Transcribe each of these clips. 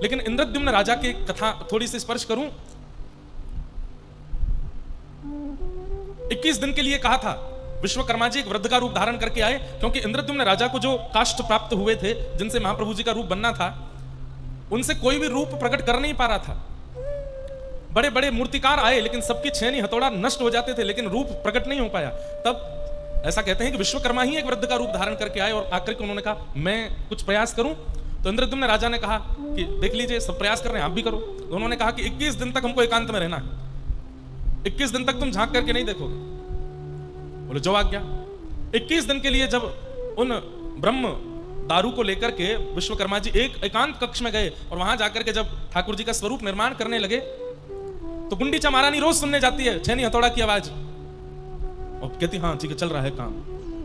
लेकिन इंद्रद्युम्न राजा की कथा थोड़ी सी स्पर्श करूं। 21 दिन के लिए कहा था, विश्वकर्मा जी एक वृद्ध का रूप धारण करके आए, क्योंकि इंद्रद्युम्न राजा को जो काष्ठ प्राप्त हुए थे, जिनसे महाप्रभु जी का रूप बनना था, उनसे कोई भी रूप प्रकट कर नहीं पा रहा था। बड़े बड़े मूर्तिकार आए, लेकिन सबकी छेनी हथौड़ा नष्ट हो जाते थे, लेकिन रूप प्रकट नहीं हो पाया। तब ऐसा कहते हैं कि विश्वकर्मा ही एक वृद्ध का रूप धारण करके आए और आकर के उन्होंने कहा मैं कुछ प्रयास करूं। तो इंद्रद्युम्न राजा ने कहा कि देख लीजिए, सब प्रयास कर रहे हैं, आप भी करो। तो उन्होंने कहा कि 21 दिन तक हमको एकांत में रहना है, 21 दिन तक तुम झांक करके नहीं देखोगे। बोले जो आज्ञा। 21 दिन के लिए जब उन ब्रह्म दारू को लेकर के विश्वकर्मा जी एक एकांत कक्ष में गए और वहां जाकर के जब ठाकुर जी का स्वरूप निर्माण करने लगे, तो गुंडीचा महारानी रोज सुनने जाती है छेनी हथौड़ा की आवाज, और कहती हाँ ठीक है चल रहा है काम।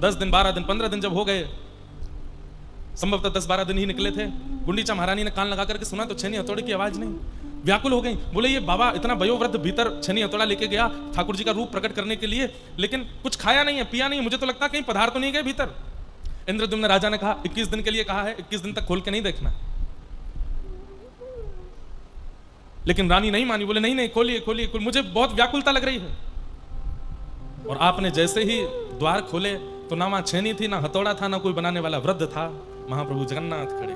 10 दिन 12 दिन 15 दिन जब हो गए, संभवतः 10-12 दिन ही निकले थे, गुंडीचा महारानी ने कान लगा करके सुना तो छेनी हथौड़े की आवाज नहीं। व्याकुल हो गई, बोले ये बाबा इतना वयोवृद्ध भीतर छेनी हथौड़ा लेके गया ठाकुर जी का रूप प्रकट करने के लिए, लेकिन कुछ खाया नहीं है, पिया नहीं, मुझे तो लगता कहीं पदार्थ तो नहीं गए भीतर। इंद्रद्युम्न राजा ने कहा 21 दिन के लिए कहा है, 21 दिन तक खोल के नहीं देखना। लेकिन रानी नहीं मानी, बोले नहीं नहीं खोलिए खोलिए, मुझे बहुत व्याकुलता लग रही है। और आपने जैसे ही द्वार खोले तो ना वहां छेनी थी, ना हथौड़ा था, ना कोई बनाने वाला वृद्ध था। महाप्रभु जगन्नाथ खड़े,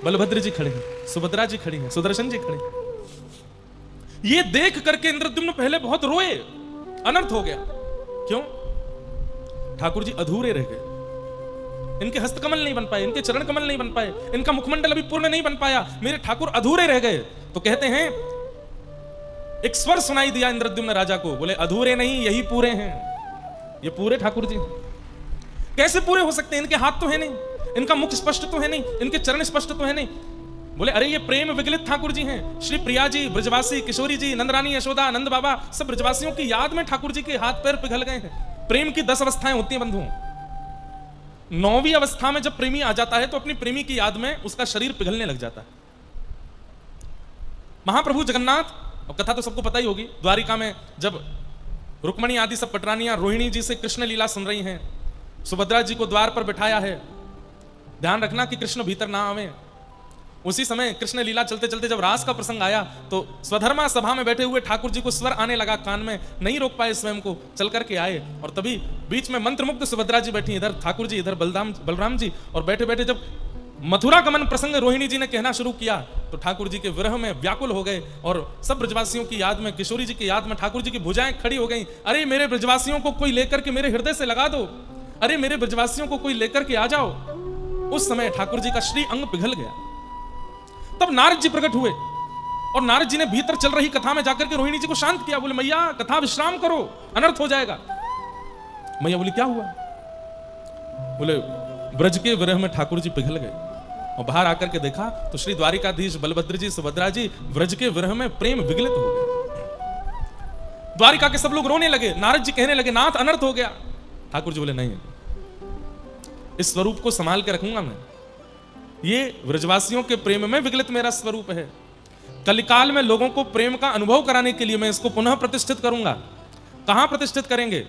बलभद्र जी खड़े हैं, सुभद्रा जी खड़ी हैं, सुदर्शन जी खड़े हैं। ये देख करके इंद्रद्युम्न पहले बहुत रोए, अनर्थ हो गया। क्यों? ठाकुर जी अधूरे रह गए, इनके हस्तकमल नहीं बन पाए, इनके चरण कमल नहीं बन पाए, इनका मुखमंडल अभी पूर्ण नहीं बन पाया, मेरे ठाकुर अधूरे रह गए। तो कहते हैं एक स्वर सुनाई दिया इंद्रद्युम्न राजा को, बोले अधूरे नहीं यही पूरे हैं, ये पूरे ठाकुर जी। कैसे पूरे हो सकते हैं? इनके हाथ तो है नहीं, इनका मुख स्पष्ट तो है नहीं, इनके चरण स्पष्ट तो है नहीं। बोले अरे ये प्रेम विगलित ठाकुर जी हैं, श्री प्रिया जी, ब्रजवासी, किशोरी जी, नंदरानी, यशोदा, नंद बाबा, सब ब्रजवासियों की याद में ठाकुर जी के हाथ पैर पिघल गए हैं। प्रेम की 10 अवस्थाएं होती हैं बंधुओं। 9वीं अवस्था में जब प्रेमी आ जाता है तो अपनी प्रेमी की याद में उसका शरीर पिघलने लग जाता है। महाप्रभु जगन्नाथ, और कथा तो सबको पता ही होगी, द्वारिका में जब रुक्मणी आदि सब पटरानियां रोहिणी जी से कृष्ण लीला सुन रही हैं, सुभद्रा जी को द्वार पर बिठाया है, ध्यान रखना कि कृष्ण भीतर ना आवे। उसी समय कृष्ण लीला चलते चलते जब रास का प्रसंग आया तो स्वधर्मा सभा में बैठे हुए ठाकुर जी को स्वर आने लगा कान में, नहीं रोक पाए स्वयं को, चल करके आए। और तभी बीच में मंत्रमुग्ध सुभद्रा जी बैठी, इधर ठाकुर जी, इधर बलराम जी, और बैठे बैठे जब मथुरा गमन प्रसंग रोहिणी जी ने कहना शुरू किया तो ठाकुर जी के विरह में व्याकुल हो गए और सब ब्रजवासियों की याद में, किशोरी जी की याद में ठाकुर जी की भुजाएं खड़ी हो गई। अरे मेरे ब्रजवासियों को कोई लेकर के मेरे हृदय से लगा दो, अरे मेरे ब्रजवासियों को कोई लेकर के आ जाओ। उस समय ठाकुर जी का श्री अंग पिघल गया। तब नारद जी प्रकट हुए और नारद जी ने भीतर चल रही कथा में जाकर के रोहिणी जी को शांत किया। बोले मैया कथा विश्राम करो, अनर्थ हो जाएगा। मैया बोली क्या हुआ? बोले ब्रज के विरह में ठाकुर जी पिघल गए। और बाहर आकर के देखा तो श्री द्वारिकाधीश बलभद्र जी, सुभद्रा जी ब्रज के विरह में प्रेम विगलित हो गए। द्वारिका के सब लोग रोने लगे। नारद जी कहने लगे नाथ अनर्थ हो गया। ठाकुर जी बोले नहीं, इस स्वरूप को संभाल के रखूंगा मैं, ये ब्रजवासियों के प्रेम में विगलित मेरा स्वरूप है। कलिकाल में लोगों को प्रेम का अनुभव कराने के लिए मैं इसको पुनः प्रतिष्ठित करूंगा। कहां प्रतिष्ठित करेंगे?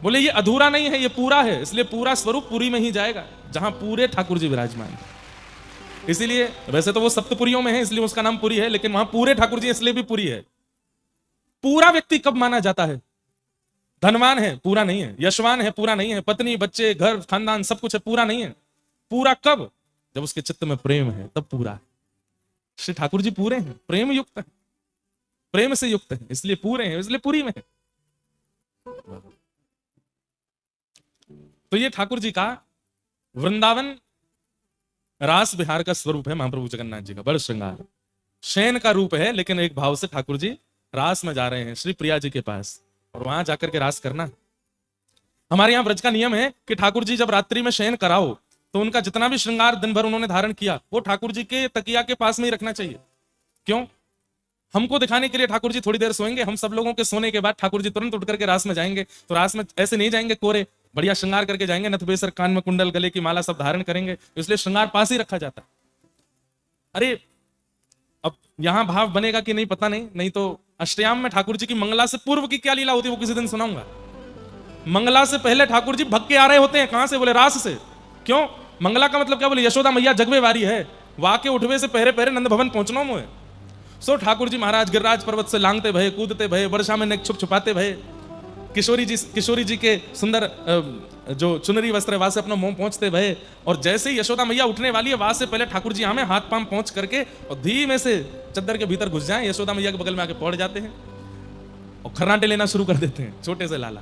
बोले ये अधूरा नहीं है, ये पूरा है, इसलिए पूरा स्वरूप पुरी में ही जाएगा जहां पूरे ठाकुर जी विराजमान है। इसीलिए वैसे तो वो सप्तपुरियों में है इसलिए उसका नाम पुरी है, लेकिन वहां पूरे ठाकुर जी इसलिए भी पुरी है। पूरा व्यक्ति कब माना जाता है? धनवान है पूरा नहीं है, यशवान है पूरा नहीं है, पत्नी बच्चे घर खानदान सब कुछ है पूरा नहीं है। पूरा कब? जब उसके चित्त में प्रेम है तब पूरा है। श्री ठाकुर जी पूरे हैं, प्रेम युक्त है, प्रेम से युक्त है, इसलिए पूरे हैं, इसलिए पूरी में है। तो ये ठाकुर जी का वृंदावन रास बिहार का स्वरूप है। महाप्रभु जगन्नाथ जी का बड़ श्रृंगार, शयन का रूप है, लेकिन एक भाव से ठाकुर जी रास में जा रहे हैं श्री प्रिया जी के पास, और वहां जाकर के रास करना। हमारे यहाँ व्रज का नियम है कि ठाकुर जी जब रात्रि में शयन कराओ तो उनका जितना भी श्रृंगार दिन भर उन्होंने धारण किया वो ठाकुर जी के तकिया के पास में ही रखना चाहिए। क्यों? हमको दिखाने के लिए ठाकुर जी थोड़ी देर सोएंगे, हम सब लोगों के सोने के बाद ठाकुर जी तुरंत उठ करके रास में जाएंगे। तो रास में ऐसे नहीं जाएंगे कोरे, बढ़िया श्रृंगार करके जाएंगे, नथ बेसर, कान में कुंडल, गले की माला सब धारण करेंगे, इसलिए श्रृंगार पास ही रखा जाता है। अरे अब यहां भाव बनेगा कि नहीं पता नहीं, नहीं तो अष्टयाम में ठाकुर जी की मंगला से पूर्व की क्या लीला होती है वो किसी दिन सुनाऊंगा। मंगला से पहले ठाकुर जी भग के आ रहे होते हैं। कहां से? बोले रास से। क्यों? मंगला का मतलब क्या? बोले यशोदा मैया जगवे वारी है, वाके उठवे से पहरे पहरे नंद भवन पहुंचना मुझे। सो ठाकुर जी महाराज गिरिराज पर्वत से लांगते भये, कूदते भये, वर्षा में नेक छुप छुपाते भये, किशोरी जी के सुंदर जो चुनरी वस्त्र है वहां से अपना मुंह पहुंचते भये, और जैसे ही यशोदा मैया उठने वाली है वहां से पहले ठाकुर जी हमें हाथ पांव पहुंच करके और धीमे से चद्दर के भीतर घुस जाएं, यशोदा मैया के बगल में आके पड़ जाते हैं और खर्राटे लेना शुरू कर देते हैं, छोटे से लाला।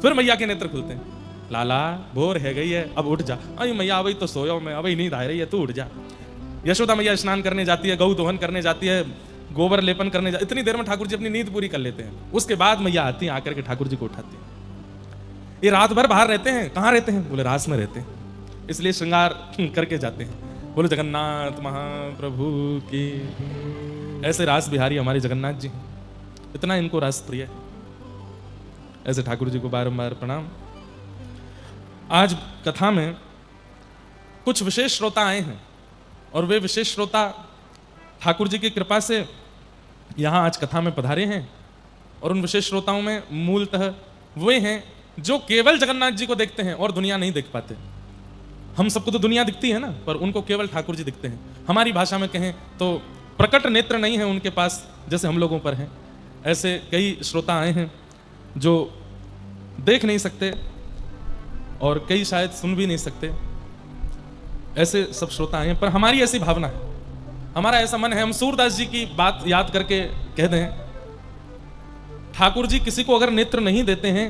फिर मैया के नेत्र खुलते हैं, लाला भोर है गई है, अब उठ जा। अरे मैया अभी तो सोया मैं, अभी नींद आ रही है, तू उठ जा। यशोदा मैया स्नान करने जाती है, गौ दोहन करने जाती है, गोबर लेपन करने जाती, इतनी देर में ठाकुर जी अपनी नींद पूरी कर लेते हैं। उसके बाद मैया आती है, आकर के ठाकुर जी को उठाती है। ये रात भर बाहर रहते हैं, कहाँ रहते हैं? बोले रास में रहते हैं, इसलिए श्रृंगार करके जाते हैं। बोले जगन्नाथ महाप्रभु की। ऐसे रास बिहारी हमारे जगन्नाथ जी, इतना इनको रास प्रिय है। ऐसे ठाकुर जी को बारंबार प्रणाम। आज कथा में कुछ विशेष श्रोता आए हैं और वे विशेष श्रोता ठाकुर जी की कृपा से यहाँ आज कथा में पधारे हैं। और उन विशेष श्रोताओं में मूलतः वे हैं जो केवल जगन्नाथ जी को देखते हैं और दुनिया नहीं देख पाते। हम सबको तो दुनिया दिखती है ना, पर उनको केवल ठाकुर जी दिखते हैं। हमारी भाषा में कहें तो प्रकट नेत्र नहीं है उनके पास, जैसे हम लोगों पर हैं। ऐसे कई श्रोता आए हैं जो देख नहीं सकते और कई शायद सुन भी नहीं सकते। ऐसे सब श्रोता आए हैं, पर हमारी ऐसी भावना है, हमारा ऐसा मन है, हम सूरदास जी की बात याद करके कह दें, ठाकुर जी किसी को अगर नेत्र नहीं देते हैं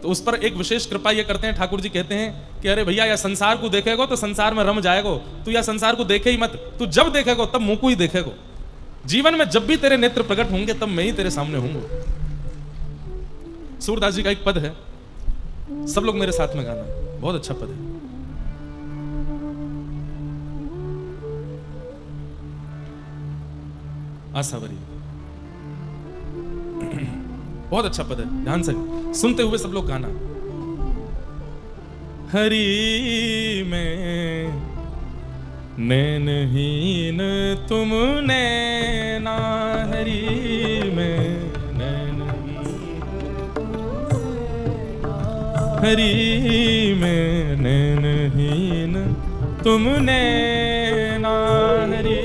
तो उस पर एक विशेष कृपा ये करते हैं। ठाकुर जी कहते हैं कि अरे भैया या संसार को देखेगो तो संसार में रम जाएगो, तू या संसार को देखे ही मत, तू जब देखेगो तब मुंह को ही देखेगो। जीवन में जब भी तेरे नेत्र प्रकट होंगे तब मैं ही तेरे सामने हूंगा। सूरदास जी का एक पद है, सब लोग मेरे साथ में गाना, बहुत अच्छा पद है। आसावरी, बहुत अच्छा पद है, ध्यान से सुनते हुए सब लोग गाना। हरि में नैनहीन तुम नैना, हरि में नैनहीन, हरि में नैनहीन तुम नैना, हरि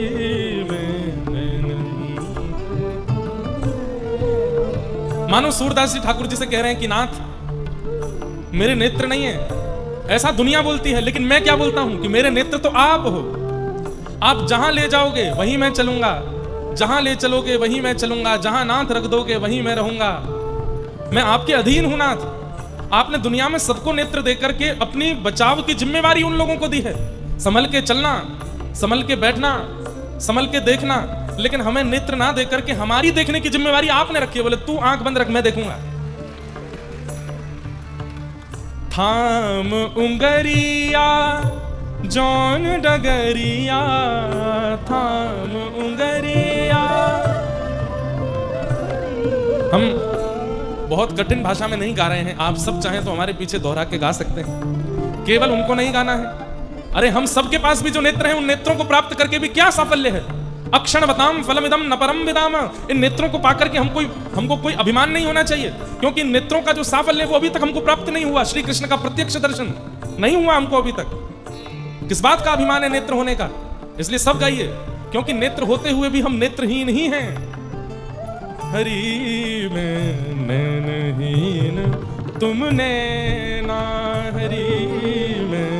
मानो सूरदास जी ठाकुर जी से कह रहे हैं कि नाथ मेरे नेत्र नहीं है, ऐसा दुनिया बोलती है, लेकिन मैं क्या बोलता हूं कि मेरे नेत्र तो आप हो। आप जहां ले जाओगे वहीं मैं चलूंगा, जहां ले चलोगे वहीं मैं चलूंगा, जहां नाथ रख दोगे वहीं मैं रहूंगा। मैं आपके अधीन हूं नाथ। आपने दुनिया में सबको नेत्र देकर के अपनी बचाव की जिम्मेवारी उन लोगों को दी है, संभल के चलना, संभल के बैठना, संभल के देखना, लेकिन हमें नेत्र ना देकर के हमारी देखने की जिम्मेवारी आपने रखी है। बोले तू आंख बंद रख, मैं देखूंगा। थाम उंगरिया जौन डगरिया, थाम उंगरिया। हम बहुत कठिन भाषा में नहीं गा रहे हैं, आप सब चाहें तो हमारे पीछे दोहरा के गा सकते हैं, केवल उनको नहीं गाना है। अरे हम सबके पास भी जो नेत्र हैं उन नेत्रों को प्राप्त करके भी क्या साफल्य है। अक्षण बताम फलमिदम न परम विदाम। इन नेत्रों को पाकर के हमको कोई अभिमान नहीं होना चाहिए, क्योंकि इन नेत्रों का जो साफल्य वो अभी तक हमको प्राप्त नहीं हुआ। श्री कृष्ण का प्रत्यक्ष दर्शन नहीं हुआ हमको अभी तक। किस बात का अभिमान है नेत्र होने का? इसलिए सब गाइए, क्योंकि नेत्र होते हुए भी हम नेत्रहीन ही हैं। हरि में नैनहीन तुम नैना, हरि में,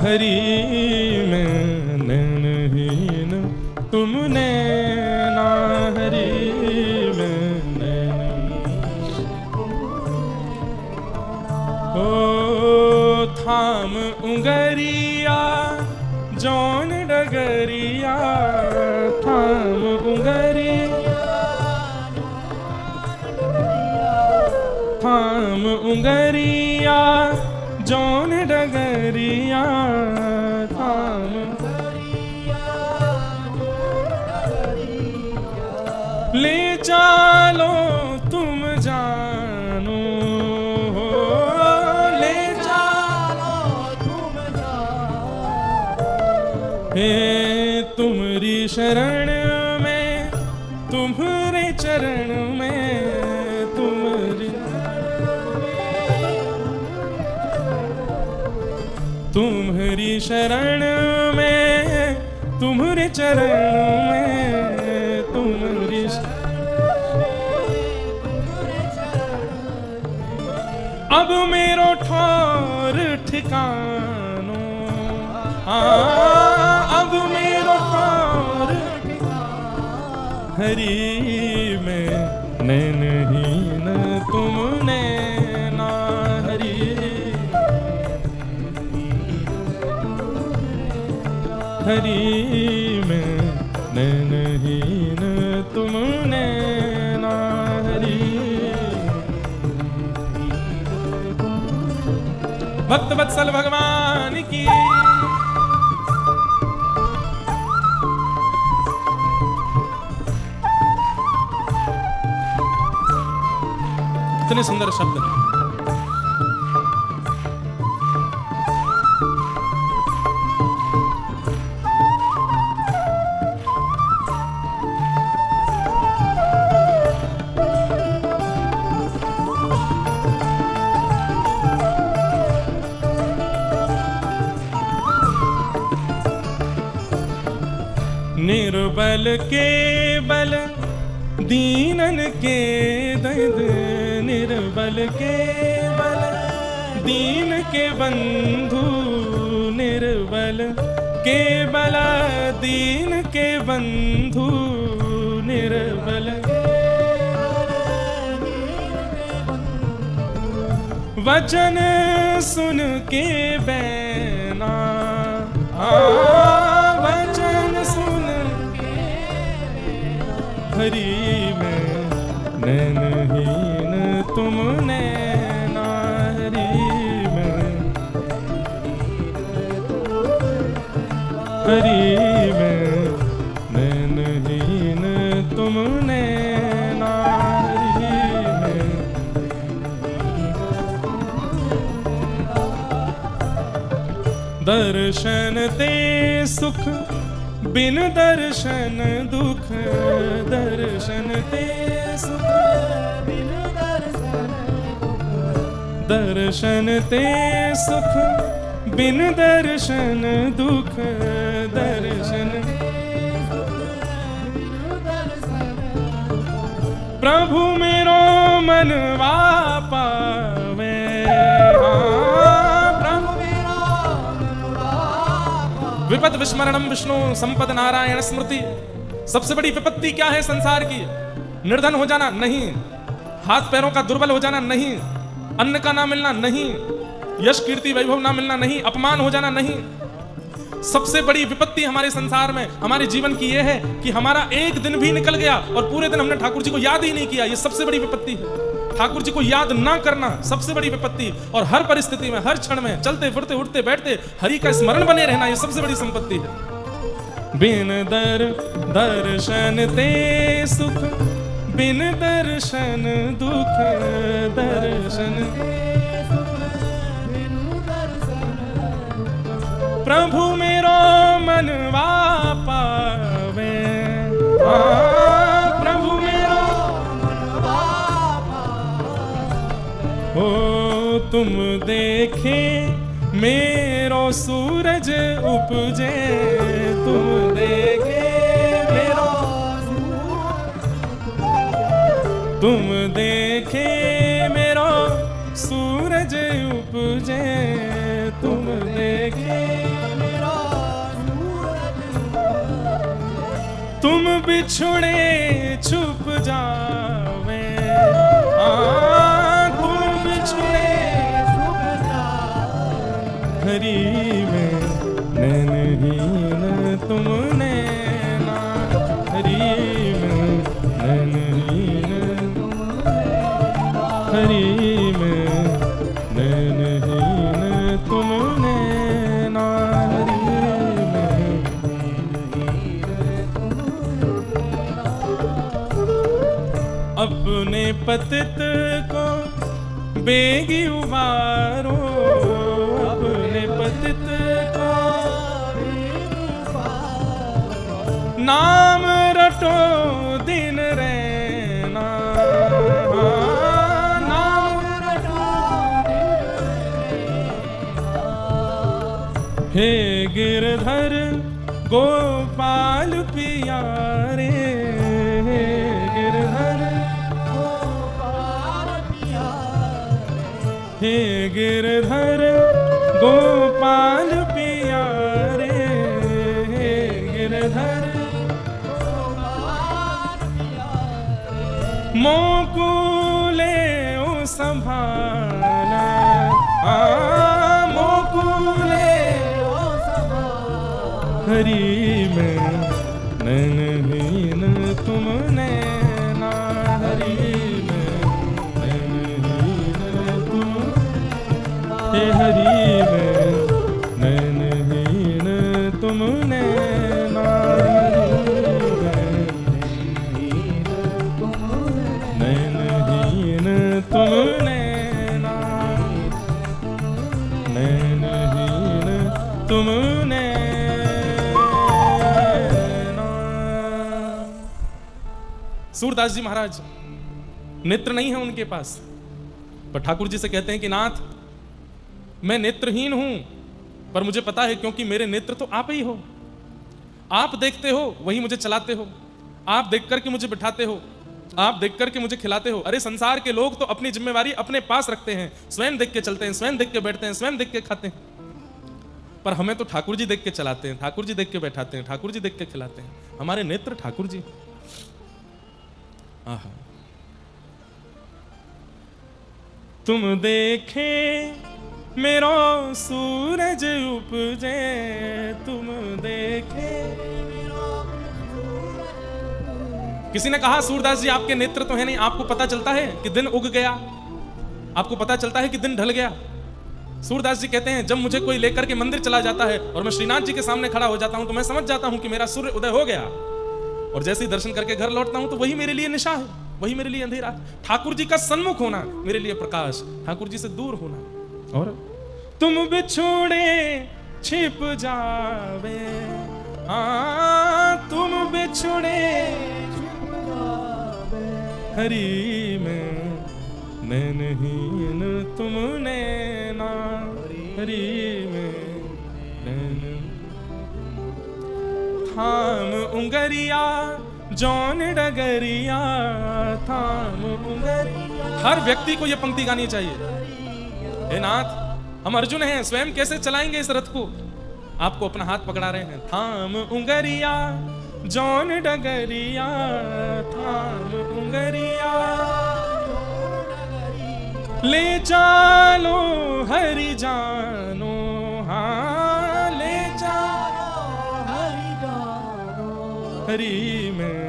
हरि में नैनहीन तुम नैना, हरि में नैनहीन। ओ थाम उंगरिया जौन डगरिया, थाम उंगरिया, थाम उंगरिया जौन डगरिया, थाम ले चालो तुम जानो, ले चालो तुम जानो। हे तुम्हारी शरण में, तुम्हारे चरण में, तुम्हारी तुम्हारी शरण में, तुम्हारे चरण में, तुम्हारी अब मेरो ठौर ठिकानो, अब मेरो ठौर हरि में नैनहीन तुमने ना हरि, हरि में नैनहीन तुमने ना हरि। भक्त वत्सल भगवान की। कितने सुंदर शब्द हैं। निर्बल के बल, दीनन के दर्द, निर्बल के बल, दीन के बंधु, निर्बल के बल, दीन के बंधु, निर्बल वचन सुन के बैना, वचन सुन हरि में नैनहीन तुमने ना हरि में, हरि में नैनहीन तुमने ना हरि में। दर्शन ते सुख बिन दर्शन दुख, दर्शन ते सुख बिन दर्शन दुख, दर्शन ते सुख बिन दर्शन दुख, दर्शन प्रभु मेरो मनवा पावे, विपद विस्मरणम विष्णु संपद नारायण स्मृति। सबसे बड़ी विपत्ति क्या है संसार की? निर्धन हो जाना नहीं, हाथ पैरों का दुर्बल हो जाना नहीं, अन्न का ना मिलना नहीं, यश कीर्ति वैभव ना मिलना नहीं, अपमान हो जाना नहीं। सबसे बड़ी विपत्ति हमारे संसार में, हमारे जीवन की यह है कि हमारा एक दिन भी निकल गया और पूरे दिन हमने ठाकुर जी को याद ही नहीं किया। ये सबसे बड़ी विपत्ति है। ठाकुर जी को याद ना करना सबसे बड़ी विपत्ति, और हर परिस्थिति में, हर क्षण में, चलते फिरते उठते बैठते हरि का स्मरण बने रहना, ये सबसे बड़ी संपत्ति है। बिन दर्शन ते सुख बिन दर्शन दुख, दर्शन प्रभु मेरो मनवा पावे, प्रभु मेरो ओ तुम देखे मेरो सूरज उपजे, तुम देखे मेरो, तुम देखे मेरो सूरज उपजे, तुम देखे मेरो तुम बिछुड़े छुप जावे, तुम बिछुड़े छुप जावे, हरि में नैनहीन तुमने ना, हरि में नैनहीन, हरि में नैनहीन तुमने ना, हरि में। अपने पतित को बेगी उबारो, अपने पतित को नाम रटो दिन रहना, नाम रटो दिन रहना। हे गिरधर गोपाल पिया रे, गिरधर गोपाल पिया, हे गिरधर गोपाल पिया रे, हे गिरधर गोपाल पिया रे, मोकुले ओ संभाला, मोकुले ओ संभाला, हरि में नैनहीन तुम नैना, हरि में नैनहीन तुम, हे हरि में नैनहीन तुम नैना, नैनहीन तुम नैना, नैनहीन तुम नैना। सूरदास जी महाराज नेत्र नहीं है उनके पास, पर ठाकुर जी से कहते हैं कि नाथ मैं नेत्रहीन हूं, पर मुझे पता है क्योंकि मेरे नेत्र तो आप ही हो, आप देखते हो वही मुझे चलाते हो, आप देख करके मुझे बिठाते हो, आप देख करके मुझे खिलाते हो। अरे संसार के लोग तो अपनी जिम्मेवारी अपने पास रखते हैं, स्वयं देख के चलते हैं, स्वयं देख के बैठते हैं, स्वयं देख के खाते हैं, पर हमें तो ठाकुर जी देख के चलाते हैं, ठाकुर जी देख के बैठाते हैं, ठाकुर जी देख के खिलाते हैं। हमारे नेत्र ठाकुर जी। आहा। तुम देखे मेरो सूरज उपजे, तुम देखे। किसी ने कहा सूरदास जी आपके नेत्र तो है नहीं, आपको पता चलता है कि दिन उग गया, आपको पता चलता है कि दिन ढल गया। सूरदास जी कहते हैं जब मुझे कोई लेकर के मंदिर चला जाता है और मैं श्रीनाथ जी के सामने खड़ा हो जाता हूं तो मैं समझ जाता हूं कि मेरा सूर्य उदय हो गया, और जैसे ही दर्शन करके घर लौटता हूं तो वही मेरे लिए निशा है, वही मेरे लिए अंधेरा है। ठाकुर जी का सन्मुख होना मेरे लिए प्रकाश, ठाकुर जी से दूर होना। और तुम बिछुड़े छिप जावे, तुम बिछुड़े छिप जावे, हरि में नैनहीन तुम नैना, हरि में नैन। थाम उंगरिया जौन डगरिया, थाम उंगरिया। हर व्यक्ति को यह पंक्ति गानी चाहिए। हे नाथ हम अर्जुन हैं, स्वयं कैसे चलाएंगे इस रथ को, आपको अपना हाथ पकड़ा रहे हैं। थाम उंगरिया जौन डगरिया, थाम उंगरिया ले चालो हरि जानो, हाँ ले चालो हरि जानो, हरि में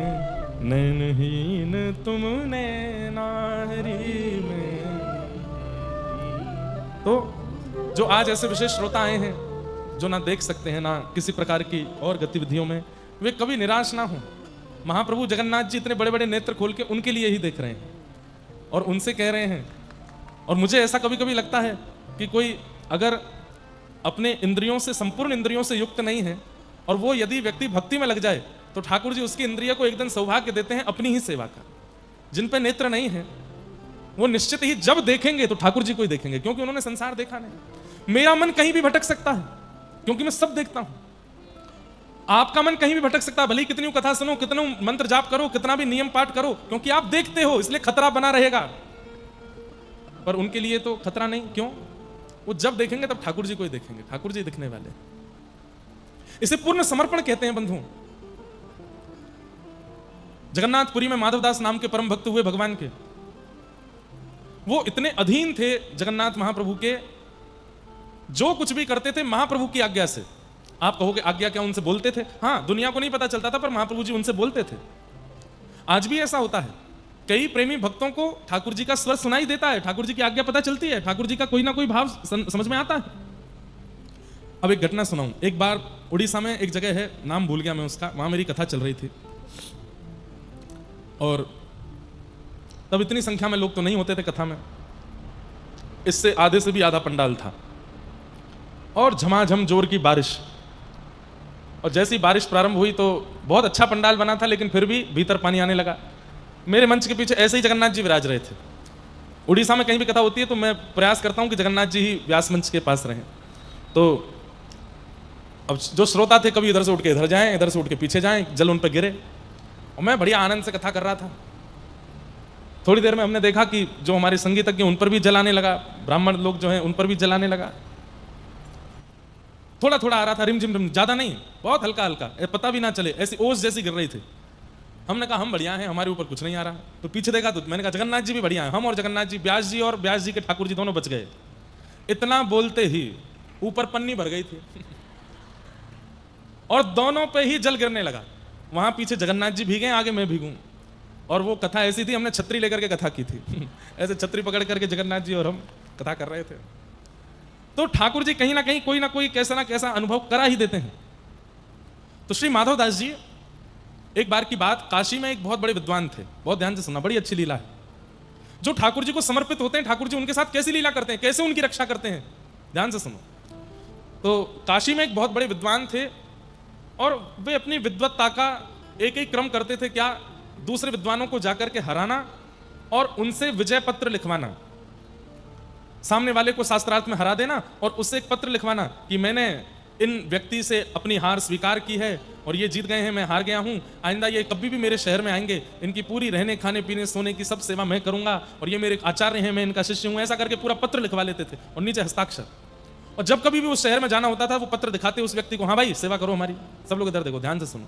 नैनहीन तुम नैना, हरि में। तो जो आज ऐसे विशेष श्रोता आए हैं जो ना देख सकते हैं ना किसी प्रकार की और गतिविधियों में, वे कभी निराश ना हो। महाप्रभु जगन्नाथ जी इतने बड़े बड़े नेत्र खोल के उनके लिए ही देख रहे हैं और उनसे कह रहे हैं। और मुझे ऐसा कभी कभी लगता है कि कोई अगर अपने इंद्रियों से, संपूर्ण इंद्रियों से युक्त नहीं है और वो यदि व्यक्ति भक्ति में लग जाए तो ठाकुर जी उसकी इंद्रिय को एकदम सौभाग्य देते हैं अपनी ही सेवा का। जिन पे नेत्र नहीं है वो निश्चित ही जब देखेंगे तो ठाकुर जी को ही देखेंगे, क्योंकि उन्होंने संसार देखा नहीं। मेरा मन कहीं भी भटक सकता है क्योंकि मैं सब देखता हूं, आपका मन कहीं भी भटक सकता है, भले ही कितनी कथा सुनो, कितना मंत्र जाप करो, कितना भी नियम पाठ करो, क्योंकि आप देखते हो इसलिए खतरा बना रहेगा। पर उनके लिए तो खतरा नहीं, क्यों? वो जब देखेंगे तब ठाकुर जी को ही देखेंगे, ठाकुर जी दिखने वाले। इसे पूर्ण समर्पण कहते हैं बंधु। जगन्नाथपुरी में माधवदास नाम के परम भक्त हुए भगवान के, वो इतने अधीन थे जगन्नाथ महाप्रभु के, जो कुछ भी करते थे महाप्रभु की आज्ञा से। आप कहोगे आज्ञा क्या, उनसे बोलते थे? हाँ, दुनिया को नहीं पता चलता था पर महाप्रभु जी उनसे बोलते थे। आज भी ऐसा होता है, कई प्रेमी भक्तों को ठाकुर जी का स्वर सुनाई देता है, ठाकुर जी की आज्ञा पता चलती है, ठाकुर जी का कोई ना कोई भाव समझ में आता है। अब एक घटना सुनाऊं। एक बार उड़ीसा में एक जगह है, नाम भूल गया मैं उसका, वहां मेरी कथा चल रही थी और तब इतनी संख्या में लोग तो नहीं होते थे कथा में, इससे आधे से भी आधा पंडाल था और झमाझम जोर की बारिश। और जैसी बारिश प्रारंभ हुई तो बहुत अच्छा पंडाल बना था, लेकिन फिर भी भीतर पानी आने लगा। मेरे मंच के पीछे ऐसे ही जगन्नाथ जी विराज रहे थे। उड़ीसा में कहीं भी कथा होती है तो मैं प्रयास करता हूं कि जगन्नाथ जी ही व्यास मंच के पास रहें। तो अब जो श्रोता थे कभी इधर से उठ के इधर जाएं, इधर से उठ के पीछे जाएं, जल उन पर गिरे, और मैं बढ़िया आनंद से कथा कर रहा था। थोड़ी देर में हमने देखा कि जो हमारे संगीतज्ञ उन पर भी जलाने लगा, ब्राह्मण लोग जो हैं उन पर भी जलाने लगा। थोड़ा थोड़ा आ रहा था, रिमझिम, ज्यादा नहीं, बहुत हल्का हल्का, पता भी ना चले, ऐसी ओस जैसी गिर रही थी। हमने कहा हम बढ़िया हैं, हमारे ऊपर कुछ नहीं आ रहा। तो पीछे देखा तो मैंने कहा जगन्नाथ जी भी बढ़िया हैं, हम और जगन्नाथ जी, व्यास जी और व्यास जी के ठाकुर जी दोनों बच गए। इतना बोलते ही ऊपर पन्नी भर गई थी और दोनों पे ही जल गिरने लगा। वहां पीछे जगन्नाथ जी भीगे, आगे मैं भीगूं। और वो कथा ऐसी थी, हमने छतरी लेकर के कथा की थी ऐसे छतरी पकड़ करके जगन्नाथ जी और हम कथा कर रहे थे। तो ठाकुर जी कहीं ना कहीं कोई ना कोई कैसा ना कैसा अनुभव करा ही देते हैं। तो श्री माधव दास जी, एक बार की बात, काशी में एक बहुत बड़े विद्वान थे, बहुत ध्यान से सुनना, बड़ी अच्छी लीला है। जो ठाकुर जी को समर्पित होते हैं, ठाकुर जी उनके साथ कैसी लीला करते हैं, कैसे उनकी रक्षा करते हैं, ध्यान से सुनो। तो काशी में एक बहुत बड़े विद्वान थे और वे अपनी विद्वत्ता का एक एक क्रम करते थे। क्या? दूसरे विद्वानों को जाकर के हराना और उनसे विजय पत्र लिखवाना, सामने वाले को शास्त्रार्थ में हरा देना और उससे एक पत्र लिखवाना कि मैंने इन व्यक्ति से अपनी हार स्वीकार की है और ये जीत गए हैं, मैं हार गया हूं, आइंदा ये कभी भी मेरे शहर में आएंगे, इनकी पूरी रहने खाने पीने सोने की सब सेवा मैं करूंगा और ये मेरे आचार्य हैं, मैं इनका शिष्य हूं। ऐसा करके पूरा पत्र लिखवा लेते थे और नीचे हस्ताक्षर। और जब कभी भी उस शहर में जाना होता था, वो पत्र दिखाते उस व्यक्ति को, हाँ भाई सेवा करो हमारी। सब लोग इधर देखो, ध्यान से सुनो।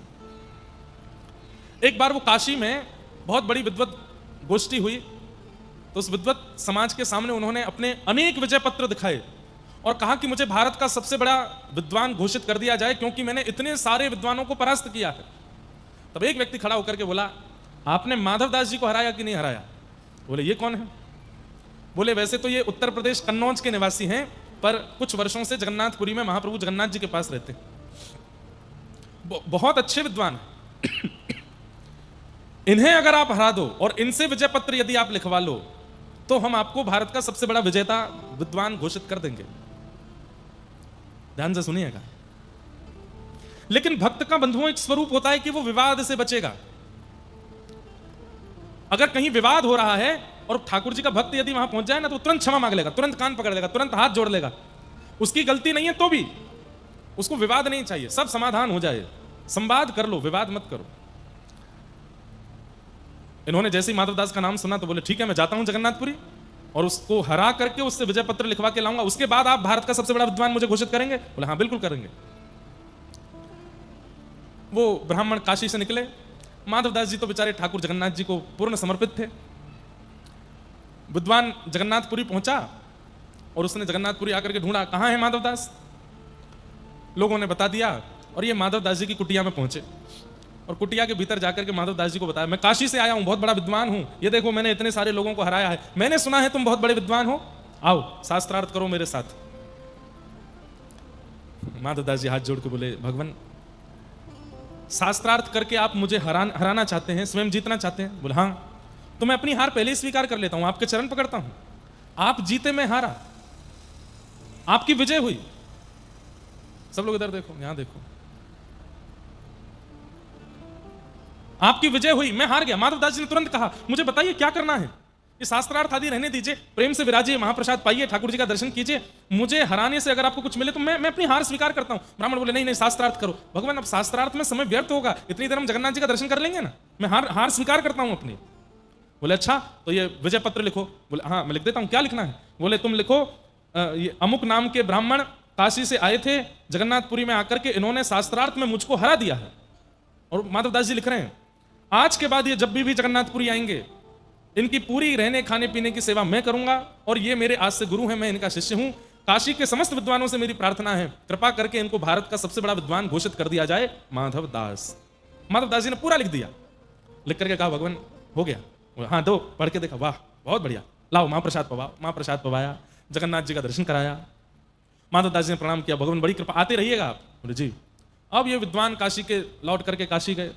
एक बार वो काशी में बहुत बड़ी विद्वत गोष्ठी हुई, तो उस विद्वत समाज के सामने उन्होंने अपने अनेक विजय पत्र दिखाए और कहा कि मुझे भारत का सबसे बड़ा विद्वान घोषित कर दिया जाए, क्योंकि मैंने इतने सारे विद्वानों को परास्त किया है। तब एक व्यक्ति खड़ा होकर के बोला, आपने माधव दास जी को हराया कि नहीं हराया? बोले ये कौन है? बोले वैसे तो ये उत्तर प्रदेश कन्नौज के निवासी हैं, पर कुछ वर्षों से जगन्नाथपुरी में महाप्रभु जगन्नाथ जी के पास रहते हैं, बहुत अच्छे विद्वान हैं। इन्हें अगर आप हरा दो और इनसे विजय पत्र यदि आप लिखवा लो, तो हम आपको भारत का सबसे बड़ा विजेता विद्वान घोषित कर देंगे। ध्यान से सुनिएगा। लेकिन भक्त का बंधुओं एक स्वरूप होता है कि वो विवाद से बचेगा। अगर कहीं विवाद हो रहा है और ठाकुर जी का भक्त यदि वहां पहुंच जाए ना, तो तुरंत क्षमा मांग लेगा, तुरंत कान पकड़ लेगा, तुरंत हाथ जोड़ लेगा। उसकी गलती नहीं है तो भी उसको विवाद नहीं चाहिए, सब समाधान हो जाए, संवाद कर लो, विवाद मत करो। इन्होंने जैसे ही माधवदास का नाम सुना तो बोले ठीक है, मैं जाता हूं जगन्नाथपुरी और उसको हरा करके उससे विजय पत्र लिखवा के लाऊंगा, उसके बाद आप भारत का सबसे बड़ा विद्वान मुझे घोषित करेंगे? बोले हाँ बिल्कुल करेंगे। वो ब्राह्मण काशी से निकले। माधवदास जी तो बेचारे ठाकुर जगन्नाथ जी को पूर्ण समर्पित थे। विद्वान जगन्नाथपुरी पहुंचा और उसने जगन्नाथपुरी आकर के ढूंढा, कहां है माधवदास? लोगों ने बता दिया और ये माधवदास जी की कुटिया में पहुंचे और कुटिया के भीतर जाकर के माधवदास जी को बताया, मैं काशी से आया हूं, बहुत बड़ा विद्वान हूं, ये देखो मैंने इतने सारे लोगों को हराया है, मैंने सुना है तुम बहुत बड़े विद्वान हो, आओ शास्त्रार्थ करो मेरे साथ। माधवदास जी हाथ जोड़ के बोले, भगवान शास्त्रार्थ करके आप मुझे हराना चाहते हैं, स्वयं जीतना चाहते हैं? बोले हाँ। तो मैं अपनी हार पहले ही स्वीकार कर लेता हूं, आपके चरण पकड़ता हूं। आप जीते मैं हारा, आपकी विजय हुई। सब लोग इधर देखो, यहां देखो, आपकी विजय हुई, मैं हार गया। माधवदास जी ने तुरंत कहा, मुझे बताइए क्या करना है, ये शास्त्रार्थ आदि रहने दीजिए, प्रेम से विराजिए, महाप्रसाद पाइए, ठाकुर जी का दर्शन कीजिए, मुझे हराने से अगर आपको कुछ मिले तो मैं अपनी हार स्वीकार करता हूं। ब्राह्मण बोले नहीं नहीं शास्त्रार्थ करो। भगवान अब शास्त्रार्थ में समय व्यर्थ होगा, इतनी देर हम जगन्नाथ जी का दर्शन कर लेंगे ना, मैं हार स्वीकार करता हूं अपनी। बोले अच्छा तो ये विजय पत्र लिखो। बोले हाँ मैं लिख देता हूं, क्या लिखना है? बोले तुम लिखो, ये अमुक नाम के ब्राह्मण काशी से आए थे, जगन्नाथपुरी में आकर के इन्होंने शास्त्रार्थ में मुझको हरा दिया है। और माधवदास जी लिख रहे हैं, आज के बाद ये जब भी जगन्नाथपुरी आएंगे, इनकी पूरी रहने खाने पीने की सेवा मैं करूंगा और ये मेरे आज से गुरु हैं, मैं इनका शिष्य हूं। काशी के समस्त विद्वानों से मेरी प्रार्थना है, कृपा करके इनको भारत का सबसे बड़ा विद्वान घोषित कर दिया जाए, माधवदास। माधवदास जी ने पूरा लिख दिया, लिख करके कहा भगवान हो गया। हाँ दो, पढ़ के देखा, वाह बहुत बढ़िया, लाओ महाप्रसाद पवाओ। महाप्रसाद पवाया, जगन्नाथ जी का दर्शन कराया। माधवदास जी ने प्रणाम किया, भगवान बड़ी कृपा, आते रहिएगा आप। बोले जी। अब ये विद्वान काशी के लौट करके काशी गए,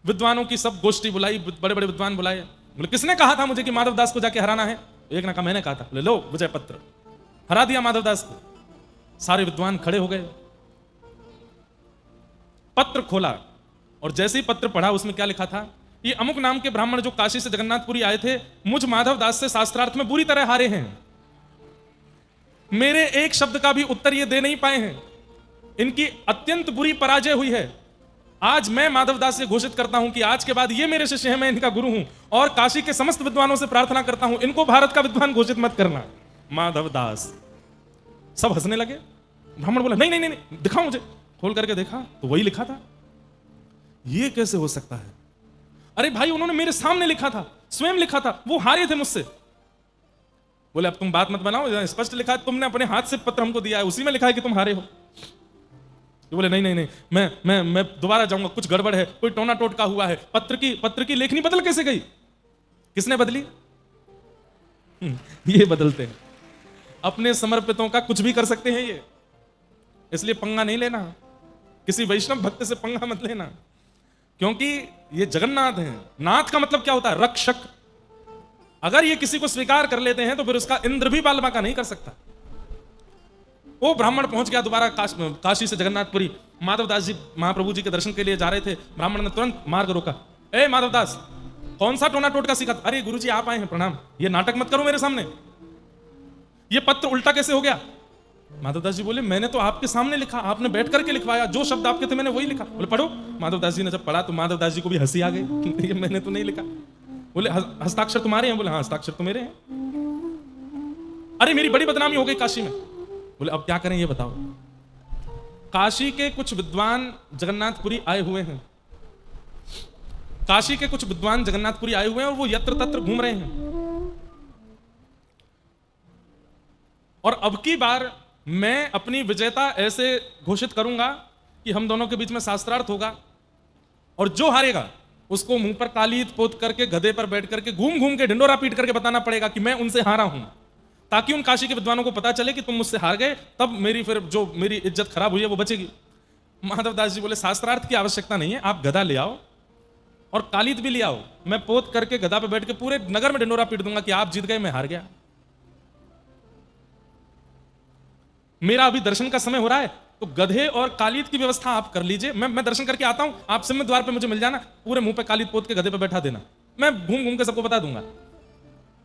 विद्वानों की सब गोष्ठी बुलाई, बड़े बड़े विद्वान बुलाए। बोले किसने कहा था मुझे कि माधवदास को जाके हराना है? एक ने कहा मैंने कहा था। बोले लो विजय पत्र, हरा दिया माधवदास को। सारे विद्वान खड़े हो गए, पत्र खोला और जैसे ही पत्र पढ़ा उसमें क्या लिखा था, ये अमुक नाम के ब्राह्मण जो काशी से जगन्नाथपुरी आए थे, मुझ माधवदास से शास्त्रार्थ में बुरी तरह हारे हैं, मेरे एक शब्द का भी उत्तर ये दे नहीं पाए हैं, इनकी अत्यंत बुरी पराजय हुई है। आज मैं माधवदास से घोषित करता हूं कि आज के बाद ये मेरे शिष्य हैं, मैं इनका गुरु हूं, और काशी के समस्त विद्वानों से प्रार्थना करता हूं इनको भारत का विद्वान घोषित मत करना। माधवदास। सब हंसने लगे। ब्राह्मण बोला नहीं नहीं नहीं, दिखाओ मुझे। खोल करके देखा तो वही लिखा था। ये कैसे हो सकता है? अरे भाई, उन्होंने मेरे सामने लिखा था, स्वयं लिखा था, वो हारे थे मुझसे। बोले अब तुम बात मत बनाओ, स्पष्ट लिखा है, तुमने अपने हाथ से पत्र हमको दिया है, उसी में लिखा है कि तुम हारे हो। तो बोले नहीं नहीं नहीं, मैं दोबारा जाऊंगा, कुछ गड़बड़ है, कोई टोना टोटका हुआ है। पत्र की लेखनी बदल कैसे गई? किसने बदली? ये बदलते हैं। अपने समर्पितों का कुछ भी कर सकते हैं ये, इसलिए पंगा नहीं लेना। किसी वैष्णव भक्त से पंगा मत लेना, क्योंकि ये जगन्नाथ हैं। नाथ का मतलब क्या होता है? रक्षक। अगर ये किसी को स्वीकार कर लेते हैं तो फिर उसका इंद्र भी बाल बांका नहीं कर सकता। वो ब्राह्मण पहुंच गया दोबारा काशी से जगन्नाथपुरी। माधवदास जी महाप्रभु जी के दर्शन के लिए जा रहे थे। ब्राह्मण ने तुरंत मार्ग रोका। ए माधवदास, कौन सा टोना टोटका सीखा? अरे गुरुजी आप आए हैं, प्रणाम। ये नाटक मत करो मेरे सामने। ये पत्र उल्टा कैसे हो गया? माधवदास जी बोले मैंने तो आपके सामने लिखा, आपने बैठ करके लिखवाया, जो शब्द आपके थे मैंने वही लिखा। बोले पढ़ो। माधवदास जी ने जब पढ़ा तो माधवदास जी को भी हंसी आ गई। ये मैंने तो नहीं लिखा। बोले हस्ताक्षर तुम्हारे हैं? बोले हाँ हस्ताक्षर तो मेरे हैं। अरे मेरी बड़ी बदनामी हो गई काशी में। बोले अब क्या करें ये बताओ। काशी के कुछ विद्वान जगन्नाथपुरी आए हुए हैं। काशी के कुछ विद्वान जगन्नाथपुरी आए हुए हैं और वो यत्र तत्र घूम रहे हैं। और अब की बार मैं अपनी विजेता ऐसे घोषित करूंगा कि हम दोनों के बीच में शास्त्रार्थ होगा, और जो हारेगा उसको मुंह पर कालीत पोत करके गधे पर बैठ करके घूम घूम के ढिंडोरा पीट करके बताना पड़ेगा कि मैं उनसे हारा हूं, ताकि उन काशी के विद्वानों को पता चले कि तुम मुझसे हार गए, तब मेरी फिर जो मेरी इज्जत खराब हुई है वो बचेगी। माधवदास जी बोले शास्त्रार्थ की आवश्यकता नहीं है, आप गधा ले आओ और कालीत भी ले आओ, मैं पोत करके गधा पे बैठ के पूरे नगर में ढिंडोरा पीट दूंगा कि आप जीत गए, मैं हार गया। मेरा अभी दर्शन का समय हो रहा है, तो गधे और कालीत की व्यवस्था आप कर लीजिए। मैं दर्शन करके आता हूं, आप सिम्म द्वार पे मुझे मिल जाना, पूरे मुंह पे कालीत पोत के गधे पे बैठा देना, मैं घूम घूम के सबको बता दूंगा।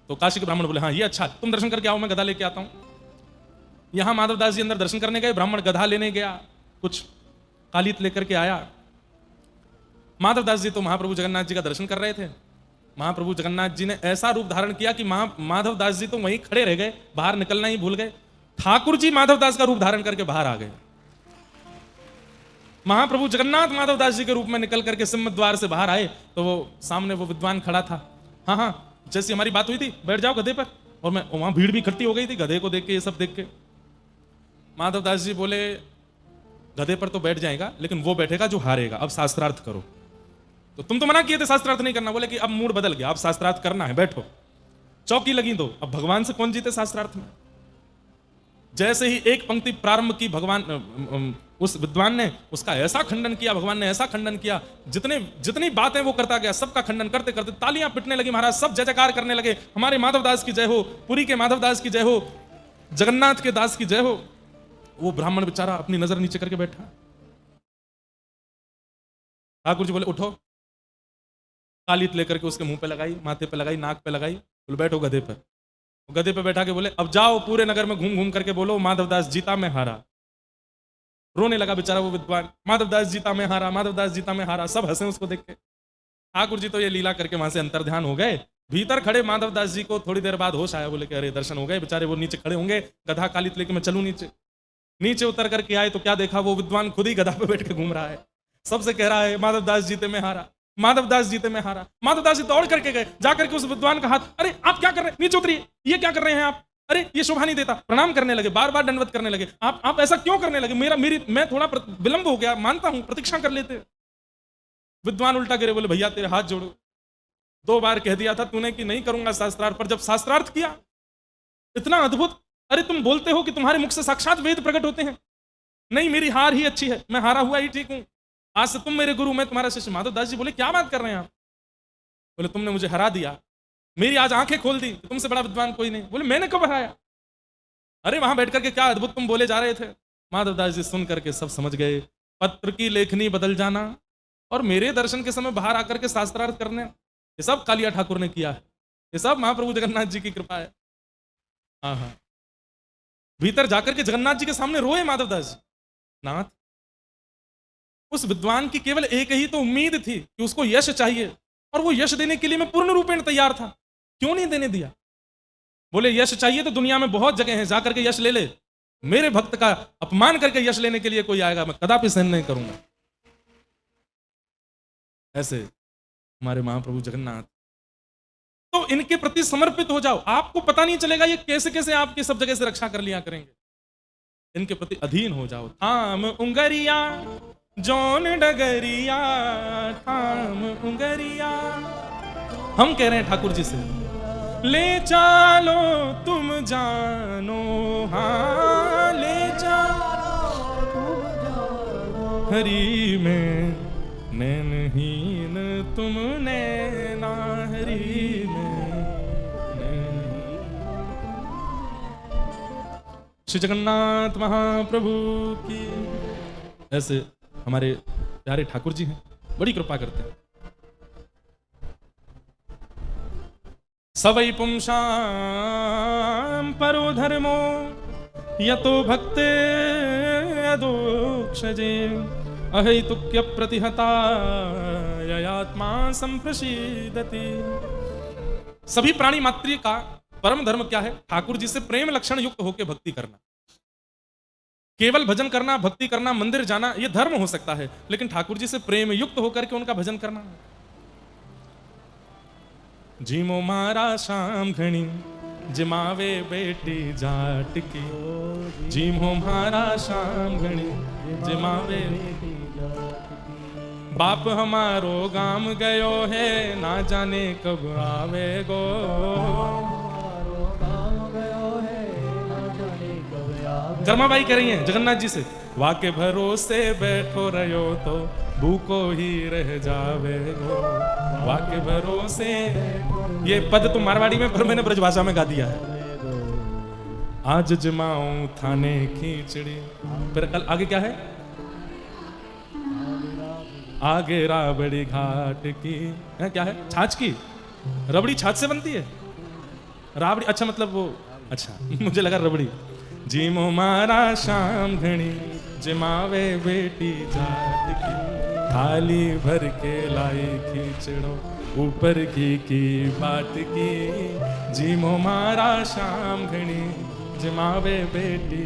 तो काशी के ब्राह्मण बोले हाँ ये अच्छा, तुम दर्शन करके आओ, मैं गधा लेके आता हूं। यहां माधवदास जी अंदर दर्शन करने गए, ब्राह्मण गधा लेने गया, कुछ कालीत लेकर के आया। माधवदास जी तो महाप्रभु जगन्नाथ जी का दर्शन कर रहे थे। महाप्रभु जगन्नाथ जी ने ऐसा रूप धारण किया कि माधवदास जी तो वहीं खड़े रह गए, बाहर निकलना ही भूल गए। ठाकुर जी माधवदास का रूप धारण करके बाहर आ गए। महाप्रभु जगन्नाथ माधवदास जी के रूप में निकल करके सिम्म द्वार से बाहर आए तो वो सामने वो विद्वान खड़ा था। हाँ हाँ, जैसी हमारी बात हुई थी, बैठ जाओ गधे पर। और मैं वहां भीड़ भी इकट्ठी हो गई थी गधे को देख के, ये सब देख के। माधवदास जी बोले गधे पर तो बैठ जाएगा, लेकिन वो बैठेगा जो हारेगा, अब शास्त्रार्थ करो। तो तुम तो मना किए थे शास्त्रार्थ नहीं करना। बोले कि अब मूड बदल गया, अब शास्त्रार्थ करना है, बैठो। चौकी लगी दो। अब भगवान से कौन जीते शास्त्रार्थ में? जैसे ही एक पंक्ति प्रारंभ की, भगवान उस विद्वान ने उसका ऐसा खंडन किया, भगवान ने ऐसा खंडन किया, जितनी बातें वो करता गया सबका खंडन करते करते तालियां पिटने लगी महाराज, सब जय जयकार करने लगे, हमारे माधवदास की जय हो, पुरी के माधवदास की जय हो, जगन्नाथ के दास की जय हो। वो ब्राह्मण बेचारा अपनी नजर नीचे करके बैठा। ठाकुर जी बोले उठो। कालीत लेकर के उसके मुंह पे लगाई, माथे पे लगाई, नाक पे लगाई। बोले बैठो गधे पर। गधे पे बैठा के बोले अब जाओ पूरे नगर में घूम घूम करके बोलो माधवदास जीता मैं हारा। रोने लगा बेचारा वो विद्वान, माधवदास जीता मैं हारा, माधवदास जीता मैं हारा। सब हंसे उसको देख के। ठाकुर जी तो ये लीला करके वहां से अंतर्ध्यान हो गए। भीतर खड़े माधवदास जी को थोड़ी देर बाद होश आया। बोले कि अरे दर्शन हो गए। बेचारे वो नीचे खड़े होंगे, गधा कालीत लेके मैं चलूं नीचे। नीचे उतर करके आए तो क्या देखा, वो विद्वान खुद ही गधा पे बैठ के घूम रहा है, सबसे कह रहा है माधवदास जीते मैं हारा, माधवदास जीते में हारा। माधवदास जी दौड़ करके गए, जाकर के उस विद्वान का हाथ, अरे आप क्या कर रहे हैं, नीचे उतरिए, ये क्या कर रहे हैं आप, अरे ये शोभा नहीं देता। प्रणाम करने लगे, बार बार दंडवत करने लगे। आप ऐसा क्यों करने लगे, मैं थोड़ा विलंब हो गया, मानता हूं, प्रतीक्षा कर लेते। विद्वान उल्टा गिरे, बोले भैया तेरे हाथ जोड़ो, 2 बार कह दिया था तूने कि नहीं करूंगा शास्त्रार्थ, पर जब शास्त्रार्थ किया इतना अद्भुत। अरे तुम बोलते हो कि तुम्हारे मुख से साक्षात वेद प्रकट होते हैं। नहीं, मेरी हार ही अच्छी है, मैं हारा हुआ ही ठीक हूं, आज से तुम मेरे गुरु, मैं तुम्हारा शिष्य। माधवदास जी बोले क्या बात कर रहे हैं आप? बोले तुमने मुझे हरा दिया, मेरी आज आंखें खोल दी, तुमसे बड़ा विद्वान कोई नहीं। बोले मैंने कब हराया? अरे वहां बैठ करके क्या अद्भुत तुम बोले जा रहे थे। माधवदास जी सुन करके सब समझ गए, पत्र की लेखनी बदल जाना और मेरे दर्शन के समय बाहर आकर के शास्त्रार्थ करने, ये सब कालिया ठाकुर ने किया है, ये सब महाप्रभु जगन्नाथ जी की कृपा है। हाँ हाँ, भीतर जाकर के जगन्नाथ जी के सामने रोए माधवदास जी। नाथ, उस विद्वान की केवल एक ही तो उम्मीद थी कि उसको यश चाहिए, और वो यश देने के लिए मैं पूर्ण रूपेण तैयार था, क्यों नहीं देने दिया? बोले यश चाहिए तो दुनिया में बहुत जगह है, जाकर के यश ले ले। मेरे भक्त का अपमान करके यश लेने के लिए कोई आएगा, मैं कदापि सहन नहीं करूंगा। ऐसे हमारे महाप्रभु जगन्नाथ। तो इनके प्रति समर्पित हो जाओ, आपको पता नहीं चलेगा ये कैसे कैसे आपकी सब जगह से रक्षा कर लिया करेंगे। इनके प्रति अधीन हो जाओ। थाम उंगरिया जौन डगरिया, थाम उंगरिया। हम कह रहे हैं ठाकुर जी से, ले चालो तुम जानो, हाँ ले चालो हरि में नैनहीन तुम नैना, हरि में नैनहीन। श्री जगन्नाथ महाप्रभु की। ऐसे हमारे प्यारे ठाकुर जी हैं, बड़ी कृपा करते हैं। सवै पुंसां परो धर्मो यतो भक्ते अदोक्षजे, अहैतुक्य प्रतिहता ययात्मा संप्रसीदति। सभी प्राणी मात्र का परम धर्म क्या है? ठाकुर जी से प्रेम लक्षण युक्त होकर भक्ति करना। केवल भजन करना, भक्ति करना, मंदिर जाना, यह धर्म हो सकता है, लेकिन ठाकुर जी से प्रेम युक्त होकर के उनका भजन करना। जीमो मारा शाम घणी जिमावे बेटी जाट की, जीमो मारा शाम घणी जिमावे बेटी जाट की। बाप हमारो गाम गयो है, ना जाने कब आवेगो। कर्माबाई कह रही हैं जगन्नाथ जी से, वाके भरोसे बैठो रहो तो भूको ही रह जावेगो। वाके भरोसे, ये पद तो मारवाड़ी में, पर मैंने ब्रजभाषा में गा दिया है। आज जमाऊं थाने खींचड़ी, फिर कल आगे क्या है? आगे राबड़ी घाट की है, क्या है? छाछ की। रबड़ी छाछ से बनती है? राबड़ी, अच्छा मतलब वो, अच्छा मुझे लगा रबड़ी। जीमो मारा शाम घणी जिमावे बेटी जाट की, थाली भर के लाई खींचड़ो ऊपर की बाट की। जीमो मारा शाम घणी जिमावे बेटी।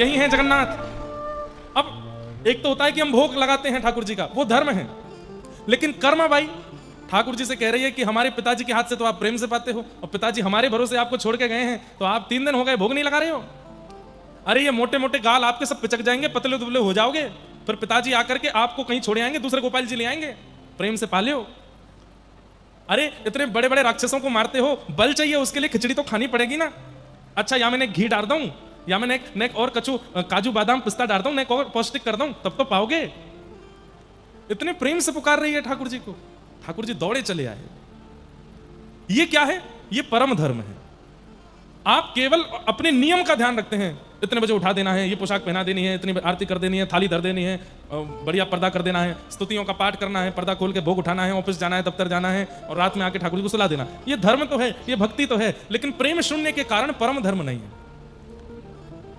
यही है जगन्नाथ। अब एक तो होता है कि हम भोग लगाते हैं ठाकुर जी का, वो धर्म है, लेकिन कर्माबाई ठाकुर जी से कह रही है कि हमारे पिताजी के हाथ से तो आप प्रेम से पाते हो, और पिताजी हमारे भरोसे आपको छोड़ के गए हैं, तो आप 3 दिन हो गए भोग नहीं लगा रहे हो। अरे ये मोटे मोटे गाल आपके सब पिचक जाएंगे, पतले दुबले हो जाओगे, फिर पिताजी आकर के आपको कहीं छोड़े आएंगे, दूसरे गोपाल जी ले आएंगे। प्रेम से पाले हो। अरे इतने बड़े बड़े राक्षसों को मारते हो, बल चाहिए उसके लिए खिचड़ी तो खानी पड़ेगी ना। अच्छा, या मैंने घी डाल दूं, या मैंने नेक और काजू बादाम पिस्ता डाल दूं, नेक और पौष्टिक कर दूं, तब तो पाओगे। इतने प्रेम से पुकार रही है ठाकुर जी को। ठाकुर जी दौड़े चले आए। ये क्या है? ये परम धर्म है। आप केवल अपने नियम का ध्यान रखते हैं, इतने बजे उठा देना है, ये पोशाक पहना देनी है, इतनी आरती कर देनी है, थाली धर देनी है, बढ़िया पर्दा कर देना है, स्तुतियों का पाठ करना है, पर्दा खोल के भोग उठाना है, ऑफिस जाना है, दफ्तर जाना है, और रात में आके ठाकुर जी को सुला देना। ये धर्म तो है, ये भक्ति तो है, लेकिन प्रेम शून्य के कारण परम धर्म नहीं है।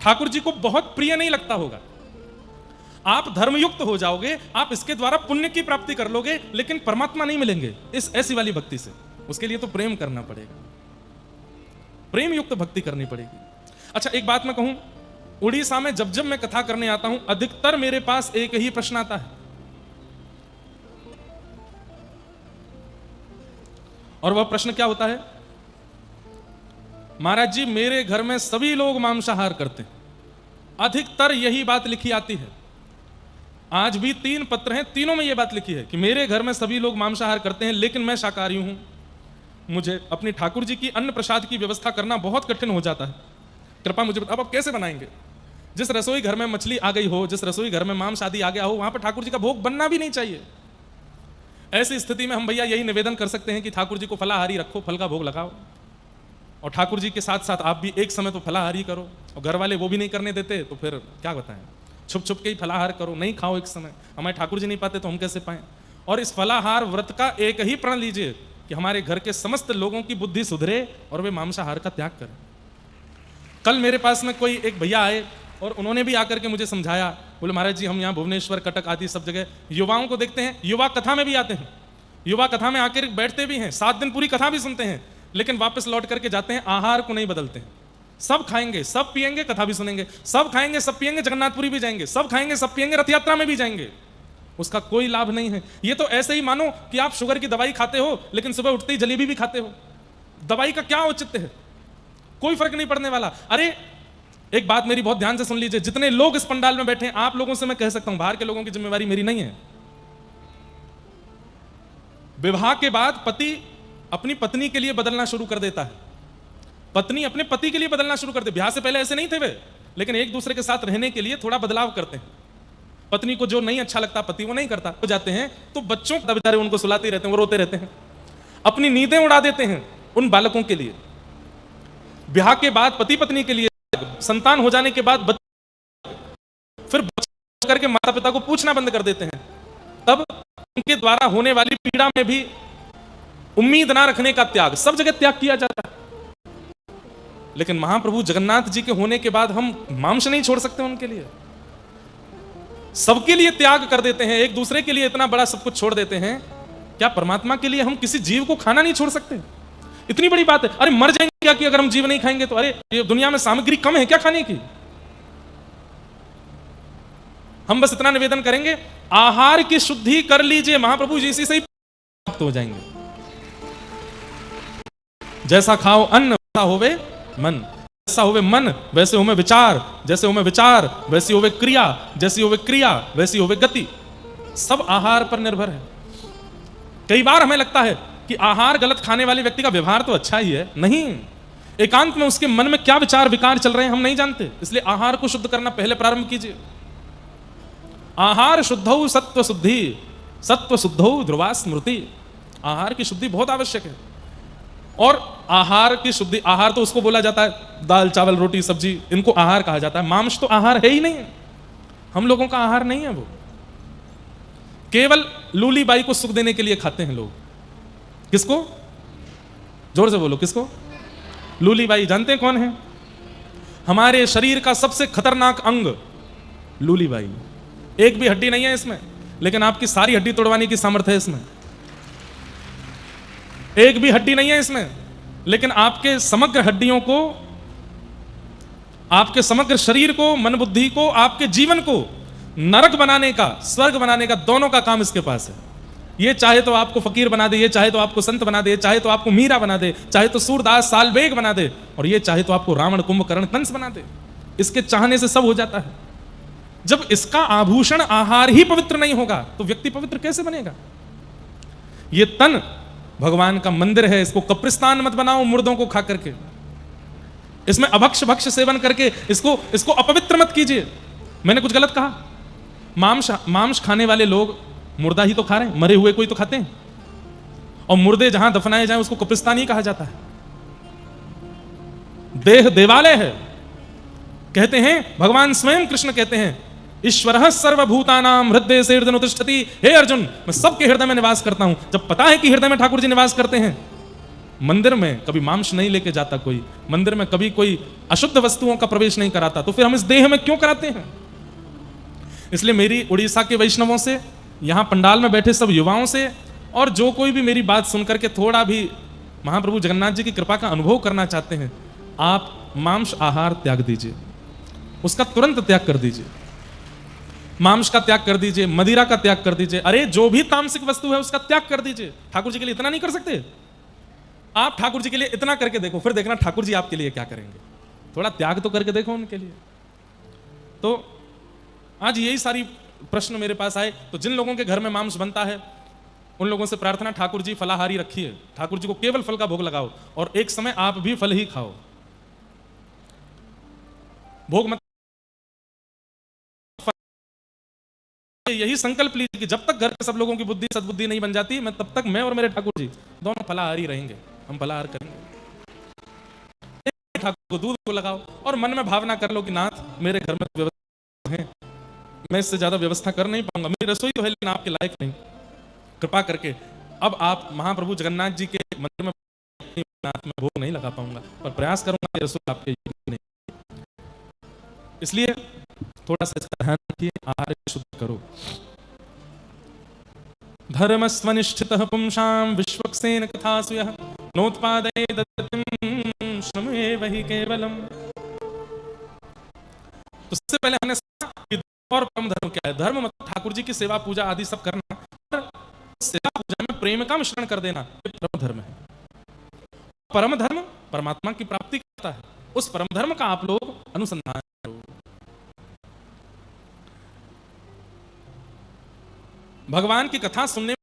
ठाकुर जी को बहुत प्रिय नहीं लगता होगा। आप धर्मयुक्त हो जाओगे, आप इसके द्वारा पुण्य की प्राप्ति कर लोगे, लेकिन परमात्मा नहीं मिलेंगे इस ऐसी वाली भक्ति से। उसके लिए तो प्रेम करना पड़ेगा, प्रेम युक्त भक्ति करनी पड़ेगी। अच्छा, एक बात मैं कहूं, उड़ीसा में जब जब मैं कथा करने आता हूं, अधिकतर मेरे पास एक ही प्रश्न आता है, और वह प्रश्न क्या होता है? महाराज जी, मेरे घर में सभी लोग मांसाहार करते हैं। अधिकतर यही बात लिखी आती है। आज भी 3 पत्र हैं, तीनों में यह बात लिखी है कि मेरे घर में सभी लोग मांसाहार करते हैं, लेकिन मैं शाकाहारी हूं। मुझे अपनी ठाकुर जी की अन्न प्रसाद की व्यवस्था करना बहुत कठिन हो जाता है। कृपा मुझे अब आप कैसे बनाएंगे? जिस रसोई घर में मछली आ गई हो, जिस रसोई घर में मांस आदि आ गया हो, वहां पर ठाकुर जी का भोग बनना भी नहीं चाहिए। ऐसी स्थिति में हम भैया यही निवेदन कर सकते हैं कि ठाकुर जी को फलाहारी रखो, फल का भोग लगाओ, और ठाकुर जी के साथ साथ आप भी एक समय तो फलाहारी करो। और घर वाले वो भी नहीं करने देते तो फिर क्या बताएं, छुप छुप के ही फलाहार करो, नहीं खाओ एक समय। हमारे ठाकुर जी नहीं पाते तो हम कैसे पाएं? और इस फलाहार व्रत का एक ही प्रण लीजिए कि हमारे घर के समस्त लोगों की बुद्धि सुधरे और वे मांसाहार का त्याग करें। कल मेरे पास में कोई एक भैया आए और उन्होंने भी आकर के मुझे समझाया बोले महाराज जी हम यहाँ भुवनेश्वर, कटक आदि सब जगह युवाओं को देखते हैं, युवा कथा में भी आते हैं, युवा कथा में आकर बैठते भी हैं, 7 दिन पूरी कथा भी सुनते हैं, लेकिन वापस लौट करके जाते हैं, आहार को नहीं बदलते हैं। सब खाएंगे, सब पिएंगे, कथा भी सुनेंगे, सब खाएंगे, सब पिएंगे, जगन्नाथपुरी भी जाएंगे, सब खाएंगे, सब पिएंगे, रथ यात्रा में भी जाएंगे, उसका कोई लाभ नहीं है। ये तो ऐसे ही मानो कि आप शुगर की दवाई खाते हो लेकिन सुबह उठते ही जलेबी भी खाते हो। दवाई का क्या औचित्य है? कोई फर्क नहीं पड़ने वाला। अरे एक बात मेरी बहुत ध्यान से सुन लीजिए, जितने लोग इस पंडाल में बैठे हैं, आप लोगों से मैं कह सकता हूं, बाहर के लोगों की जिम्मेवारी मेरी नहीं है। विवाह के बाद पति अपनी पत्नी के लिए बदलना शुरू कर देता है, पत्नी अपने पति के लिए बदलना शुरू कर दे। ब्याह से पहले ऐसे नहीं थे वे, लेकिन एक दूसरे के साथ रहने के लिए थोड़ा बदलाव करते हैं। पत्नी को जो नहीं अच्छा लगता पति वो नहीं करता, हो जाते हैं तो बच्चों को बेचारे उनको सुलाते रहते हैं, वो रोते रहते हैं, अपनी नींदें उड़ा देते हैं उन बालकों के लिए। ब्याह के बाद पति पत्नी के लिए, संतान हो जाने के बाद फिर बच्चे करके माता पिता को पूछना बंद कर देते हैं। तब उनके द्वारा होने वाली पीड़ा में भी उम्मीद ना रखने का त्याग, सब जगह त्याग किया जाता है। लेकिन महाप्रभु जगन्नाथ जी के होने के बाद हम मांस नहीं छोड़ सकते उनके लिए, सबके लिए त्याग कर देते हैं, एक दूसरे के लिए इतना बड़ा सब कुछ छोड़ देते हैं। क्या परमात्मा के लिए हम किसी जीव को खाना नहीं छोड़ सकते? इतनी बड़ी बात है। अरे मर जाएंगे क्या कि अगर हम जीव नहीं खाएंगे तो? अरे ये दुनिया में सामग्री कम है क्या खाने की? हम बस इतना निवेदन करेंगे, आहार की शुद्धि कर लीजिए, महाप्रभु जी इसी से ही प्राप्त हो जाएंगे। जैसा खाओ अन्न वैसा होवे मन, जैसा होवे मन वैसे होवे विचार, जैसे होवे विचार वैसी होवे क्रिया, जैसी होवे क्रिया वैसी होवे गति। सब आहार पर निर्भर है। कई बार हमें लगता है कि आहार गलत खाने वाले व्यक्ति का व्यवहार तो अच्छा ही है, नहीं, एकांत में उसके मन में क्या विचार विकार चल रहे हैं हम नहीं जानते। इसलिए आहार को शुद्ध करना पहले प्रारंभ कीजिए। आहार शुद्धौ सत्व शुद्धि, सत्व शुद्धौ ध्रुवा स्मृति। आहार की शुद्धि बहुत आवश्यक है। और आहार की शुद्धि, आहार तो उसको बोला जाता है दाल चावल रोटी सब्जी, इनको आहार कहा जाता है। मांस तो आहार है ही नहीं है, हम लोगों का आहार नहीं है वो। केवल लूली बाई को सुख देने के लिए खाते हैं लोग। किसको? जोर से बोलो, किसको? लूली बाई। जानते हैं कौन है? हमारे शरीर का सबसे खतरनाक अंग लूली बाई। एक भी हड्डी नहीं है इसमें, लेकिन आपकी सारी हड्डी तोड़वाने की सामर्थ्य है इसमें। एक भी हड्डी नहीं है इसमें, लेकिन आपके समग्र हड्डियों को, आपके समग्र शरीर को, मन बुद्धि को, आपके जीवन को नरक बनाने का, स्वर्ग बनाने का, दोनों का काम इसके पास है। ये चाहे तो आपको फकीर बना दे, ये चाहे तो आपको संत बना दे, चाहे तो आपको मीरा बना दे, चाहे तो सूरदास सालबेग बना दे, और ये चाहे तो आपको रावण कुंभकर्ण कंस बना दे। इसके चाहने से सब हो जाता है। जब इसका आभूषण आहार ही पवित्र नहीं होगा तो व्यक्ति पवित्र कैसे बनेगा? ये तन भगवान का मंदिर है, इसको कब्रिस्तान मत बनाओ मुर्दों को खा करके, इसमें अभक्ष भक्ष सेवन करके इसको अपवित्र मत कीजिए। मैंने कुछ गलत कहा? मांस खाने वाले लोग मुर्दा ही तो खा रहे हैं, मरे हुए कोई तो खाते हैं, और मुर्दे जहां दफनाए जाएं उसको कब्रिस्तान ही कहा जाता है। देह देवालय है। कहते हैं भगवान स्वयं कृष्ण कहते हैं, ईश्वरः सर्वभूतानां हृदय से हृदय तिष्ठति। हे अर्जुन, मैं सबके हृदय में निवास करता हूं। जब पता है कि हृदय में ठाकुर जी निवास करते हैं, मंदिर में कभी मांस नहीं लेके जाता कोई, मंदिर में कभी कोई अशुद्ध वस्तुओं का प्रवेश नहीं कराता, तो फिर हम इस देह में क्यों कराते हैं? इसलिए मेरी उड़ीसा के वैष्णवों से, यहां पंडाल में बैठे सब युवाओं से, और जो कोई भी मेरी बात सुनकर के थोड़ा भी महाप्रभु जगन्नाथ जी की कृपा का अनुभव करना चाहते हैं, आप मांस आहार त्याग दीजिए, उसका तुरंत त्याग कर दीजिए। मांस का त्याग कर दीजिए, मदिरा का त्याग कर दीजिए। अरे जो भी तामसिक वस्तु है उसका त्याग कर दीजिए। ठाकुर जी के लिए इतना नहीं कर सकते? आप ठाकुर जी के लिए इतना करके देखो, फिर देखना ठाकुर जी आपके लिए क्या करेंगे। थोड़ा त्याग तो करके देखो उनके लिए। तो आज यही सारी प्रश्न मेरे पास आए। तो जिन लोगों के घर में मांस बनता है उन लोगों से प्रार्थना, ठाकुर जी फलाहारी रखिए, ठाकुर जी को केवल फल का भोग लगाओ, और एक समय आप भी फल ही खाओ, भोग मत। यही संकल्प लीजिए कि जब तक घर के सब लोगों की बुद्धि सद्बुद्धि नहीं बन जाती, मैं तब तक मैं और मेरे ठाकुर जी दोनों फलाहारी रहेंगे, हम फलाहार करेंगे। ठाकुर को दूध को लगाओ और मन में भावना कर लो कि नाथ मेरे घर में व्यवस्था है, मैं इससे ज्यादा व्यवस्था कर नहीं पाऊंगा, मेरी रसोई तो है लेकिन आपके लायक नहीं, कृपा करके अब आप महाप्रभु जगन्नाथ जी के मंदिर में नाथ में भोग नहीं लगा पाऊंगा, पर प्रयास करूंगा रसोई आपके नहीं। इसलिए थोड़ा सा इसका ध्यान रखिए, आहार शुद्ध करो। धर्मस्वनिष्ठितः पुंसां विश्वक्सेन कथासु यः नोत्पादये दतिं श्रमेव हि केवलम्। तो सबसे पहले हमने समझा कि और परम धर्म क्या है। धर्म मतलब ठाकुर जी की सेवा पूजा आदि सब करना, और सेवा पूजा में प्रेम का मिश्रण कर देना, ये परम धर्म है। परम धर्म परमात्मा की प्राप्ति करता है, उस परम धर्म का आप लोग अनुसंधान करो। भगवान की कथा सुनने में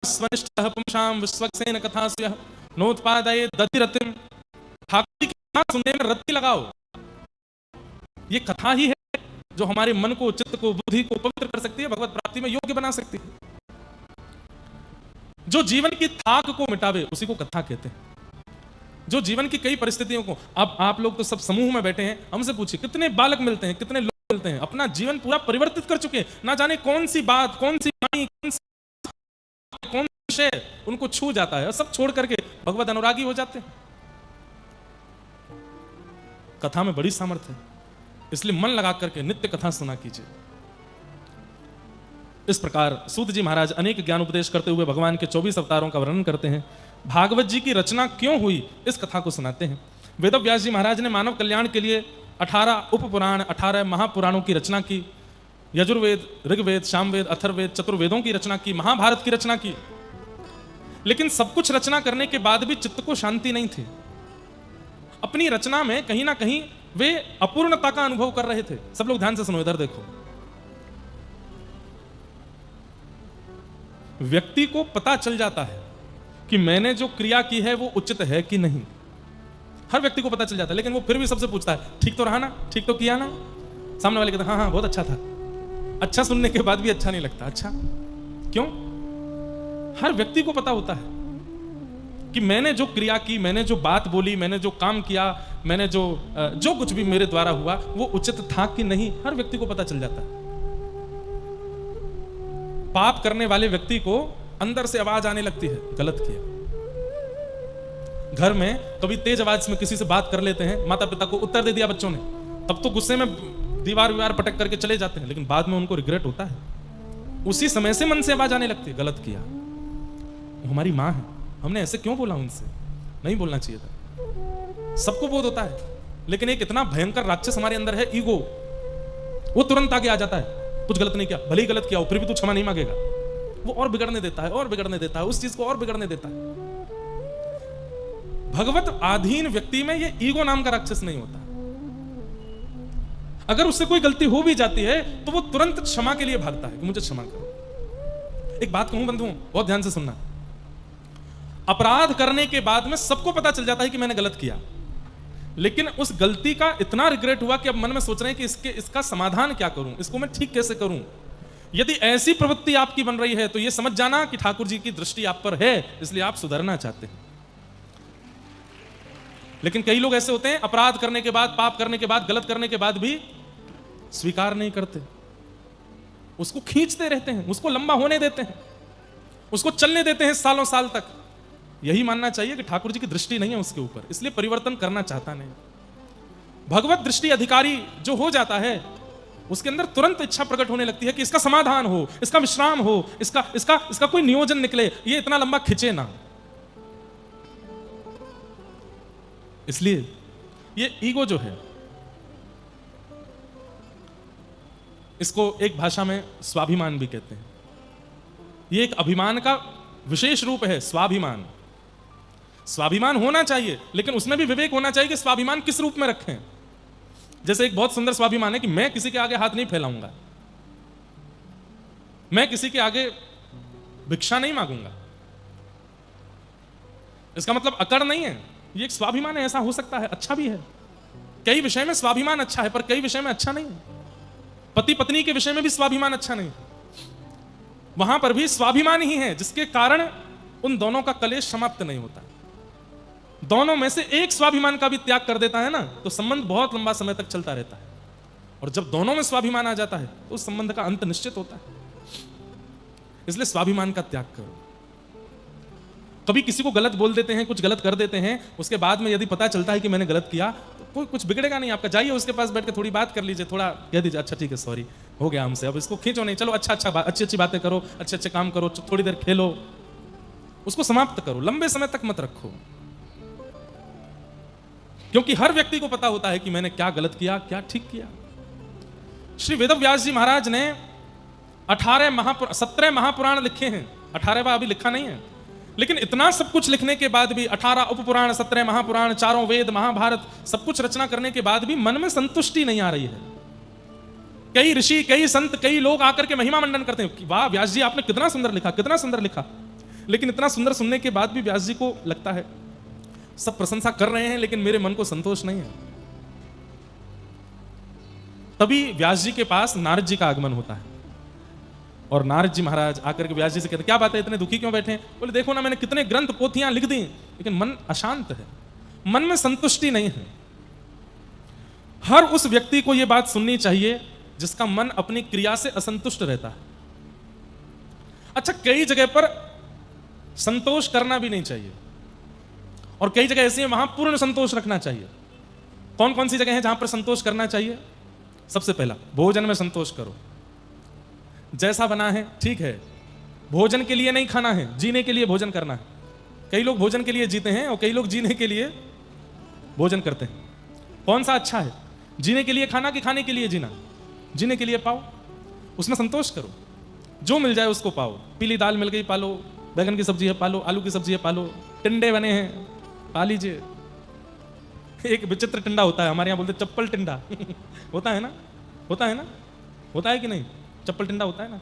स्वनिष्ठः पुंसां विश्वक्सेन कथासु यः नोत्पादये दतिरतिम्। ठाकुर की कथा सुनने में रत्ती लगाओ। ये कथा ही है जो हमारे मन को, चित्त को, बुद्धि को पवित्र कर सकती है, भगवत प्राप्ति में योग्य बना सकती है। जो जीवन की थाक को मिटावे उसी को कथा कहते हैं। जो जीवन की कई परिस्थितियों को, अब आप लोग तो सब समूह में बैठे हैं, हमसे पूछिए कितने बालक मिलते हैं, कितने लोग मिलते हैं अपना जीवन पूरा परिवर्तित कर चुके हैं, ना जाने कौन सी बात, कौन सी वाणी, कौन विषय उनको छू जाता है, सब छोड़ करके भगवत अनुरागी हो जाते हैं। कथा में बड़ी सामर्थ्य है, इसलिए मन लगा करके नित्य कथा सुना कीजिए। इस प्रकार सूत जी महाराज अनेक ज्ञान उपदेश करते हुए भगवान के 24 अवतारों का वर्णन करते हैं। भागवत जी की रचना क्यों हुई इस कथा को सुनाते हैं। वेदव्यास जी महाराज ने मानव कल्याण के लिए 18 उपपुराण, 18 महापुराणों की रचना की। यजुर्वेद, ऋग्वेद, सामवेद, अथर्ववेद, चतुर्वेदों की रचना की, महाभारत की रचना की। लेकिन सब कुछ रचना करने के बाद भी चित्त को शांति नहीं थी। अपनी रचना में कहीं ना कहीं वे अपूर्णता का अनुभव कर रहे थे। सब लोग ध्यान से सुनो, इधर देखो। व्यक्ति को पता चल जाता है कि मैंने जो क्रिया की है वो उचित है कि नहीं। हर व्यक्ति को पता चल जाता है, लेकिन वो फिर भी सबसे पूछता है, ठीक तो रहा ना, ठीक तो किया ना। सामने वाले कहते हैं हाँ हाँ बहुत अच्छा था। अच्छा सुनने के बाद भी अच्छा नहीं लगता। अच्छा क्यों? हर व्यक्ति को पता होता है कि मैंने जो क्रिया की, मैंने जो बात बोली, मैंने जो काम किया, मैंने जो कुछ भी मेरे द्वारा हुआ वो उचित था कि नहीं। हर व्यक्ति को पता चल जाता है। पाप करने वाले व्यक्ति को अंदर से आवाज आने लगती है, गलत किया। घर में कभी तेज आवाज में किसी से बात कर लेते हैं, माता पिता को उत्तर दे दिया बच्चों ने, तब तो गुस्से में दीवार विवार पटक करके चले जाते हैं, लेकिन बाद में उनको रिग्रेट होता है। उसी समय से मन से आवाज आने लगती है, गलत किया, वो हमारी माँ है, हमने ऐसे क्यों बोला, उनसे नहीं बोलना चाहिए था। सबको बोध होता है, लेकिन एक इतना भयंकर राक्षस हमारे अंदर है, ईगो, वो तुरंत आगे आ जाता है। कुछ गलत नहीं किया, भले ही गलत किया हो, फिर भी तू क्षमा नहीं मांगेगा। वो और बिगड़ने देता है, और बिगड़ने देता है, उस चीज को और बिगड़ने देता है। भगवत आधीन व्यक्ति में ये ईगो नाम का राक्षस नहीं होता। अगर उससे कोई गलती हो भी जाती है तो वो तुरंत क्षमा के लिए भागता है कि मुझे क्षमा करो। एक बात कहूं बंधुओं, बहुत ध्यान से सुनना। अपराध करने के बाद में सबको पता चल जाता है कि मैंने गलत किया, लेकिन उस गलती का इतना रिग्रेट हुआ कि अब मन में सोच रहे हैं कि इसका समाधान क्या करूं, इसको मैं ठीक कैसे करूं। यदि ऐसी प्रवृत्ति आपकी बन रही है तो यह समझ जाना कि ठाकुर जी की दृष्टि आप पर है, इसलिए आप सुधरना चाहते हैं। लेकिन कई लोग ऐसे होते हैं, अपराध करने के बाद, पाप करने के बाद, गलत करने के बाद भी स्वीकार नहीं करते, उसको खींचते रहते हैं, उसको लंबा होने देते हैं, उसको चलने देते हैं सालों साल तक। यही मानना चाहिए कि ठाकुर जी की दृष्टि नहीं है उसके ऊपर, इसलिए परिवर्तन करना चाहता नहीं। भगवत दृष्टि अधिकारी जो हो जाता है उसके अंदर तुरंत इच्छा प्रकट होने लगती है कि इसका समाधान हो, इसका विश्राम हो, इसका कोई नियोजन निकले, ये इतना लंबा खिंचे ना। इसलिए ये ईगो जो है, इसको एक भाषा में स्वाभिमान भी कहते हैं। ये एक अभिमान का विशेष रूप है, स्वाभिमान। स्वाभिमान होना चाहिए, लेकिन उसमें भी विवेक होना चाहिए कि स्वाभिमान किस रूप में रखें। जैसे एक बहुत सुंदर स्वाभिमान है कि मैं किसी के आगे हाथ नहीं फैलाऊंगा, मैं किसी के आगे भिक्षा नहीं मांगूंगा। इसका मतलब अकड़ नहीं है, ये एक स्वाभिमान है। ऐसा हो सकता है, अच्छा भी है। कई विषय में स्वाभिमान अच्छा है, पर कई विषय में अच्छा नहीं है। पति पत्नी के विषय में भी स्वाभिमान अच्छा नहीं, वहां पर भी स्वाभिमान ही है जिसके कारण उन दोनों का कलेश समाप्त नहीं होता। दोनों में से एक स्वाभिमान का भी त्याग कर देता है ना, तो संबंध बहुत लंबा समय तक चलता रहता है। और जब दोनों में स्वाभिमान आ जाता है तो उस संबंध का अंत निश्चित होता है। इसलिए स्वाभिमान का त्याग करो। कभी किसी को गलत बोल देते हैं, कुछ गलत कर देते हैं, उसके बाद में यदि पता चलता है कि मैंने गलत किया तो कोई कुछ बिगड़ेगा नहीं आपका। जाइए उसके पास बैठ के थोड़ी बात कर लीजिए, थोड़ा कह दीजिए अच्छा ठीक है सॉरी हो गया हमसे, अब इसको खींचो नहीं, चलो अच्छी अच्छी बातें करो, अच्छे अच्छे काम करो, थोड़ी देर खेलो, उसको समाप्त करो, लंबे समय तक मत रखो। क्योंकि हर व्यक्ति को पता होता है कि मैंने क्या गलत किया, क्या ठीक किया। श्री वेदव्यास जी महाराज ने 17 महापुराण लिखे हैं, 18वां अभी लिखा नहीं है, लेकिन इतना सब कुछ लिखने के बाद भी 18 उपपुराण, 17 महापुराण, 4 वेद, महाभारत, सब कुछ रचना करने के बाद भी मन में संतुष्टि नहीं आ रही है। कई ऋषि, कई संत, कई लोग आकर के महिमा मंडन करते हैं कि वाह व्यास जी आपने कितना सुंदर लिखा, कितना सुंदर लिखा, लेकिन इतना सुंदर सुनने के बाद भी व्यास जी को लगता है सब प्रशंसा कर रहे हैं लेकिन मेरे मन को संतोष नहीं है। तभी व्यास जी के पास नारद जी का आगमन होता है और नारद जी महाराज आकर के व्यास जी से कहते क्या बात है, इतने दुखी क्यों बैठे हैं? बोले देखो ना मैंने कितने ग्रंथ पोथियां लिख दी लेकिन मन अशांत है, मन में संतुष्टि नहीं है। हर उस व्यक्ति को यह बात सुननी चाहिए जिसका मन अपनी क्रिया से असंतुष्ट रहता है। अच्छा, कई जगह पर संतोष करना भी नहीं चाहिए और कई जगह ऐसी है वहां पूर्ण संतोष रखना चाहिए। कौन कौन सी जगह है जहां पर संतोष करना चाहिए? सबसे पहला, भोजन में संतोष करो, जैसा बना है ठीक है। भोजन के लिए नहीं खाना है, जीने के लिए भोजन करना है। कई लोग भोजन के लिए जीते हैं और कई लोग जीने के लिए भोजन करते हैं। कौन सा अच्छा है, जीने के लिए खाना कि खाने के लिए जीना? जीने के लिए पाओ, उसमें संतोष करो, जो मिल जाए उसको पाओ। पीली दाल मिल गई पालो, बैगन की सब्जी है पालो, आलू की सब्जी है पालो, टिंडे बने हैं पा लीजिए। एक विचित्र टिंडा होता है, हमारे यहाँ बोलते चप्पल टिंडा होता है ना, होता है ना, होता है कि नहीं? चप्पल टिंडा होता है ना,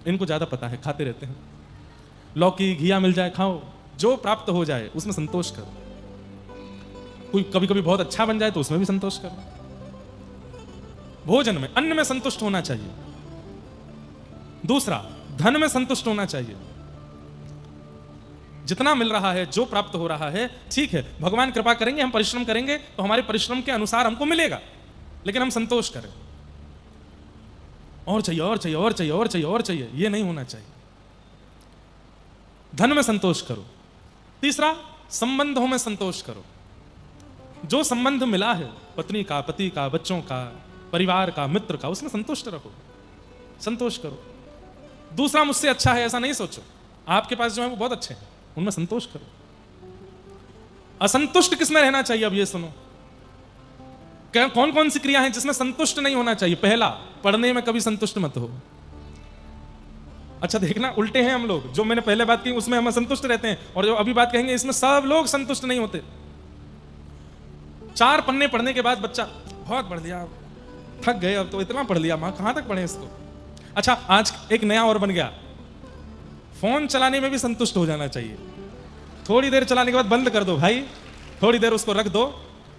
इनको ज्यादा पता है, खाते रहते हैं। लौकी घिया मिल जाए खाओ, जो प्राप्त हो जाए उसमें संतोष करो। कोई कभी कभी बहुत अच्छा बन जाए तो उसमें भी संतोष करो। भोजन में, अन्न में संतुष्ट होना चाहिए। दूसरा, धन में संतुष्ट होना चाहिए। जितना मिल रहा है, जो प्राप्त हो रहा है ठीक है, भगवान कृपा करेंगे, हम परिश्रम करेंगे तो हमारे परिश्रम के अनुसार हमको मिलेगा, लेकिन हम संतोष करें। और चाहिए और चाहिए और चाहिए और चाहिए और चाहिए, ये नहीं होना चाहिए। धन में संतोष करो। तीसरा, संबंधों में संतोष करो। जो संबंध मिला है, पत्नी का, पति का, बच्चों का, परिवार का, मित्र का, उसमें संतुष्ट रहो, संतोष करो। दूसरा मुझसे अच्छा है ऐसा नहीं सोचो, आपके पास जो है वो बहुत अच्छे हैं, उनमें संतोष करो। असंतुष्ट किसमें रहना चाहिए? अब ये सुनो, कौन कौन सी क्रिया है जिसमें संतुष्ट नहीं होना चाहिए? पहला, पढ़ने में कभी संतुष्ट मत हो। अच्छा देखना, उल्टे हैं हम लोग, जो मैंने पहले बात की उसमें हम संतुष्ट रहते हैं और जो अभी बात कहेंगे इसमें सब लोग संतुष्ट नहीं होते। 4 पन्ने पढ़ने के बाद बच्चा बहुत पढ़ लिया, थक गए, अब तो इतना पढ़ लिया, मां कहां तक पढ़े इसको। अच्छा, आज एक नया और बन गया, फोन चलाने में भी संतुष्ट हो जाना चाहिए। थोड़ी देर चलाने के बाद बंद कर दो भाई, थोड़ी देर उसको रख दो।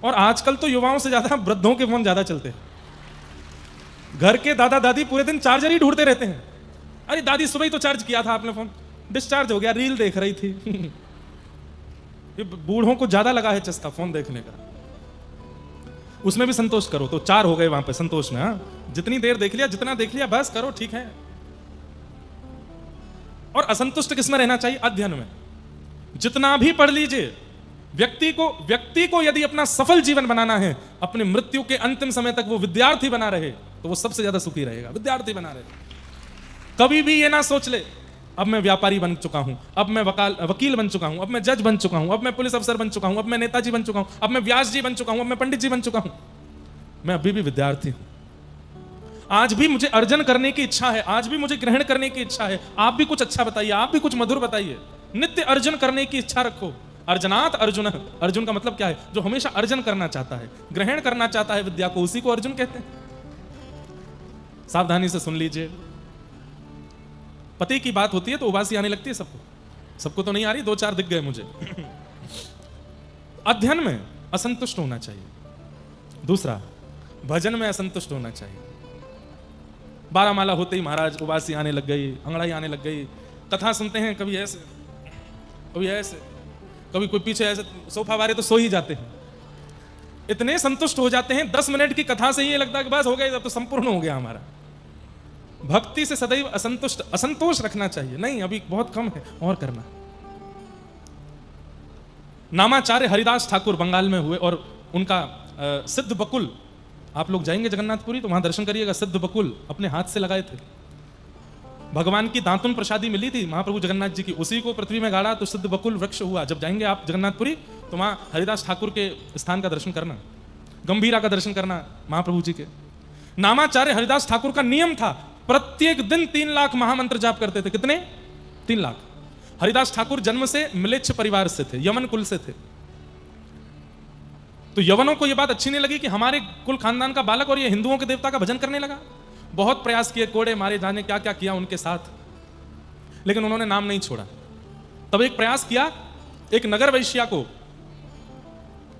और आजकल तो युवाओं से ज्यादा वृद्धों के फोन ज्यादा चलते हैं। घर के दादा दादी पूरे दिन चार्जर ही ढूंढते रहते हैं। अरे दादी सुबह ही तो चार्ज किया था आपने फोन, डिस्चार्ज हो गया, रील देख रही थी ये बूढ़ों को ज्यादा लगा है चस्का फोन देखने का। उसमें भी संतोष करो। तो 4 हो गए वहां पे संतोष में। जितनी देर देख लिया, जितना देख लिया बस करो, ठीक है। और असंतुष्ट किसमें रहना चाहिए? अध्ययन में। जितना भी पढ़ लीजिए, व्यक्ति को यदि अपना सफल जीवन बनाना है, अपने मृत्यु के अंतिम समय तक वो विद्यार्थी बना रहे, तो वो सबसे ज्यादा सुखी रहेगा। विद्यार्थी बना रहे, कभी भी ये ना सोच ले अब मैं व्यापारी बन चुका हूं, अब मैं वकील बन चुका हूं, अब मैं जज बन चुका हूं, अब मैं पुलिस अफसर बन चुका हूं, अब मैं नेताजी बन चुका हूं, अब मैं व्यास जी बन चुका हूं, अब मैं पंडित जी बन चुका हूं। मैं अभी भी विद्यार्थी हूं। आज भी मुझे अर्जन करने की इच्छा है, आज भी मुझे ग्रहण करने की इच्छा है। आप भी कुछ अच्छा बताइए, आप भी कुछ मधुर बताइए। नित्य अर्जन करने की इच्छा रखो। अर्जनात अर्जुन, अर्जुन का मतलब क्या है? जो हमेशा अर्जन करना चाहता है, ग्रहण करना चाहता है विद्या को, उसी को अर्जुन कहते हैं। सावधानी से सुन लीजिए। पति की बात होती है तो उबासी आने लगती है सबको, सबको तो नहीं आ रही, 2-4 दिख गए मुझे अध्ययन में असंतुष्ट होना चाहिए। दूसरा, भजन में असंतुष्ट होना चाहिए। 12 माला होते ही महाराज उबासी आने लग गई, अंगड़ाई आने लग गई। कथा सुनते हैं, कभी ऐसे कभी ऐसे, कभी कोई पीछे ऐसे सोफा वाले तो सो ही जाते हैं। इतने संतुष्ट हो जाते हैं 10 मिनट की कथा से, ये लगता है कि बस हो गया, अब तो संपूर्ण हो गया हमारा। भक्ति से सदैव असंतोष रखना चाहिए। नहीं, अभी बहुत कम है, और करना। नामाचार्य हरिदास ठाकुर बंगाल में हुए और उनका सिद्ध बकुल, आप लोग जाएंगे जगन्नाथपुरी तो वहां दर्शन करिएगा, सिद्ध बकुल अपने हाथ से लगाए थे। भगवान की दांतुन प्रसादी मिली थी महाप्रभु जगन्नाथ जी की, उसी को पृथ्वी में गाड़ा तो सिद्ध बकुल वृक्ष हुआ। जब जाएंगे आप जगन्नाथपुरी तो वहां हरिदास ठाकुर के स्थान का दर्शन करना, गंभीरा का दर्शन करना महाप्रभु जी के। नामाचार्य हरिदास ठाकुर का नियम था, प्रत्येक दिन 3 लाख महामंत्र जाप करते थे। कितने? 3 लाख। हरिदास ठाकुर जन्म से म्लेच्छ परिवार से थे, यवन कुल से थे। तो यवनों को यह बात अच्छी नहीं लगी कि हमारे कुल खानदान का बालक और ये हिंदुओं के देवता का भजन करने लगा। बहुत प्रयास किए, कोड़े मारे, जाने क्या क्या किया उनके साथ, लेकिन उन्होंने नाम नहीं छोड़ा। तब एक प्रयास किया, एक नगर वैश्या को,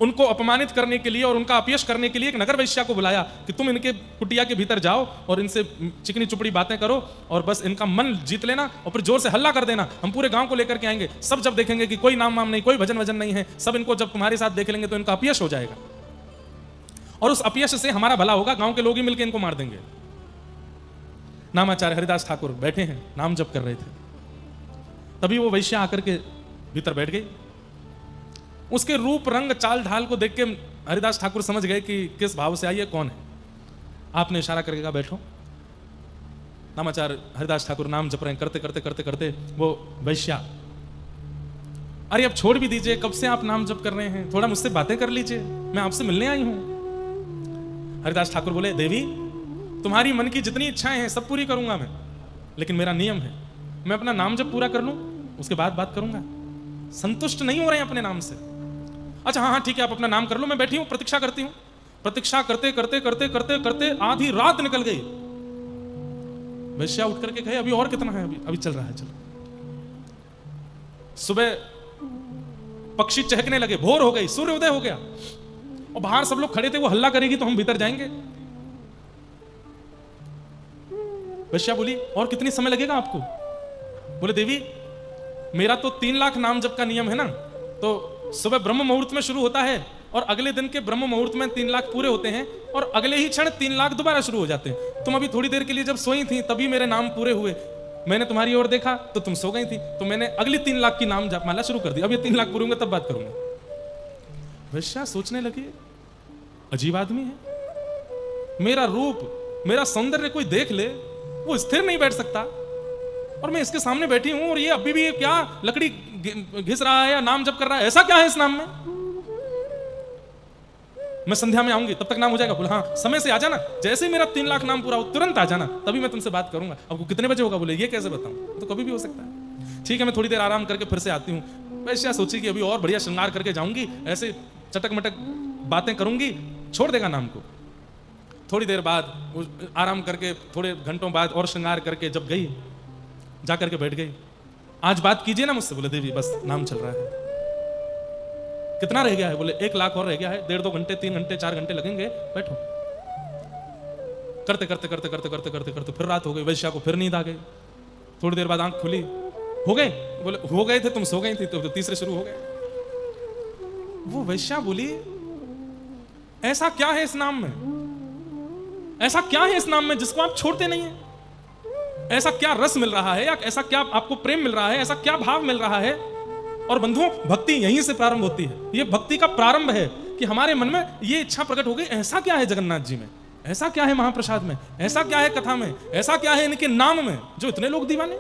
उनको अपमानित करने के लिए और उनका अपयश करने के लिए एक नगर वैश्या को बुलाया कि तुम इनके कुटिया के भीतर जाओ और इनसे चिकनी चुपड़ी बातें करो और बस इनका मन जीत लेना और फिर जोर से हल्ला कर देना, हम पूरे गांव को लेकर के आएंगे। सब जब देखेंगे कि कोई नाम वाम नहीं, कोई भजन वजन नहीं है, सब इनको जब तुम्हारे साथ देख लेंगे तो इनका अपयश हो जाएगा और उस अपयश से हमारा भला होगा, गांव के लोग ही मिलकर इनको मार देंगे। नामाचार्य हरिदास ठाकुर बैठे हैं, नाम जप कर रहे थे, तभी वो वैश्या आकर के भीतर बैठ गई। उसके रूप रंग चाल ढाल को देख के हरिदास ठाकुर समझ गए कि किस भाव से आई है, कौन है। आपने इशारा करके कहा बैठो। नामाचार्य हरिदास ठाकुर नाम जप रहे हैं, करते करते करते करते वो वैश्या, अरे अब छोड़ भी दीजिए, कब से आप नाम जप कर रहे हैं, थोड़ा मुझसे बातें कर लीजिए, मैं आपसे मिलने आई हूं। हरिदास ठाकुर बोले, देवी तुम्हारी मन की जितनी इच्छाएं हैं सब पूरी करूंगा मैं, लेकिन मेरा नियम है, मैं अपना नाम जब पूरा कर लूं उसके बाद बात करूंगा। संतुष्ट नहीं हो रहे हैं अपने नाम से। अच्छा हाँ ठीक है, आप अपना नाम कर लो, मैं बैठी हूं प्रतीक्षा करती हूं। प्रतीक्षा करते करते करते करते करते आधी रात निकल गई। वैश्या उठ करके कहे, अभी और कितना है, अभी चल रहा है, चलो। सुबह पक्षी चहकने लगे, भोर हो गई, सूर्योदय हो गया और बाहर सब लोग खड़े थे, वो हल्ला करेगी तो हम भीतर जाएंगे। वैश्या बोली, और कितनी समय लगेगा आपको? बोले, देवी मेरा तो 3 लाख नाम जप का नियम है ना, तो सुबह ब्रह्म मुहूर्त में शुरू होता है और अगले दिन के ब्रह्म मुहूर्त में 3 लाख पूरे होते हैं और अगले ही क्षण 3 लाख दोबारा शुरू हो जाते हैं। तुम अभी थोड़ी देर के लिए जब सोई थी तभी मेरे नाम पूरे हुए, मैंने तुम्हारी ओर देखा तो तुम सो गई थी, तो मैंने अगली 3 लाख की नाम जप माला शुरू कर दी। अब ये 3 लाख पूरे होंगे तब बात करूंगा। वैश्या सोचने लगी, अजीब आदमी है, मेरा रूप मेरा सौंदर्य कोई देख ले वो स्थिर नहीं बैठ सकता और मैं इसके सामने बैठी हूं और ये अभी भी क्या लकड़ी घिस रहा है या नाम जप कर रहा है, ऐसा क्या है इस नाम में? मैं संध्या में आऊंगी, तब तक नाम हो जाएगा। बोला हाँ, समय से आ जाना, जैसे ही मेरा 3 लाख नाम पूरा हो तुरंत आ जाना, तभी मैं तुमसे बात करूंगा। अब कितने बजे होगा? बोले ये कैसे बताऊं, तो कभी भी हो सकता है। ठीक है, मैं थोड़ी देर आराम करके फिर से आती हूँ। वैश्या सोची कि अभी और बढ़िया श्रृंगार करके जाऊंगी, ऐसे चटक मटक बातें करूंगी, छोड़ देगा नाम को। थोड़ी देर बाद आराम करके थोड़े घंटों बाद और श्रृंगार करके जब गई, जाकर के बैठ गई। आज बात कीजिए ना मुझसे। बोले, देवी बस नाम चल रहा है। कितना रह गया है? बोले 1 लाख और रह गया है, 1.5-2 घंटे 3 घंटे 4 घंटे लगेंगे, बैठो। करते करते करते करते करते करते करते फिर रात हो गई। वैश्या को फिर नींद आ गई। थोड़ी देर बाद आंख खुली, हो गए? बोले हो गए थे, तुम सो गई थी, तो तीसरे शुरू हो गए। वो वैश्या बोली, ऐसा क्या है इस नाम में, ऐसा क्या है इस नाम में जिसको आप छोड़ते नहीं है? ऐसा क्या रस मिल रहा है या ऐसा क्या आपको प्रेम मिल रहा है, ऐसा क्या भाव मिल रहा है? और बंधुओं, भक्ति यहीं से प्रारंभ होती है। ये भक्ति का प्रारंभ है कि हमारे मन में ये इच्छा प्रकट हो गई, ऐसा क्या है जगन्नाथ जी में, ऐसा क्या है महाप्रसाद में, ऐसा क्या है कथा में, ऐसा क्या है इनके नाम में जो इतने लोग दीवाने।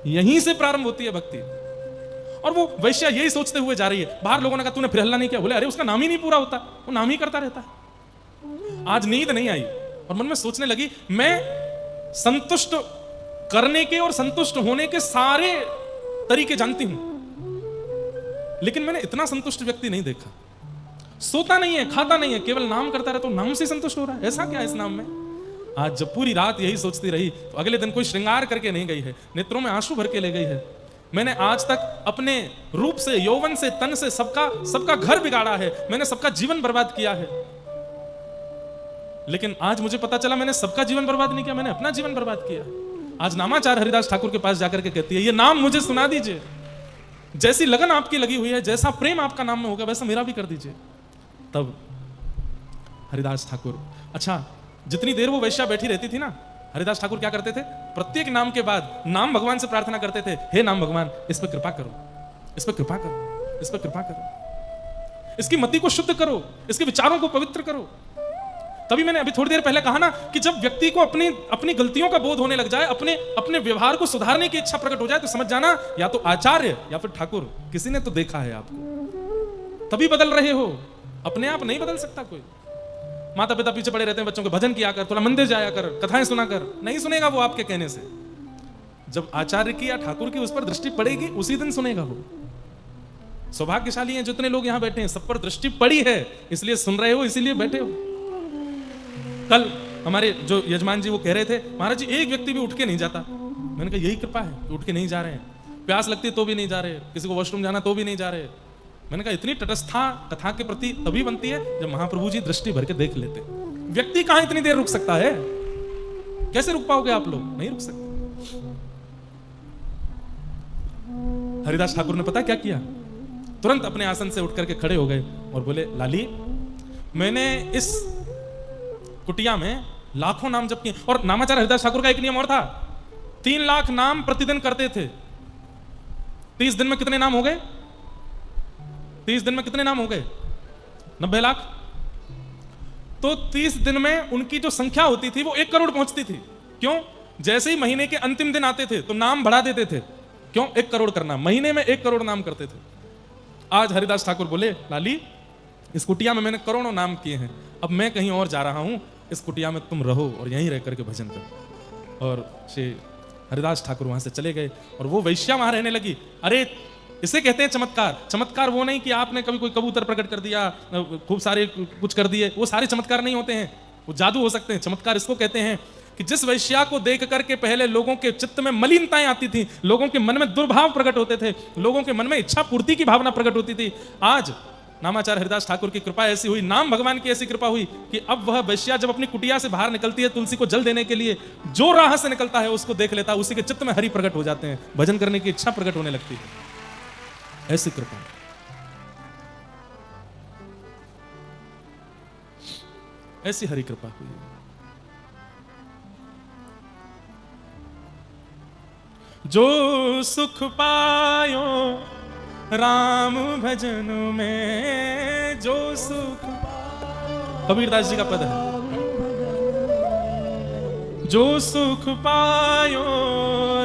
यहीं से प्रारंभ होती है भक्ति। और वो वैश्या यही सोचते हुए जा रही है। बाहर लोगों ने कहा, तूने फिर हल्ला नहीं किया? बोले, अरे उसका नाम ही नहीं पूरा होता, वो नाम ही करता रहता है। आज नींद नहीं आई और मन में सोचने लगी, मैं संतुष्ट करने के और संतुष्ट होने के सारे तरीके जानती हूं, लेकिन मैंने इतना संतुष्ट व्यक्ति नहीं देखा। सोता नहीं है, खाता नहीं है, केवल नाम करता रहता, तो नाम से संतुष्ट हो रहा है, ऐसा क्या है इस नाम में? आज जब पूरी रात यही सोचती रही तो अगले दिन कोई श्रृंगार करके नहीं गई है, नेत्रों में आंसू भर के ले गई है। मैंने आज तक अपने रूप से, यौवन से, तन से सबका घर बिगाड़ा है, मैंने सबका जीवन बर्बाद किया है, लेकिन आज मुझे पता चला मैंने सबका जीवन बर्बाद नहीं किया, मैंने अपना जीवन बर्बाद किया। आज नामाचार्य हरिदास ठाकुर के पास जाकर के कहती है, ये नाम मुझे सुना दीजिए, जैसी लगन आपकी लगी हुई है, जैसा प्रेम आपका नाम में होगा वैसा मेरा भी कर दीजिए। तब हरिदास ठाकुर, अच्छा जितनी देर वो वैश्या बैठी रहती थी ना, हरिदास ठाकुर क्या करते थे? प्रत्येक नाम के बाद नाम भगवान से प्रार्थना करते थे, हे नाम भगवान इस पर कृपा करो, इस पर कृपा करो। इस पर कृपा करो, इसकी मति को शुद्ध करो, इसके विचारों को पवित्र करो। तभी मैंने अभी थोड़ी देर पहले कहा ना कि जब व्यक्ति को अपनी गलतियों का बोध होने लग जाए, अपने व्यवहार को सुधारने की इच्छा प्रकट हो जाए, तो समझ जाना या तो आचार्य या फिर ठाकुर किसी ने तो देखा है आपको, तभी बदल रहे हो। अपने आप नहीं बदल सकता कोई। माता पिता पीछे पड़े रहते हैं बच्चों के, भजन किया कर, थोड़ा मंदिर जाया कर, कथाएं सुना कर, नहीं सुनेगा वो आपके कहने से। जब आचार्य की या ठाकुर की उस पर दृष्टि पड़ेगी उसी दिन सुनेगा वो। सौभाग्यशाली हैं जितने लोग यहां बैठे हैं, सब पर दृष्टि पड़ी है, इसलिए सुन रहे हो, इसीलिए बैठे हो। कल हमारे जो यजमान जी वो कह रहे थे, महाराज जी एक व्यक्ति भी उठ के नहीं जाता। मैंने कहा यही कृपा है, उठ के नहीं जा रहे हैं। प्यास लगती तो भी नहीं जा रहे, किसी को वॉशरूम जाना तो भी नहीं जा रहे। मैंने कहा इतनी तटस्थता कथा के प्रति तभी बनती है जब महाप्रभु जी दृष्टि भर के देख लेते। व्यक्ति कहां इतनी देर रुक सकता है? कैसे रुक पाओगे आप लोग? नहीं रुक सकते। हरिदास ठाकुर ने पता क्या किया? तुरंत अपने आसन से उठ करके खड़े हो गए और बोले, लाली मैंने इस कुटिया में लाखों नाम जप किए। और नामाचार्य हरिदास ठाकुर का एक नियम और था, 3 लाख नाम प्रतिदिन करते थे। 30 दिन में कितने नाम हो गए? 30 दिन में कितने नाम हो गए? 90 लाख। तो 30 दिन में उनकी जो संख्या होती थी वो 1 करोड़ पहुंचती थी। क्यों? जैसे ही महीने के अंतिम दिन आते थे तो नाम बढ़ा देते थे। क्यों? 1 करोड़ करना, महीने में 1 करोड़ नाम करते थे। आज हरिदास ठाकुर बोले, लाली इस कुटिया में मैंने करोड़ों नाम किए हैं, अब मैं कहीं और जा रहा हूं, इस कुटिया में तुम रहो और यहीं रह करके भजन करो। और श्री हरिदास ठाकुर वहां से चले गए और वो वैश्या वहां रहने लगी। अरे इसे कहते हैं चमत्कार। चमत्कार वो नहीं कि आपने कभी कोई कबूतर प्रकट कर दिया, खूब सारे कुछ कर दिए, वो सारे चमत्कार नहीं होते हैं, वो जादू हो सकते हैं। चमत्कार इसको कहते हैं कि जिस वैश्या को देख करके पहले लोगों के चित्त में मलिनताएं आती थी, लोगों के मन में दुर्भाव प्रकट होते थे, लोगों के मन में इच्छा पूर्ति की भावना प्रकट होती थी, आज नामाचार्य हरिदास ठाकुर की कृपा ऐसी हुई, नाम भगवान की ऐसी कृपा हुई कि अब वह वैश्या जब अपनी कुटिया से बाहर निकलती है तुलसी को जल देने के लिए, जो राह से निकलता है उसको देख लेता है, उसी के चित्त में हरि प्रकट हो जाते हैं, भजन करने की इच्छा प्रकट होने लगती है। ऐसी कृपा, ऐसी हरि कृपा हुई। जो सुख पायो राम भजन में, जो सुख, कबीरदास जी का पद है, जो सुख पायो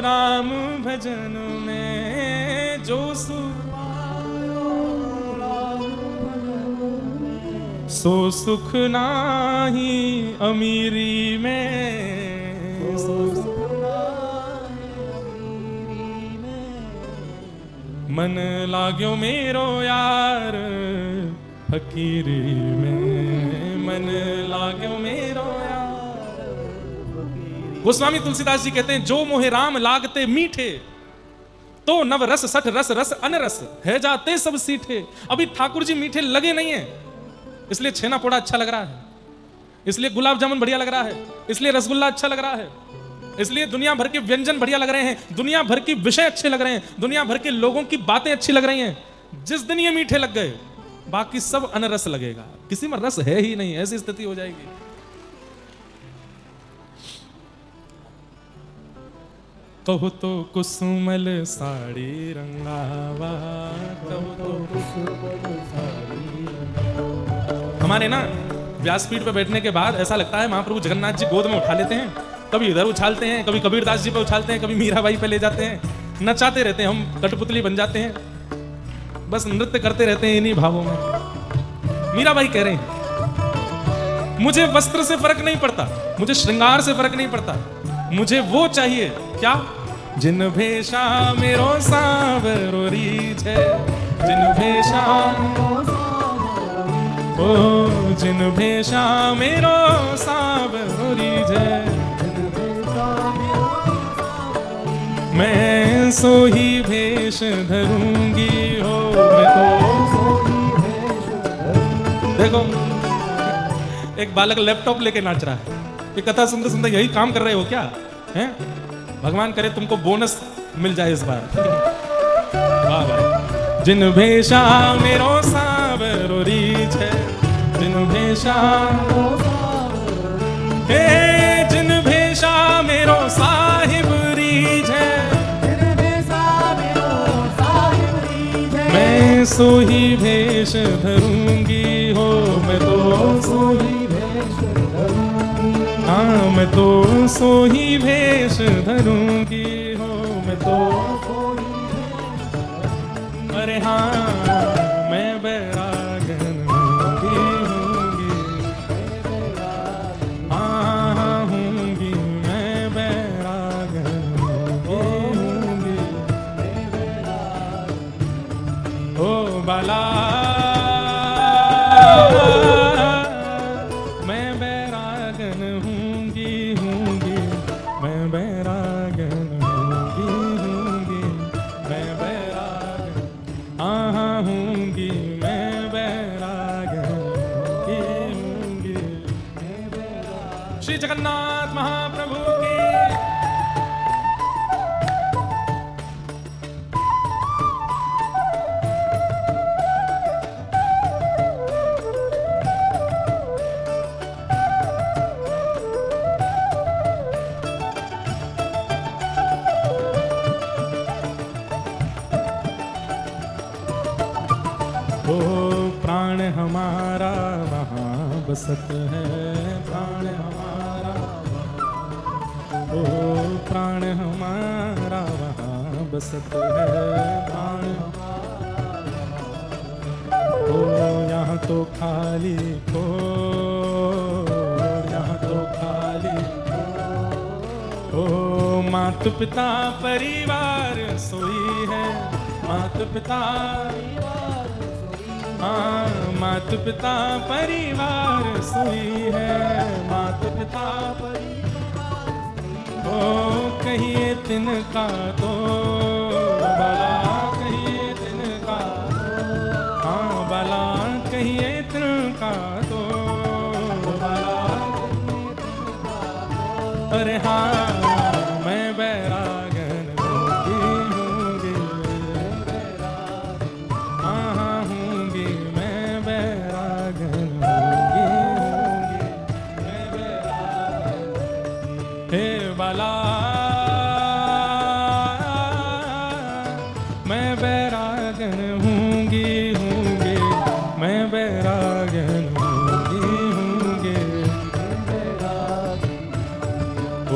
राम भजन में, जो सुख सो सुख नाही अमीरी में, सो मन लाग्यो मेरो यार फकीरी में, मन लाग्यो मेरो यार। गोस्वामी तुलसीदास जी कहते हैं, जो मोहे राम लागते मीठे, तो नव रस सठ रस रस अनरस है जाते सब सीठे। अभी ठाकुर जी मीठे लगे नहीं है, इसलिए छेना पोड़ा अच्छा लग रहा है, इसलिए गुलाब जामुन बढ़िया लग रहा है, इसलिए रसगुल्ला अच्छा लग रहा है, इसलिए दुनिया भर के व्यंजन बढ़िया लग रहे हैं, दुनिया भर के विषय अच्छे लग रहे हैं, दुनिया भर के लोगों की बातें अच्छी लग रही हैं। जिस दिन ये मीठे लग गए बाकी सब अनरस लगेगा, किसी में रस है ही नहीं, ऐसी स्थिति हो जाएगी। कहो तो कुसुमल साड़ी रंगावा, कहो तो कुसुमल साड़ी रंगावा। हमारे ना व्यासपीठ पे बैठने के बाद ऐसा लगता है महाप्रभु जगन्नाथ जी गोद में उठा लेते हैं, कभी इधर उछालते हैं, कभी कबीरदास जी पे उछालते हैं, कभी मीराबाई पे ले जाते हैं, नचाते रहते हैं, हम कठपुतली बन जाते हैं, बस नृत्य करते रहते हैं इन्हीं भावों में। मीराबाई कह रहे हैं, मुझे वस्त्र से फर्क नहीं पड़ता, मुझे श्रृंगार से फर्क नहीं पड़ता, मुझे वो चाहिए क्या, जिन भेषा मेरो सावरो रीझ है, जिन भेषा ओ जिन भेषा मेरो सावरो रीझ है, मैं सो ही भेष धरूंगी हो, मैं तो देखो एक बालक लैपटॉप लेके नाच रहा है, ये कथा सुनते सुनते यही काम कर रहे हो क्या हैं? भगवान करे तुमको बोनस मिल जाए इस बार। वाह भाई। जिन भेषा मेरो सावरो रीझ है, जिन भेषा हे जिन भेषा मेरो साहिब रीझ है, मैं सोही भेष धरूंगी हो, मैं तो सोही भेष धरूंगी। हाँ मैं तो सोही भेष धरूंगी हो, मैं तो अरे हाँ मैं बैरागन होंगी, हाँ होंगी मैं बैरागन होंगी। ओ बाला मैं बैरागन होंगी, मैं बैरागन होंगी, मैं बैरागन हाँ होंगी, मैं बैरागन होंगी। श्री जगन्नाथ महाप्रभु की ओ प्राण हमारा वहाँ बसत है, प्राण हमारा ओ प्राण हमारा वहाँ बसत है, प्राण ओ यहाँ तो खाली को, यहाँ तो खाली ओ माता पिता परिवार सोई है, माता पिता हाँ माता पिता परिवार सोई है, माता पिता परिवार ओ कहिए तिनका तो भला, कहिए तिनका हाँ भला, कहिए तिनका तो भला। अरे हाँ मैं बैरागन होंगी, हाँ होंगी मैं बैरागन होंगी, मैं बैरागन हे बाला मैं बैरागन होंगी, मैं बैरागन होंगी।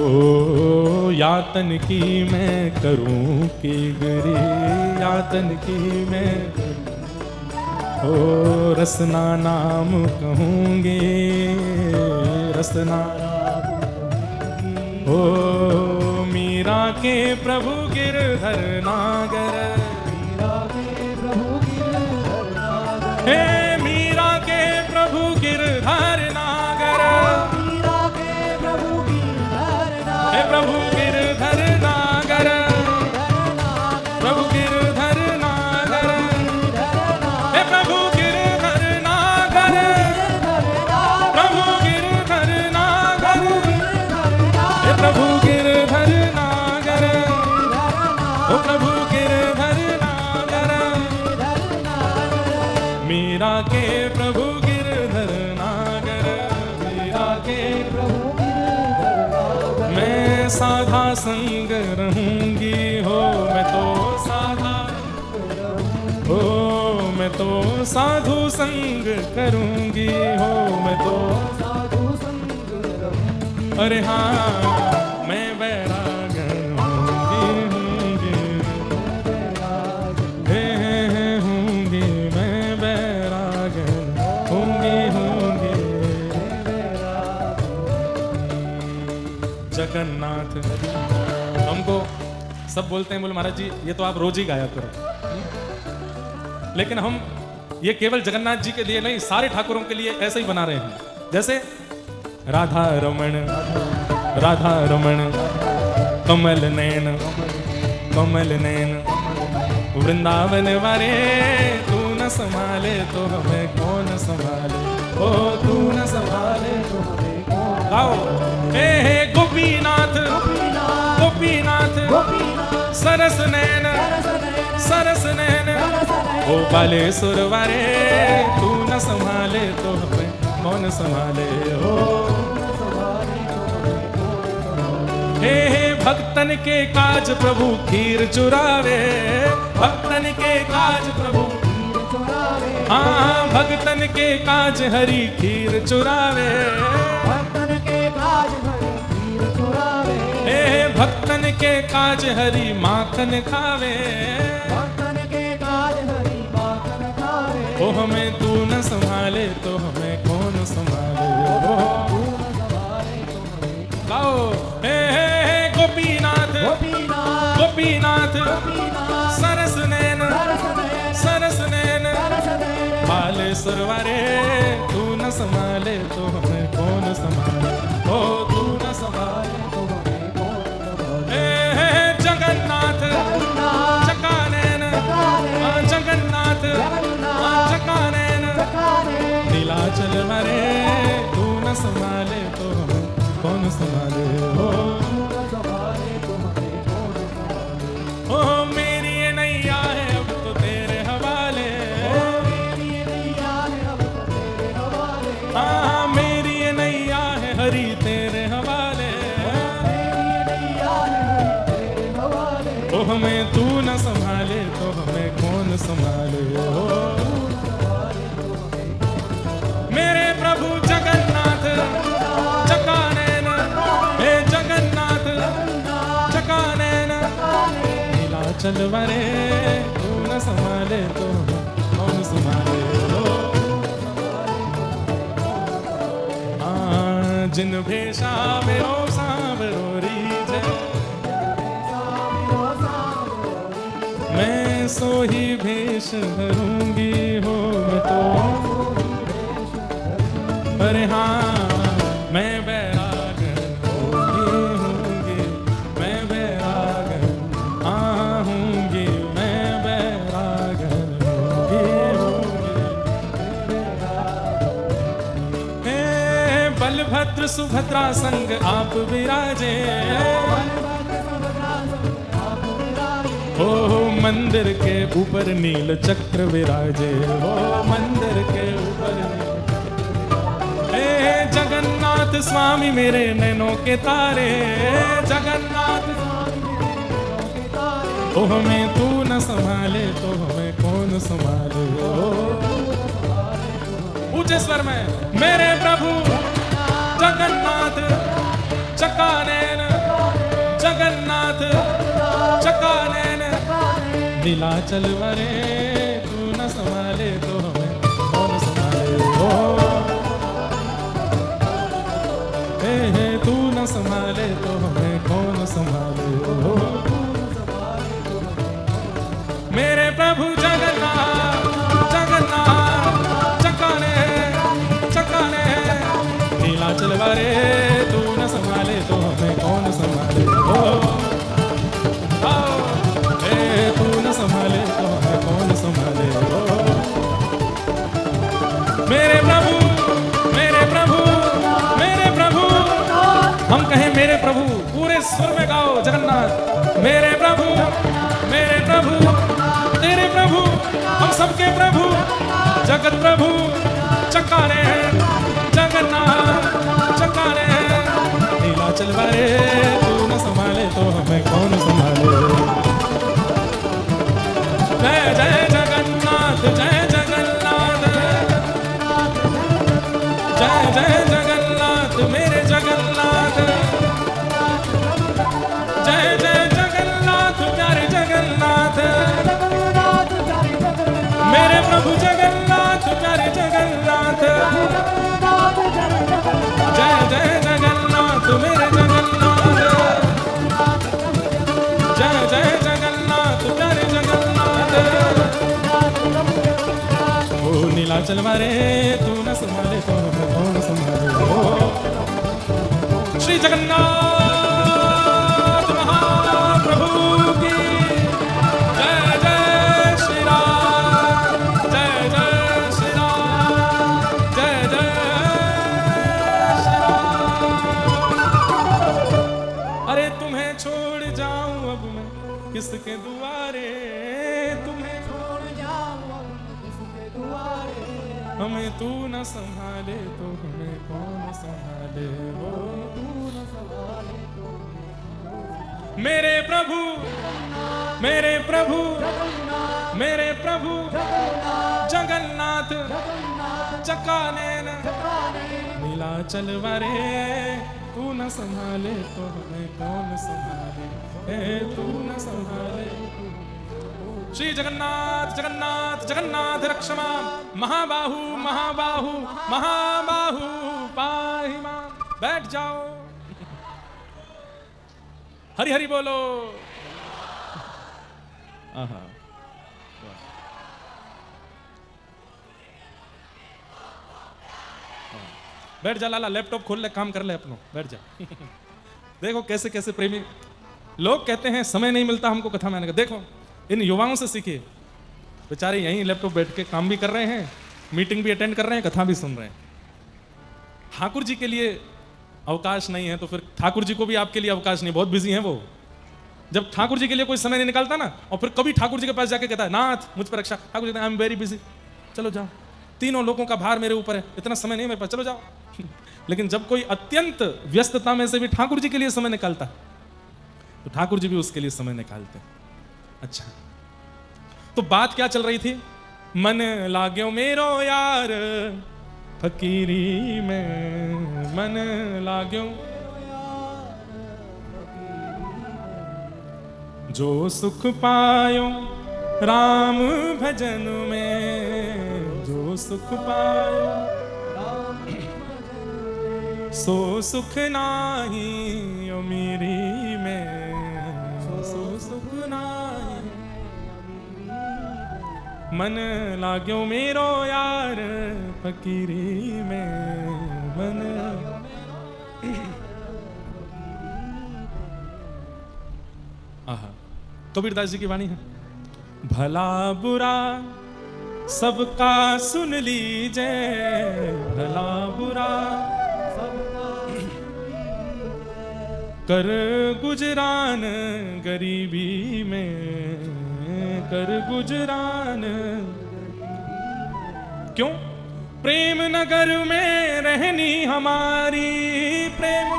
ओ यातन की मैं करूं की गिरी, यातन की मैं ओ रसना नाम कहूंगी, रसना ओ मीरा के प्रभु गिरधर नागर, हे मीरा के प्रभु गिरधर नागर, हे प्रभु गिरधर नागर, प्रभु गिरधर नागर, हे प्रभु गिरधर नागर, प्रभु गिरधर नागर, हे प्रभु गिरधर नागर, ओ प्रभु गिरधर नागर, मीरा के प्रभु गिरधर नागर, मीरा के प्रभु मैं साधा संग रहूंगी हो, मैं तो साधा हो, मैं तो साधु संग करूंगी हो, मैं तो साधु संग करूंगी। अरे हाँ मैं बैरागन होंगी, हे होंगी मैं बैरागन होंगी। जगन्नाथ हमको सब बोलते हैं, बोले महाराज जी ये तो आप रोज ही गाया करो, लेकिन हम ये केवल जगन्नाथ जी के लिए नहीं सारे ठाकुरों के लिए ऐसे ही बना रहे हैं। जैसे राधा रमण, राधा रमण कमल नैन, कमल नैन वृंदावन वाले तू न संभाले तो हमें कौन संभाले, ओ तू न संभाले तो हमें कौन। गाओ हे गोपीनाथ, गोपीनाथ सरस नैन, सरस नैन ओ बालेश्वर वाले तू न संभाले तो हमें कौन संभाले हो। हे भक्तन के काज प्रभु खीर चुरावे, भक्तन के काज प्रभु हाँ भगतन के काज हरी खीर चुरावे, भक्तन के काज हरि खीर चुरावे, हे भक्तन के काज हरी माखन खावे, भक्तन के काज हरि माखन खावे। ओ हमें तू न संभाले तो हमें कौन संभाले, पूर्ण सवारे तुम्हें गाओ हे गोपीनाथ गोपीनाथ गोपीनाथ गोपीनाथ सरस नैन सरसने सरस नैन सरसने बाले सुरवारे, तू न संभाले तो हमें कौन संभाले, ओ तू न संभाले तुम्हें कौन संभाले। हे जगन्नाथ जगन्नाथ चकानैन जगन्नाथ चकानैन नीलाचल मरे, तू न संभाले तो हमें कौन संभाले, हो ओ मेरी ये नैया है अब तो तेरे हवाले, हाँ मेरी ये नैया है हरी तेरे हवाले, ओ हमें तू न संभाले तो हमें कौन संभाले, हो मेरे प्रभु जगन्नाथ चकानैन, हे जगन्नाथ चकानैन नीलाचल वरे, तू न संभाले तो हमें कौन संभाले, हो जिन भेषा मेरो सांवरोरी जय, मैं सो ही भेष धरूंगी हो मैं तो, अरे हाँ मैं बैराग होंगी मैं बैराग आहूंगी मैं बैराग होंगी, बलभद्र सुभद्रा संग आप विराजे, हो मंदिर के ऊपर नील चक्र विराजे, हो मंदिर के ऊपर हे जगन्नाथ स्वामी मेरे नैनों के तारे, जगन्नाथ ओ हमें तू न संभाले तो हमें कौन संभाले, ऊंचे स्वर में मेरे प्रभु जगन्नाथ चकानैन जगन्नाथ चकानैन नीलाचल वरे, तू न संभाले तो हमें कौन संभाले, हो हे तू न संभाले तो हमें कौन संभाले, हो मेरे प्रभु जगन्नाथ जगन्नाथ चकानैन चकानैन नीलाचल वरे, तू न संभाले तो हमें कौन संभाले, हो तू न संभाले तो हमें कौन संभाले, हो मेरे प्रभु मेरे प्रभु मेरे प्रभु, हम कहें मेरे प्रभु पूरे स्वर में गाओ जगन्नाथ, मेरे प्रभु तेरे प्रभु हम सबके प्रभु जगत प्रभु चकानैन जगन्नाथ चकानैन नीलाचल वरे, तू न संभाले तो हमें कौन संभाले, जय जय जगन्नाथ जय जगन्नाथ जय जय जगन्नाथ मेरे जगन्नाथ, जय जय जगन्नाथ प्यारे जगन्नाथ, मेरे प्रभु जगन्नाथ प्यारे जगन्नाथ, जय जय जगन्नाथ मेरे जगन्नाथ, जय जय जगन्नाथ प्यारे जगन्नाथ, ओ नीलाचल वरे, तू न संभाले तो हमें कौन संभाले, हो श्री जगन्नाथ महाप्रभु की जय जय श्री राम, जय जय श्री राम, जय जय श्री राम। अरे तुम्हें छोड़ जाऊं अब मैं किसके दुआरे, तुम्हें छोड़ जाऊं किसके दुआरे, हमें तू न संभाले तो हमें कौन संभाले, हो तू न संभाले तो मेरे प्रभु मेरे प्रभु मेरे प्रभु जगन्नाथ जगन्नाथ जगन्नाथ चकानैन चकानैन नीलाचल वारे तू न संभाले तो हमें कौन संभाले, हे तू न संभाले। श्री जगन्नाथ जगन्नाथ जगन्नाथ रक्षमा महाबाहु महाबाहु महाबाहु पाहि मां। बैठ जाओ, हरि हरि बोलो। आहा, बैठ जा लाला, लैपटॉप खोल ले, काम कर ले अपनो, बैठ जा। देखो कैसे कैसे प्रेमी लोग कहते हैं समय नहीं मिलता हमको कथा में आने का। देखो इन युवाओं से सीखिए, बेचारे यहीं लैपटॉप बैठ के काम भी कर रहे हैं, मीटिंग भी अटेंड कर रहे हैं, कथा भी सुन रहे हैं। ठाकुर जी के लिए अवकाश नहीं है तो फिर ठाकुर जी को भी आपके लिए अवकाश नहीं, बहुत बिजी हैं वो। जब ठाकुर जी के लिए कोई समय नहीं निकालता ना, और फिर कभी ठाकुर जी के पास जाके कहता है नाथ मुझ पर रक्षा, Thakur ji I am very busy, चलो जाओ, तीनों लोगों का भार मेरे ऊपर है, इतना समय नहीं मेरे पास, चलो जाओ। लेकिन जब कोई अत्यंत व्यस्तता में से भी ठाकुर जी के लिए समय निकालता है तो ठाकुर जी भी उसके लिए समय निकालते हैं। अच्छा, तो बात क्या चल रही थी? मन लाग्यो मेरो यार फकीरी में, मन लाग्यो जो सुख पायो राम भजन में, जो सुख पायो सो सुख नाही अमीरी में, सो सुख नाही। मन लाग्यो मेरो यार फकीरी में, मन। आहा, कबीरदास जी की वाणी है। भला बुरा सबका सुन लीजिए, भला बुरा कर गुजरान गरीबी में, कर गुजरान। क्यों? प्रेम नगर में रहनी हमारी, प्रेम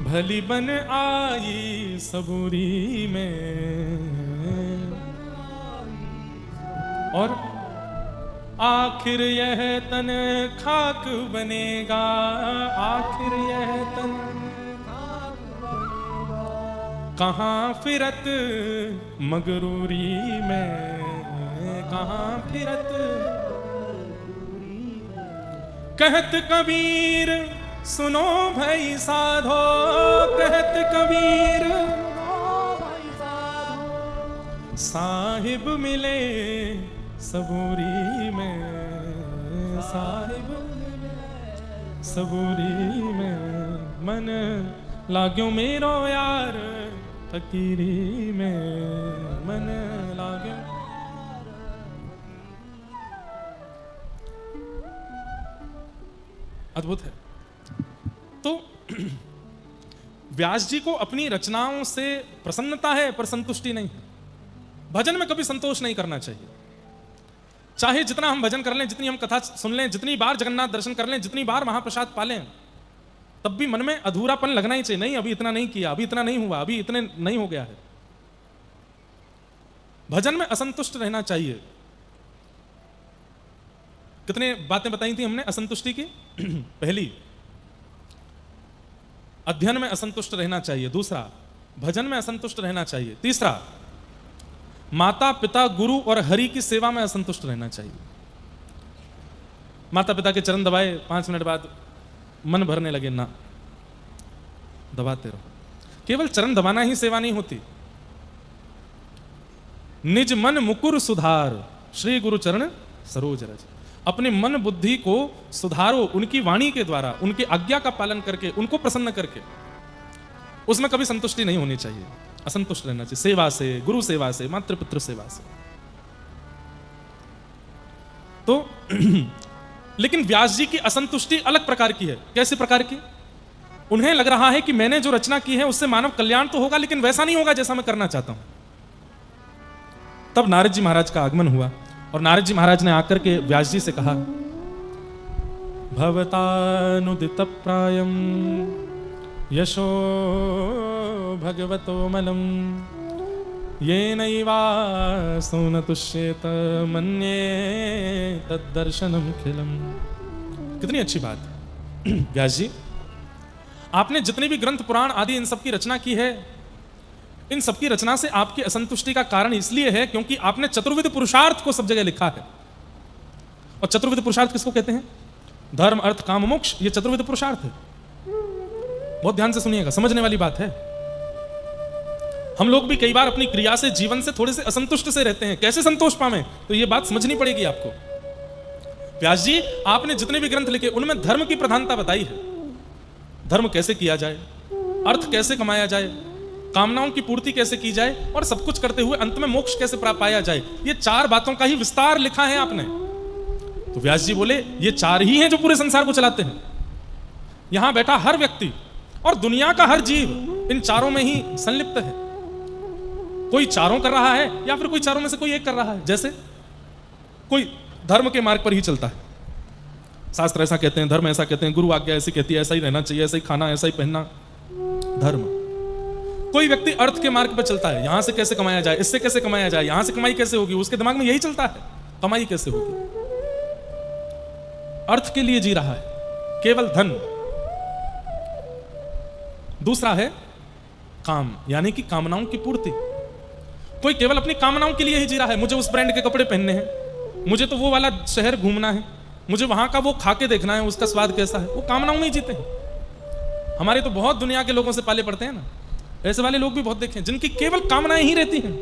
भली बन आई सबूरी में। और आखिर यह तन खाक बनेगा, आखिर यह तन कहाँ फिरत मगरूरी में, कहाँ फिरत। कहत कबीर सुनो भाई साधो, कहत कबीर साहिब मिले सबूरी में, साहिब सबूरी में। मन लाग्यो मेरो यार फकीरी में, मन लाग्यो। अद्भुत है। तो व्यास जी को अपनी रचनाओं से प्रसन्नता है पर संतुष्टि नहीं। भजन में कभी संतोष नहीं करना चाहिए। चाहे जितना हम भजन कर लें, जितनी हम कथा सुन लें, जितनी बार जगन्नाथ दर्शन कर लें, जितनी बार महाप्रसाद पालें, तब भी मन में अधूरापन लगना ही चाहिए। नहीं, अभी इतना नहीं किया, अभी इतना नहीं हुआ, अभी इतने नहीं हो गया है। भजन में असंतुष्ट रहना चाहिए। कितने बातें बताई थी हमने असंतुष्टि की? पहली, अध्ययन में असंतुष्ट रहना चाहिए। दूसरा, भजन में असंतुष्ट रहना चाहिए। तीसरा, माता पिता गुरु और हरि की सेवा में असंतुष्ट रहना चाहिए। माता पिता के चरण दबाए, 5 मिनट बाद मन भरने लगे ना, दबाते रहो। केवल चरण दबाना ही सेवा नहीं होती। निज मन मुकुर सुधार, श्री गुरु चरण सरोज रज। अपने मन बुद्धि को सुधारो उनकी वाणी के द्वारा, उनकी आज्ञा का पालन करके, उनको प्रसन्न करके। उसमें कभी संतुष्टि नहीं होनी चाहिए, असंतुष्ट रहना चाहिए। सेवा से, गुरु सेवा से, मातृ पितृ सेवा से। तो लेकिन व्यास जी की असंतुष्टि अलग प्रकार की है। कैसे प्रकार की? उन्हें लग रहा है कि मैंने जो रचना की है उससे मानव कल्याण तो होगा, लेकिन वैसा नहीं होगा जैसा मैं करना चाहता हूं। तब नारद जी महाराज का आगमन हुआ और नारद जी महाराज ने आकर के व्यास जी से कहा, भवतानुदित प्रायम यशो भगवतो मलम ये नैवासौ न तुष्येत मन्ये तद्दर्शनम खिलम। कितनी अच्छी बात है व्यास जी। आपने जितने भी ग्रंथ पुराण आदि इन सब की रचना की है, इन सब की रचना से आपकी असंतुष्टि का कारण इसलिए है क्योंकि आपने चतुर्विध पुरुषार्थ को सब जगह लिखा है। और चतुर्विध पुरुषार्थ किसको कहते हैं? धर्म अर्थ काम मोक्ष, ये चतुर्विध पुरुषार्थ है। बहुत ध्यान से सुनिएगा, समझने वाली बात है। हम लोग भी कई बार अपनी क्रिया से, जीवन से थोड़े से असंतुष्ट से रहते हैं। कैसे संतोष पावें, तो ये बात समझनी पड़ेगी आपको। व्यास जी, आपने जितने भी ग्रंथ लिखे उनमें धर्म की प्रधानता बताई है। धर्म कैसे किया जाए, अर्थ कैसे कमाया जाए, कामनाओं की पूर्ति कैसे की जाए, और सब कुछ करते हुए अंत में मोक्ष कैसे प्राप्त पाया जाए, ये 4 बातों का ही विस्तार लिखा है आपने। तो व्यास जी बोले ये 4 ही हैं जो पूरे संसार को चलाते हैं। यहां बैठा हर व्यक्ति और दुनिया का हर जीव इन 4 में ही संलिप्त है। कोई 4 कर रहा है या फिर कोई 4 में से कोई एक कर रहा है। जैसे कोई धर्म के मार्ग पर ही चलता है, शास्त्र ऐसा कहते हैं, धर्म ऐसा कहते हैं, गुरु आज्ञा ऐसी कहती है, ऐसा ही रहना चाहिए, ऐसा ही खाना, ऐसा ही पहनना, धर्म। कोई व्यक्ति अर्थ के मार्ग पर चलता है, यहां से कैसे कमाया जाए, इससे कैसे कमाया जाए, यहां से कमाई कैसे होगी, उसके दिमाग में यही चलता है, कमाई कैसे होगी। अर्थ के लिए जी रहा है, केवल धन। दूसरा है काम, यानी कि कामनाओं की पूर्ति। कोई केवल अपनी कामनाओं के लिए ही जी रहा है, मुझे उस ब्रांड के कपड़े पहनने हैं, मुझे तो वो वाला शहर घूमना है, मुझे वहां का वो खा के देखना है, उसका स्वाद कैसा है। वो कामनाओं में ही जीते हैं। हमारे तो बहुत दुनिया के लोगों से पाले पड़ते हैं ना, ऐसे वाले लोग भी बहुत देखे हैं जिनकी केवल कामनाएं ही रहती हैं।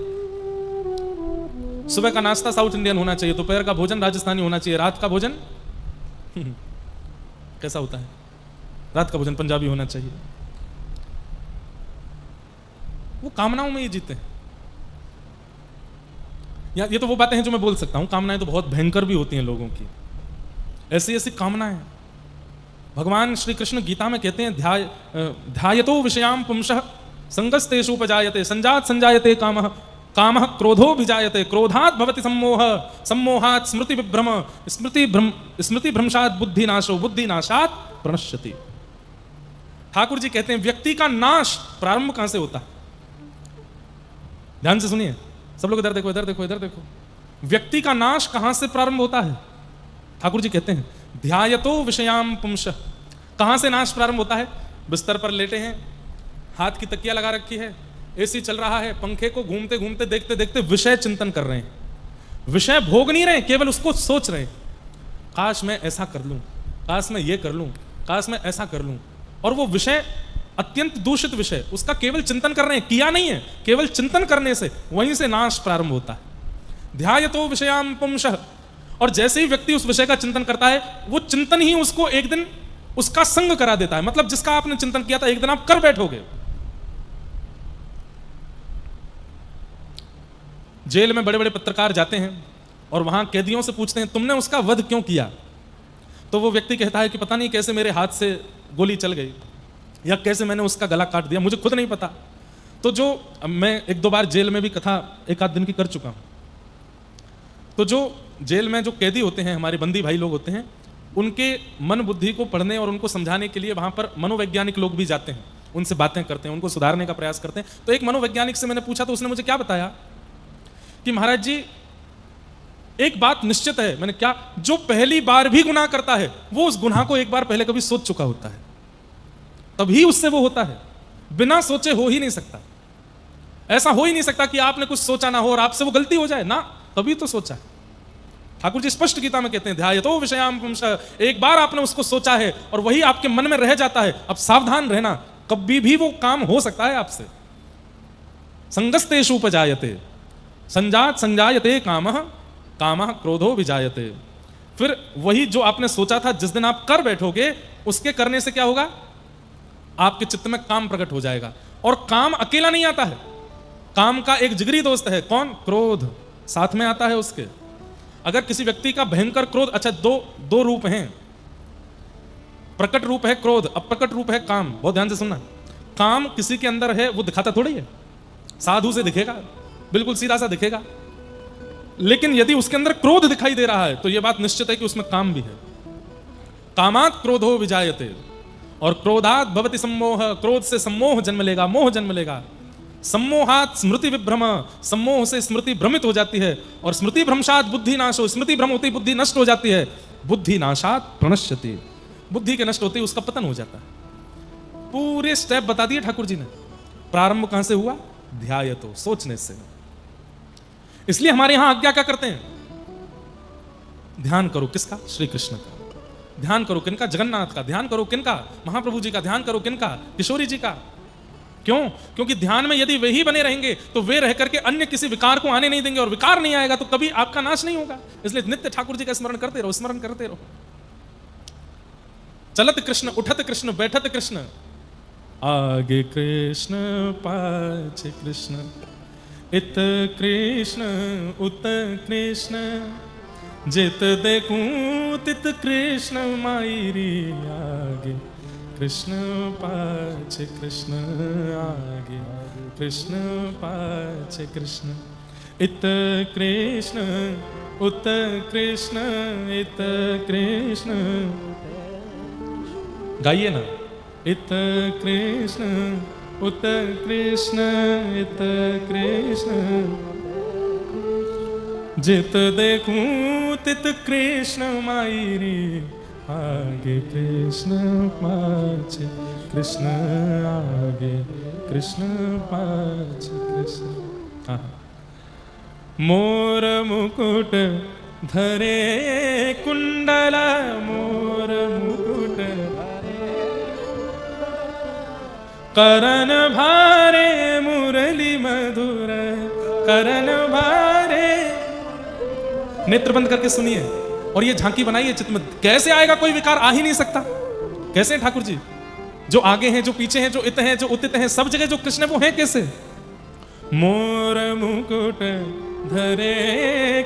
सुबह का नाश्ता साउथ इंडियन होना चाहिए, दोपहर का भोजन राजस्थानी होना चाहिए, रात का भोजन कैसा होता है, रात का भोजन पंजाबी होना चाहिए। वो कामनाओं में ही जीते हैं। ये तो वो बातें हैं जो मैं बोल सकता हूं। कामनाएं तो बहुत भयंकर भी होती हैं लोगों की, ऐसी ऐसी कामनाएं। भगवान श्री कृष्ण गीता में कहते हैं ध्यायतो विषयाम पुंसः संगस्तेषु उपजायते संजात संजायते कामः कामः क्रोधो विजायते क्रोधात् भवति सम्मोहः सम्मोहात् स्मृति विभ्रम स्मृति भ्रंशात् बुद्धिनाशो बुद्धिनाशात् प्रणश्यति। ठाकुर जी कहते हैं व्यक्ति का नाश प्रारंभ कहां से होता है? ध्यान से सुनिए सब लोग, इधर देखो, इधर देखो, इधर देखो। व्यक्ति का नाश कहां से प्रारंभ होता है? ठाकुर जी कहते हैं ध्यायतो विषयाम पुंसः। कहां से नाश प्रारंभ होता है? बिस्तर पर लेटे हैं, हाथ की तकिया लगा रखी है, एसी चल रहा है, पंखे को घूमते घूमते देखते देखते विषय चिंतन कर रहे हैं। विषय भोग नहीं रहे, केवल उसको सोच रहे हैं, काश मैं ऐसा कर लूं, काश मैं ये कर लूं, काश मैं ऐसा कर लूं। और वो विषय अत्यंत दूषित विषय, उसका केवल चिंतन कर रहे हैं, किया नहीं है, केवल चिंतन करने से वहीं से नाश प्रारंभ होता है। ध्यायतो विषयाम पुंसः। और जैसे ही व्यक्ति उस विषय का चिंतन करता है, वो चिंतन ही उसको एक दिन उसका संग करा देता है। मतलब जिसका आपने चिंतन किया था, एक दिन आप कर बैठोगे। जेल में बड़े बड़े पत्रकार जाते हैं और वहां कैदियों से पूछते हैं तुमने उसका वध क्यों किया? तो वो व्यक्ति कहता है कि पता नहीं कैसे मेरे हाथ से गोली चल गई, या कैसे मैंने उसका गला काट दिया, मुझे खुद नहीं पता। तो जो मैं 1-2 बार जेल में भी कथा 1 आध दिन की कर चुका हूं। तो जो जेल में जो कैदी होते हैं, हमारे बंदी भाई लोग होते हैं, उनके मन बुद्धि को पढ़ने और उनको समझाने के लिए वहां पर मनोवैज्ञानिक लोग भी जाते हैं, उनसे बातें करते हैं, उनको सुधारने का प्रयास करते हैं। तो एक मनोवैज्ञानिक से मैंने पूछा, तो उसने मुझे क्या बताया कि महाराज जी एक बात निश्चित है। मैंने क्या? जो पहली बार भी गुनाह करता है वो उस गुनाह को एक बार पहले कभी सोच चुका होता है, तभी उससे वो होता है। बिना सोचे हो ही नहीं सकता। ऐसा हो ही नहीं सकता कि आपने कुछ सोचा ना हो और आपसे वो गलती हो जाए ना, तभी तो सोचा है। ठाकुर जी स्पष्ट गीता में कहते हैं ध्यायतो विषयाम पुंसः। एक बार आपने उसको सोचा है और वही आपके मन में रह जाता है। अब सावधान रहना, कभी भी वो काम हो सकता है आपसे। संगस्तेषु उपजायते संजात संजायते कामः कामः क्रोधो विजायते। फिर वही जो आपने सोचा था, जिस दिन आप कर बैठोगे, उसके करने से क्या होगा? आपके चित्त में काम प्रकट हो जाएगा। और काम अकेला नहीं आता है, काम का एक जिगरी दोस्त है। कौन? क्रोध साथ में आता है उसके। अगर किसी व्यक्ति का भयंकर क्रोध, अच्छा दो रूप हैं। प्रकट रूप है क्रोध, अप्रकट रूप है काम। बहुत ध्यान से सुनना। काम किसी के अंदर है, वो दिखाता थोड़ी है, साधु से दिखेगा, बिल्कुल सीधा सा दिखेगा। लेकिन यदि उसके अंदर क्रोध दिखाई दे रहा है तो यह बात निश्चित है कि उसमें काम भी है। कामात् क्रोधो विजायते और क्रोधात् भवति सम्मोह। क्रोध से सम्मोह जन्म लेगा, मोह जन्म लेगा। सम्मोहात स्मृति विभ्रम, सम्मोह से स्मृति भ्रमित हो जाती है, और स्मृति भ्रंशात बुद्धि नाशो, स्मृति भ्रम होती बुद्धि नष्ट हो जाती है, बुद्धि नाशात प्रणश्यति, बुद्धि के नष्ट होते ही उसका पतन हो जाता है। पूरे स्टेप बता दिए ठाकुर जी ने। प्रारंभ कहां से हुआ? ध्यायतो, सोचने से। इसलिए हमारे यहां आज्ञा क्या करते हैं? ध्यान करो किसका? श्री कृष्ण का। ध्यान करो किनका? जगन्नाथ का। ध्यान करो किनका? महाप्रभु जी का। ध्यान करो किनका? किशोरी जी का। क्यों? क्योंकि ध्यान में यदि वे ही बने रहेंगे तो वे रह करके अन्य किसी विकार को आने नहीं देंगे, और विकार नहीं आएगा तो कभी आपका नाश नहीं होगा। इसलिए नित्य ठाकुर जी का स्मरण करते रहो, स्मरण करते रहो। चलत कृष्ण, उठत कृष्ण, बैठत कृष्ण, आगे कृष्ण पाछे कृष्ण, इत कृष्ण उत कृष्ण, जित देखूं तित कृष्ण मायरी आगे कृष्ण पाछे कृष्ण, आगे कृष्ण पाछे कृष्ण, इत कृष्ण उत कृष्ण, इत कृष्ण। गाइए ना। इत कृष्ण उत कृष्ण, इत कृष्ण, जित देखूं तित कृष्ण मायरी आगे कृष्ण पाछे कृष्ण, आगे कृष्ण पाछे कृष्ण। मोर मुकुट धरे कुंडल, मोर मुकुट करण भारे मुरली मधुर, करण भारे। नेत्र बंद करके सुनिए और ये झांकी बनाइए चित्त में। कैसे आएगा? कोई विकार आ ही नहीं सकता। कैसे ठाकुर जी? जो आगे हैं, जो पीछे हैं, जो इत हैं, जो उतित हैं, सब जगह जो कृष्ण है वो है कैसे? मोर मुकुट धरे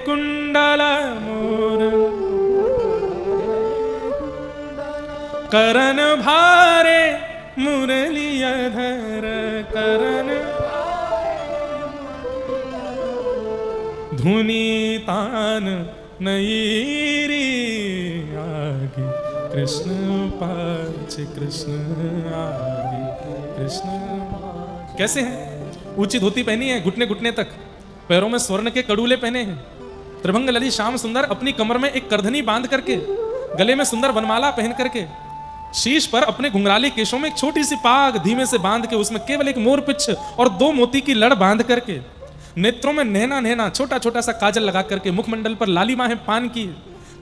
कुंडला, मोर करण भारे मुरली अधर, करण धुनी तान नयीरी आगे कृष्ण पाछे कृष्ण, आगे कृष्ण। कैसे हैं? ऊंची धोती पहनी है घुटने घुटने तक, पैरों में स्वर्ण के कड़ूले पहने हैं, त्रिभंग ललित श्याम सुंदर, अपनी कमर में एक करधनी बांध करके, गले में सुंदर वनमाला पहन करके, शीश पर अपने घुंघराले केशों में एक छोटी सी पाग धीमे से बांध के, उसमें केवल एक मोर पिछ और 2 मोती की लड़ बांध करके, नेत्रों में नैना नैना छोटा छोटा सा काजल लगा करके, मुखमंडल पर लालिमा है पान की,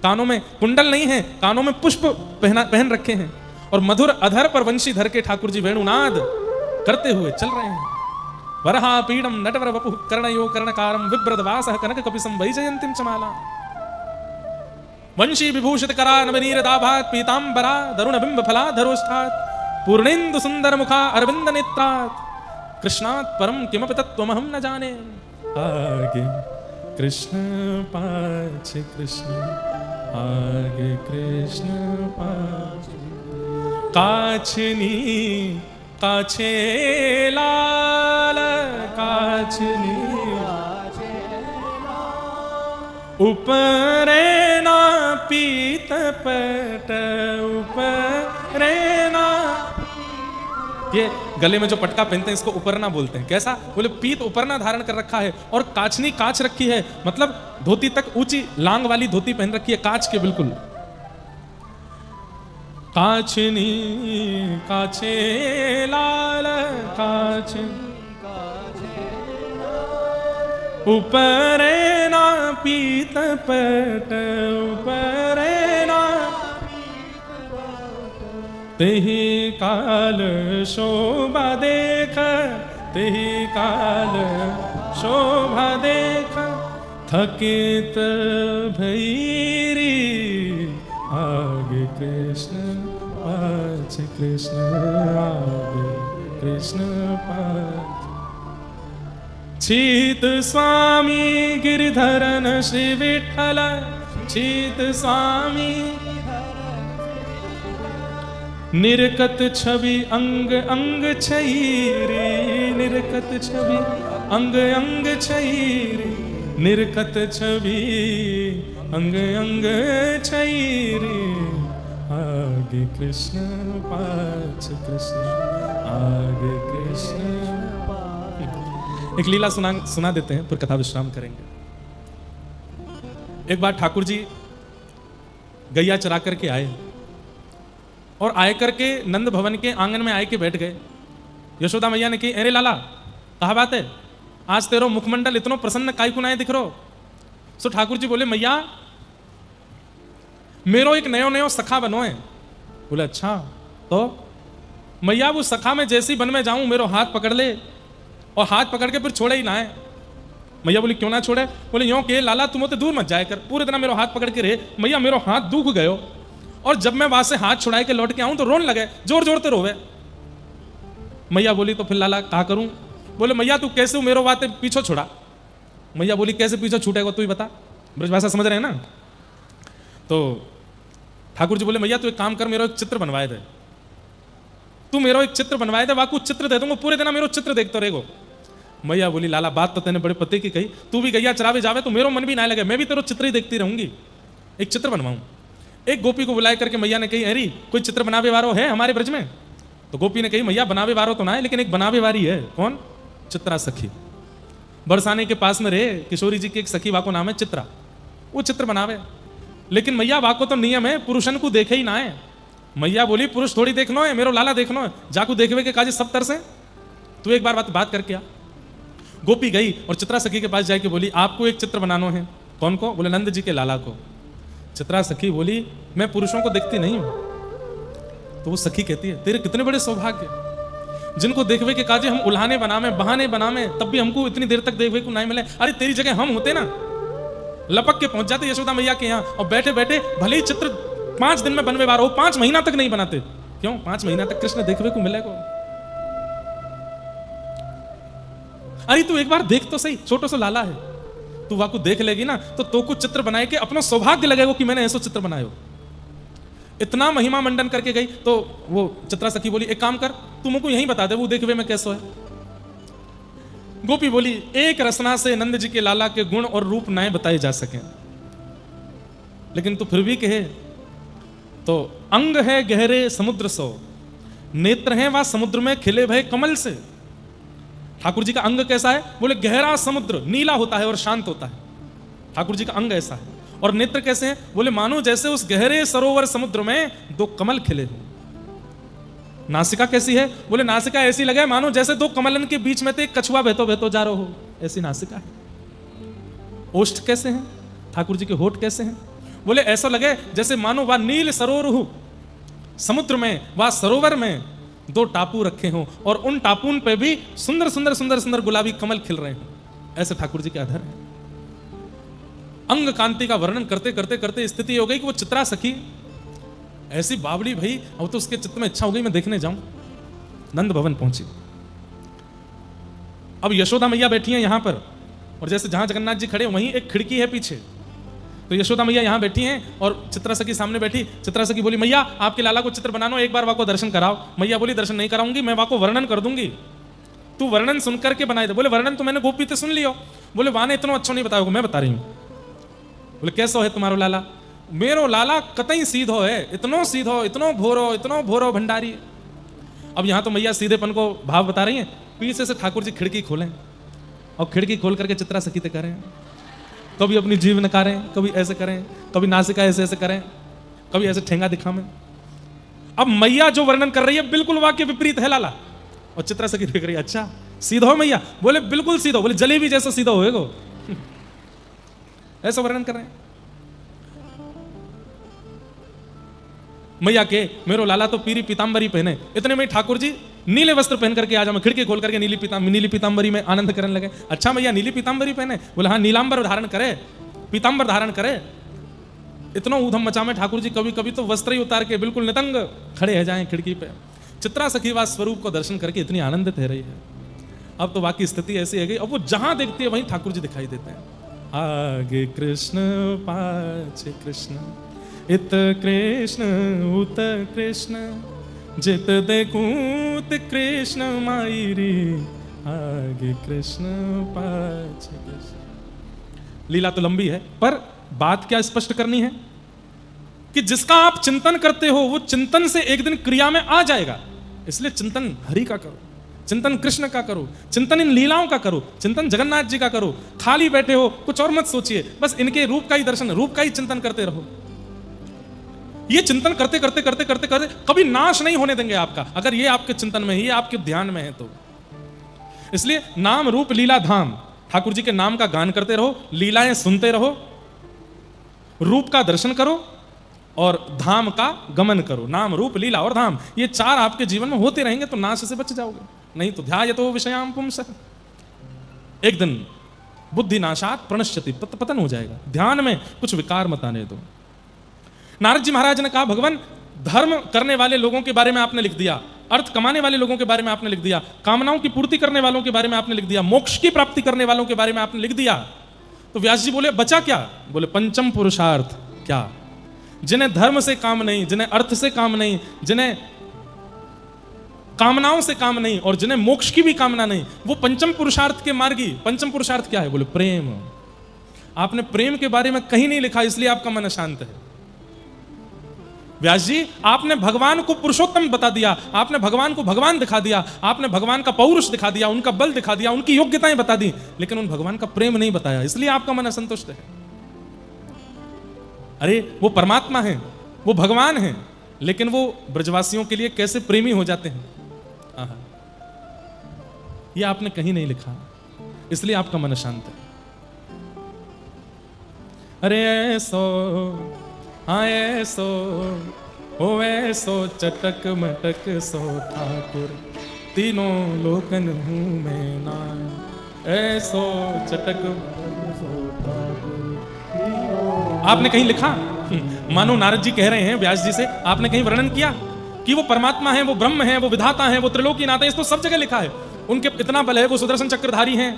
कानों में कुंडल नहीं है, कानों में पुष्प पहन रखे हैं, और मधुर अधर पर वंशी धर के ठाकुर जी वेणुनाद करते हुए चल रहे हैं। वरहा पीडम नटवर वपु कर्णयो कर्णकारम विभ्रदवासः कनक कपिसं वैजयंतीं चमाला, वंशी विभूषित करा नवनीर दाभात पीतांबरा दरुण बिंब फला धरोष्ठात, पूर्णेन्दु सुंदर मुखा अरविंद नेत्रात, कृष्णात् परम किमपि तत्त्वमहं न जाने। आगे कृष्ण पाछे कृष्ण, आगे कृष्ण पाछे, काछनी काछे लाल, काछनी ऊपरे ना पीत पट, ऊपरे ना। ये गले में जो पटका पहनते हैं इसको उपरना बोलते हैं। कैसा? बोले पीत उपरना धारण कर रखा है, और काछनी काछ रखी है, मतलब धोती तक ऊंची लांग वाली धोती पहन रखी है, काछ के बिल्कुल। काछनी काछे लाल, काछ ऊपरे ना पीत पट, ऊपरे ना। तेहि काल शोभा देख, तेहि काल शोभा देख, थकित भैरी आगे कृष्ण पाछे कृष्ण, आगे कृष्ण पाछे। छीत स्वामी गिरिधरन श्री विठ्ठल, छीत स्वामी निरकत छवि अंग अंग छईरी, निरकत छवि अंग अंग छईरी, निरकत छवि अंग अंग छईरी आगे कृष्ण पाछे कृष्ण, आगे कृष्ण। एक लीला सुना देते हैं, फिर कथा विश्राम करेंगे। एक बार ठाकुर जी गैया चरा करके आए और आए करके नंद भवन के आंगन में आए के बैठ गए। यशोदा मैया ने कही, अरे लाला कहा बात है, आज तेरो मुखमंडल इतनो प्रसन्न काई कुनाए दिख रो। सो ठाकुर जी बोले, मैया मेरो एक नयो नयो सखा बनो है। बोले अच्छा, तो मैया वो सखा में जैसी बन में जाऊं मेरो हाथ पकड़ ले और हाथ पकड़ के फिर छोड़े ही ना है। मैया बोली क्यों ना छोड़े? बोले यूं के लाला तुम तो दूर मत जाए कर, पूरे दिन मेरो हाथ पकड़ के रहे। मैया मेरो हाथ दुख गयो और जब मैं वहां से हाथ छुड़ाए के लौट के आऊं तो रोन लगे, जोर जोर ते रोवे। मैया बोली तो फिर लाला क्या करूं? बोले मैया तू कैसे मेरो बातें पीछे छुड़ा। मैया बोली कैसे पीछे छूटेगा तू ही बता, ब्रजभाषा समझ रहे हैं ना। तो ठाकुर जी बोले मैया तू एक काम कर, मेरा एक चित्र बनवाए दे, तू मेरा एक चित्र बनवाए दे, वाकू चित्र दे दूंगा, पूरे दिन मेरा चित्र देखते रहेगो। मैया बोली लाला बात तो तेने बड़े पते की कही, तू भी गैया चरावे जावे तो मेरो मन भी ना लगे, मैं भी तेरा चित्र ही देखती रहूंगी, एक चित्र बनवाऊं। एक गोपी को बुलाए करके मैया ने कही, अरे कोई चित्र बनावे वारो है हमारे ब्रज में? तो गोपी ने कही मैया बनावे वारो तो ना है, लेकिन एक बनावे वारी है। कौन? चित्रा सखी। बरसाने के पास में रहे किशोरी जी की एक सखी, वाको नाम है चित्रा, वो चित्र बनावे। लेकिन मैया वाको तो नियम है पुरुषन को देखे ही ना है। मैया बोली पुरुष थोड़ी देखनो है, मेरो लाला देखनो है, जाकू देखवे के काजे सब तरसे, तू एक बार बात करके आ। गोपी गई और चित्रा सखी के पास जाके बोली आपको एक चित्र बनाना है। कौन को? बोले नंद जी के लाला को। चित्रा सखी बोली मैं पुरुषों को देखती नहीं हूं। तो वो सखी कहती है तेरे कितने बड़े सौभाग्य, जिनको देखवे के काजे हम उल्हाने बनावे, बहाने बनावे, तब भी हमको इतनी देर तक देखवे को नहीं मिले। अरे तेरी जगह हम होते ना, लपक के पहुंच जाते यशोदा मैया के यहाँ और बैठे बैठे भले ही चित्र 5 दिन में बनवे वार हो, 5 महीना तक नहीं बनाते। क्यों? 5 महीना तक कृष्ण देखवे को मिलेगा। अरे तू एक बार देख तो सही, छोटो सो लाला है, तू वाकू देख लेगी ना तो कुछ चित्र बनाए के अपना सौभाग्य लगेगा कि मैंने ऐसा चित्र बनायो। इतना महिमा मंडन करके गई तो वो चित्रा सखी बोली एक काम कर, तू मुझको यहीं बता दे वो देखवे में कैसा है। गोपी बोली एक रसना से नंद जी के लाला के गुण और रूप नए बताए जा सके, लेकिन तू फिर भी कहे तो अंग है गहरे समुद्र सो, नेत्र हैं वह समुद्र में खिले भय कमल से। ठाकुर जी का अंग कैसा है? बोले गहरा समुद्र, नीला होता है और शांत होता है, ठाकुर जी का अंग ऐसा है। और नेत्र कैसे हैं? बोले मानो जैसे उस गहरे सरोवर समुद्र में 2 कमल खिले हों। नासिका कैसी है? बोले नासिका ऐसी लगे मानो जैसे 2 कमलन के बीच में से एक कछुआ बहतो बहतो जा रहा हो, ऐसी नासिका है। ओष्ठ कैसे हैं? ठाकुर जी के होठ कैसे हैं? बोले ऐसा लगे जैसे मानो वह नील सरोवर हो, समुद्र में वह सरोवर में 2 टापू रखे हों और उन टापून पे भी सुंदर सुंदर सुंदर सुंदर गुलाबी कमल खिल रहे हों, ऐसे ठाकुर जी के अधर है। अंग कांति का वर्णन करते करते करते स्थिति हो गई कि वो चित्रा सखी ऐसी बावड़ी भाई, अब तो उसके चित्त में इच्छा हो गई मैं देखने जाऊं। नंद भवन पहुंची। अब यशोदा मैया बैठी हैं यहां पर, और जैसे जहां जगन्नाथ जी खड़े वहीं एक खिड़की है पीछे, तो यशोदा मैया यहां बैठी हैं और चित्रा सखी सामने बैठी। चित्रा सखी बोली मैया आपके लाला को चित्र बनानो, एक बार वाको दर्शन कराओ। मैया बोली दर्शन नहीं कराऊंगी, मैं वाको वर्णन कर दूंगी, तू वर्णन सुन करके बनाए दे। बोले वर्णन तो मैंने गोपी से सुन लियो। बोले वाने इतना अच्छा नहीं बताओगे, मैं बता रही हूं। बोले कैसा है तुम्हारो लाला? मेरो लाला कतई सीधो है, इतनो सीधो, इतनो भोरो भंडारी। अब यहां तो मैया सीधेपन को भाव बता रही हैं, पीछे से ठाकुर जी खिड़की खोलें और खिड़की खोल करके चित्रा सखी ते करें, कभी अपनी जीभ नकारें, कभी ऐसे करें, कभी नासिका ऐसे ऐसे करें, कभी ऐसे ठेंगा दिखावें। अब मैया जो वर्णन कर रही है बिल्कुल वाक्य विपरीत है लाला, और चित्रा सखी देख रही है अच्छा सीधो हो मैया? बोले बिल्कुल सीधो। बोले जलेबी जैसा सीधा होएगो, ऐसा वर्णन कर रहे हैं। मैया के मेरो लाला तो पीरी पीतांबरी पहने, इतने में ठाकुर जी नीले वस्त्र पहन करके आ जाओ, खिड़की खोल करके नीली पीतांबरी में आनंद करने लगे। अच्छा मैया नीली पीतांबरी पहने? बोले हाँ नीलांबर धारण करे, पीतांबर धारण करे। इतना ऊधम मचा में ठाकुर जी कभी कभी तो वस्त्र ही उतार के बिल्कुल नितंग खड़े रह जाएं खिड़की पे। चित्रा सखी वास स्वरूप को दर्शन करके इतनी आनंदित है रही है। अब तो बाकी स्थिति ऐसी है गई, अब वो जहां देखती है वहीं ठाकुर जी दिखाई देते हैं। आगे कृष्ण पाछे कृष्ण, इत कृष्ण उत कृष्ण, जित देखूत कृष्ण मायरी, आगे कृष्ण पाछे कृष्ण। लीला तो लंबी है, पर बात क्या स्पष्ट करनी है कि जिसका आप चिंतन करते हो वो चिंतन से एक दिन क्रिया में आ जाएगा, इसलिए चिंतन हरि का करो। चिंतन कृष्ण का करो, चिंतन इन लीलाओं का करो, चिंतन जगन्नाथ जी का करो। खाली बैठे हो कुछ और मत सोचिए, बस इनके रूप का ही दर्शन, रूप का ही चिंतन करते रहो। ये चिंतन करते करते करते करते करते कभी नाश नहीं होने देंगे आपका, अगर ये आपके चिंतन में, ये आपके ध्यान में है तो। इसलिए नाम रूप लीला धाम, ठाकुर जी के नाम का गान करते रहो, लीलाएं सुनते रहो, रूप का दर्शन करो और धाम का गमन करो। नाम रूप लीला और धाम, ये चार आपके जीवन में होते रहेंगे तो नाश से बच जाओगे। नहीं तो ध्यायतो विषयाम पुंसः, एक दिन बुद्धि नाशात प्रणश्यति, पतन हो जाएगा। ध्यान में कुछ विकार मत आने दो। नारद जी महाराज ने कहा, भगवान धर्म करने वाले लोगों के बारे में आपने लिख दिया, अर्थ कमाने वाले लोगों के बारे में आपने लिख दिया, कामनाओं की पूर्ति करने वालों के बारे में आपने लिख दिया, मोक्ष की प्राप्ति करने वालों के बारे में आपने लिख दिया। तो व्यास जी बोले बचा क्या? बोले पंचम पुरुषार्थ। क्या? जिन्हें धर्म से काम नहीं, जिन्हें अर्थ से काम नहीं, जिन्हें कामनाओं से काम नहीं और जिन्हें मोक्ष की भी कामना नहीं, वो पंचम पुरुषार्थ के मार्गी। पंचम पुरुषार्थ क्या है? बोले प्रेम। आपने प्रेम के बारे में कहीं नहीं लिखा, इसलिए आपका मन अशांत है। व्यास जी आपने भगवान को पुरुषोत्तम बता दिया, आपने भगवान को भगवान दिखा दिया, आपने भगवान का पौरुष दिखा दिया, उनका बल दिखा दिया, उनकी योग्यताएं बता दी, लेकिन उन भगवान का प्रेम नहीं बताया, इसलिए आपका मन असंतुष्ट है। अरे वो परमात्मा है, वो भगवान है, लेकिन वो ब्रजवासियों के लिए कैसे प्रेमी हो जाते हैं, आहा, ये आपने कहीं नहीं लिखा, इसलिए आपका मन अशांत है। अरे ऐसो हाँ ऐसो हो ऐसो चटक मटक सो ठाकुर, तीनों लोकन हूँ मैं ना, ऐसो चटक मटक सो ठाकुर। आपने कहीं लिखा? मानो नारद जी कह रहे हैं व्यास जी से, आपने कहीं वर्णन किया कि वो परमात्मा है, वो ब्रह्म है, वो विधाता है, वो त्रिलोकीनाथ है? इस तो सब जगह लिखा है। उनके इतना बल है, वो सुदर्शन चक्रधारी हैं,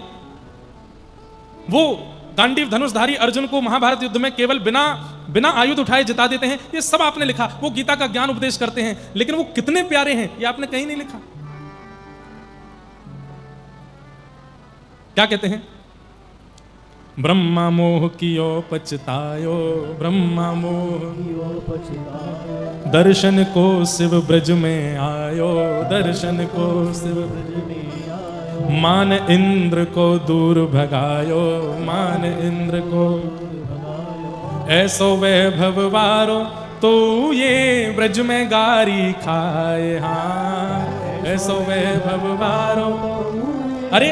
वो गांडीव धनुषधारी अर्जुन को महाभारत युद्ध में केवल बिना आयुध उठाए जिता देते हैं। ये सब आपने लिखा। वो गीता का ज्ञान उपदेश करते हैं, लेकिन वो कितने प्यारे हैं ये आपने कहीं नहीं लिखा। क्या कहते हैं? ब्रह्मा मोह कियो पछतायो, ब्रह्मा मोह कियो पछतायो, दर्शन को शिव ब्रज में आयो, दर्शन को शिव ब्रज में आयो, मान इंद्र को दूर भगायो, मान इंद्र को भगायो, ऐसो वैभव वारो तो ये ब्रज में गारी खाए, हाँ ऐसो वैभव वारो। अरे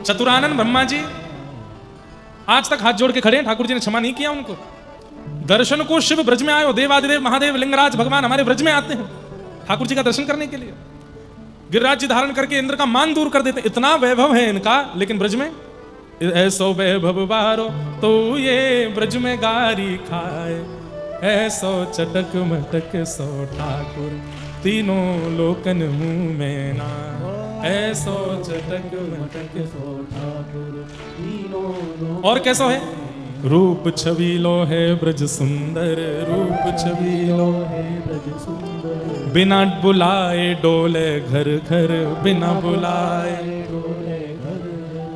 चतुरानंद ब्रह्मा जी आज तक हाथ जोड़ के खड़े हैं, ठाकुर जी ने क्षमा नहीं किया उनको। दर्शन को शिव ब्रज में आयो, देवादिदेव महादेव लिंगराज भगवान हमारे ब्रज में आते हैं ठाकुर जी का दर्शन करने के लिए। गिरिराज जी धारण करके इंद्र का मान दूर कर देते, इतना वैभव है इनका, लेकिन ब्रज में ऐसो वैभव बारो तो ये ब्रज में गारी खाए, ऐसो चटक मटक सो ठाकुर, तीनों लोकन मुंह में ना, ऐसो चटक मटक सो ठाकुर, तीनों। और कैसो है? रूप छबीलो है ब्रज सुंदर, रूप छबीलो है ब्रज सुंदर, बिना बुलाए डोले घर घर, बिना बुलाए डोले घर,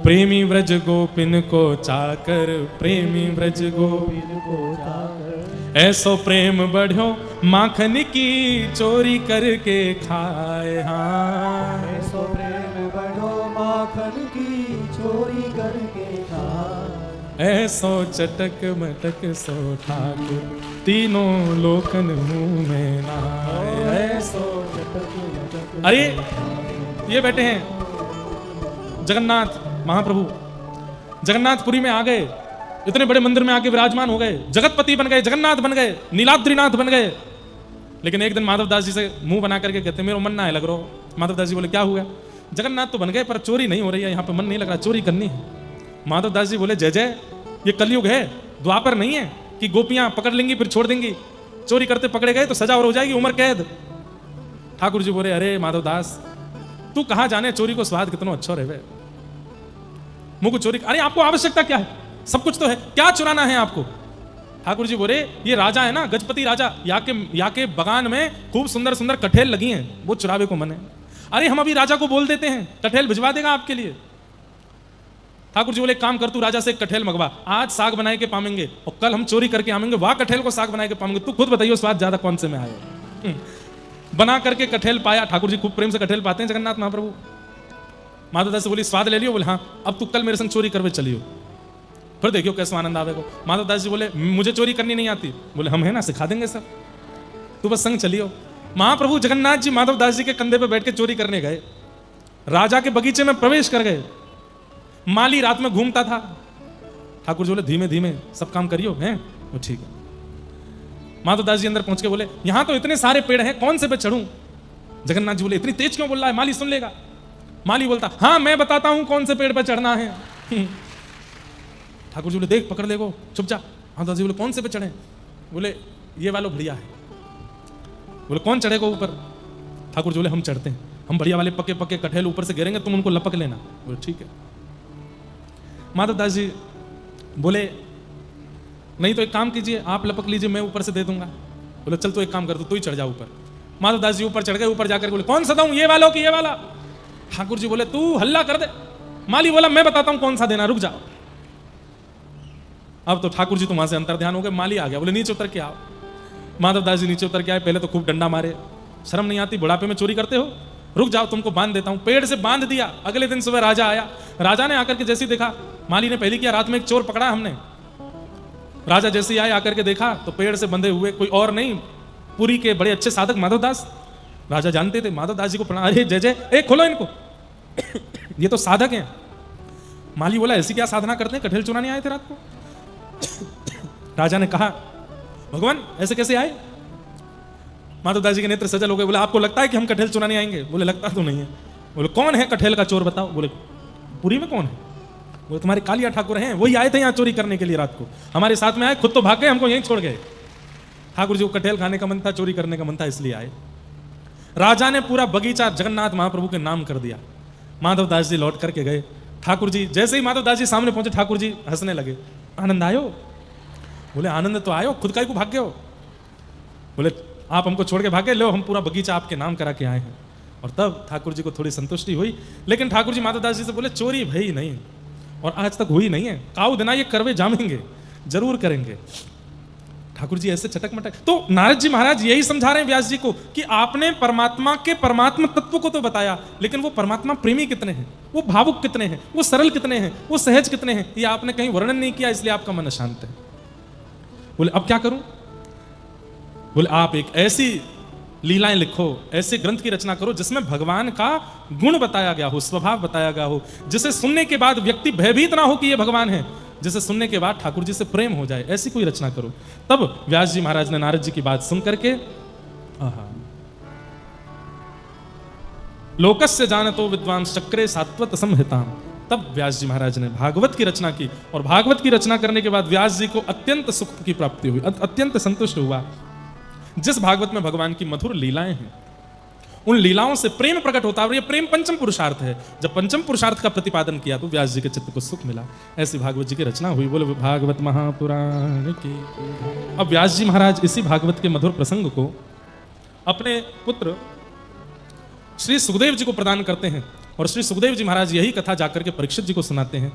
प्रेमी ब्रज गोपिन को चाकर, प्रेमी ब्रज गोपिन को चाकर, ऐसो प्रेम बढ़ो माखन की चोरी करके खाए, हाँ ऐसो प्रेम बढ़ो माखन की चोरी करके खाए, ऐसो चटक मटक सो ठाकुर, तीनों लोकन मुंह में नाए, ऐसो चटक मटक। अरे ये बैठे हैं जगन्नाथ महाप्रभु, जगन्नाथपुरी में आ गए, इतने बड़े मंदिर में आके विराजमान हो गए, जगतपति बन गए, जगन्नाथ बन गए, नीलाद्रीनाथ बन गए। लेकिन एक दिन माधवदास जी से मुंह बना करके कहते मेरा मन ना है लग रहा। माधवदास जी बोले क्या हुआ? जगन्नाथ तो बन गए पर चोरी नहीं हो रही है, यहाँ पे मन नहीं लग रहा, चोरी करनी है। माधवदास जी बोले जय जय, ये कलयुग है, द्वापर नहीं है कि गोपियां पकड़ लेंगी फिर छोड़ देंगी, चोरी करते पकड़े गए तो सजा और हो जाएगी, उम्र कैद। ठाकुर जी बोले अरे माधवदास तू कहाँ जाने, चोरी को स्वाद कितना अच्छा रहे, मुझको चोरी, अरे आपको आवश्यकता क्या है, सब कुछ तो है, क्या चुराना है आपको? ठाकुर जी बोले ये राजा है ना, गजपति राजा, यहाँ के बगान में खूब सुंदर सुंदर कठेल लगी हैं, वो चुरावे को मन है। अरे हम अभी राजा को बोल देते हैं, कठेल भिजवा देगा आपके लिए। ठाकुर जी बोले काम कर, तू राजा से कठेल मंगवा, आज साग बनाए के पामेंगे और कल हम चोरी करके आवेंगे, वहां कठेल को साग बनाए के पामेंगे, तू खुद बताइए स्वाद ज्यादा कौन से में आए। बना करके कठेल पाया। ठाकुर जी खूब प्रेम से कठेल पाते हैं जगन्नाथ महाप्रभु। माधवदास से बोली स्वाद ले लियो? बोले हाँ। अब तू कल मेरे संग चोरी करवे चलियो, फिर देखियो कैसा आनंद आवेगा। माधवदास जी बोले मुझे चोरी करनी नहीं आती। बोले हम है ना, सिखा देंगे सब, तू बस संग चलियो। महाप्रभु जगन्नाथ जी माधवदास जी के कंधे पे बैठ के चोरी करने गए। राजा के बगीचे में प्रवेश कर गए। माली रात में घूमता था। ठाकुर जी बोले धीमे धीमे सब काम करियो, हैं? वो ठीक है। माधवदास जी अंदर पहुंच के बोले यहां तो इतने सारे पेड़ हैं, कौन से पे चढ़ूं? जगन्नाथ जी बोले इतनी तेज क्यों बोल रहा है, माली सुन लेगा। माली बोलता हाँ मैं बताता हूं कौन से पेड़ पे चढ़ना है। ठाकुर जी बोले देख पकड़ लेगो, चुप जा। माधवदास जी बोले कौन से पे चढ़े? बोले ये वालो बढ़िया है। बोले कौन चढ़ेगा ऊपर? ठाकुर जी बोले हम चढ़ते हैं, हम बढ़िया वाले पके पके कटहल ऊपर से गिरेंगे, तुम उनको लपक लेना। बोले ठीक है। माधवदास जी बोले नहीं तो एक काम कीजिए, आप लपक लीजिए, मैं ऊपर से दे दूंगा। बोले चल तो एक काम कर, तू ही चढ़ जा ऊपर। माधवदास जी ऊपर चढ़ गए। ऊपर जाकर बोले कौन सा दूं, ये वाला कि ये वाला? ठाकुर जी बोले तू हल्ला कर दे। माली बोला मैं बताता हूं कौन सा देना, रुक जा। अब तो ठाकुर जी तो वहां से अंतर ध्यान हो गए। माली आ गया, बोले नीचे उतर के आओ। माधवदास जी नीचे उतर के आए। पहले तो खूब डंडा मारे, शर्म नहीं आती, बुढ़ापे में चोरी करते हो, रुक जाओ तुमको बांध देता हूं। पेड़ से बांध दिया। अगले दिन सुबह राजा आया। राजा ने आकर के जैसे ही देखा, माली ने पहले किया रात में एक चोर पकड़ा हमने। राजा जैसे ही आए आकर के देखा तो पेड़ से बंधे हुए कोई और नहीं, पुरी के बड़े अच्छे साधक माधवदास। राजा जानते थे। माधवदास जी को प्रणाम, अरे जय जय, ए खोलो इनको, ये तो साधक हैं। माली बोला ऐसी क्या साधना करते हैं, कटहल चुराने आए थे रात को? राजा ने कहा भगवान ऐसे कैसे आए? माधवदास जी के नेत्र सजल हो गए। बोले आपको लगता है कि हम कटहल चुराने आएंगे? बोले लगता तो नहीं है। बोले कौन है कटहल का चोर बताओ? बोले पुरी में कौन है? बोले तुम्हारे कालिया ठाकुर हैं, वही आए थे यहाँ चोरी करने के लिए रात को, हमारे साथ में आए, खुद तो भाग गए, हमको यहीं छोड़ गए। ठाकुर जी को कटहल खाने का मन था, चोरी करने का मन था, इसलिए आए। राजा ने पूरा बगीचा जगन्नाथ महाप्रभु के नाम कर दिया। माधवदास जी लौट करके गए। ठाकुर जी जैसे ही माधवदास जी सामने पहुंचे, ठाकुर जी हंसने लगे। आनंद आयो? बोले आनंद तो आयो, खुद का ही को भाग गए हो। बोले आप हमको छोड़ के भागे, लो हम पूरा बगीचा आपके नाम करा के आए हैं। और तब ठाकुर जी को थोड़ी संतुष्टि हुई। लेकिन ठाकुर जी माधवदास जी से बोले चोरी भई नहीं, और आज तक हुई नहीं है, काऊ देना ये करवे जामेंगे, जरूर करेंगे। ठाकुर जी ऐसे चटक मटक। तो नारद जी महाराज यही समझा रहे हैं व्यास जी को कि आपने परमात्मा के परमात्मा तत्व को तो बताया, लेकिन वो परमात्मा प्रेमी कितने हैं, वो भावुक कितने हैं, वो सरल कितने हैं, वो सहज कितने हैं, ये आपने कहीं वर्णन नहीं किया, इसलिए आपका मन अशांत है। बोले अब क्या करूं? बोले आप एक ऐसी लीलाएं लिखो, ऐसे ग्रंथ की रचना करो जिसमें भगवान का गुण बताया गया हो, स्वभाव बताया गया हो, जिसे सुनने के बाद व्यक्ति भयभीत ना हो कि ये भगवान है, जिसे सुनने के बाद ठाकुर जी से प्रेम हो जाए, ऐसी कोई रचना करो। तब व्यास जी महाराज ने नारद जी की बात सुन करके लोकस्य जानतो विद्वान चक्रे सात्वत संहिताम, तब व्यास जी महाराज ने भागवत की रचना की। और भागवत की रचना करने के बाद व्यास जी को अत्यंत सुख की प्राप्ति हुई, अत्यंत संतुष्ट हुआ। जिस भागवत में भगवान की मधुर लीलाएं हैं, उन लीलाओं से प्रेम प्रकट होता है, और ये प्रेम पंचम पुरुषार्थ है। जब पंचम पुरुषार्थ का प्रतिपादन किया तो व्यास जी के चित्त को सुख मिला। ऐसी भागवत जी की रचना हुई। बोले भागवत महापुराण की। अब व्यास जी महाराज इसी भागवत के मधुर प्रसंग को अपने पुत्र श्री सुखदेव जी को प्रदान करते हैं, और श्री सुखदेव जी महाराज यही कथा जाकर के परीक्षित जी को सुनाते हैं।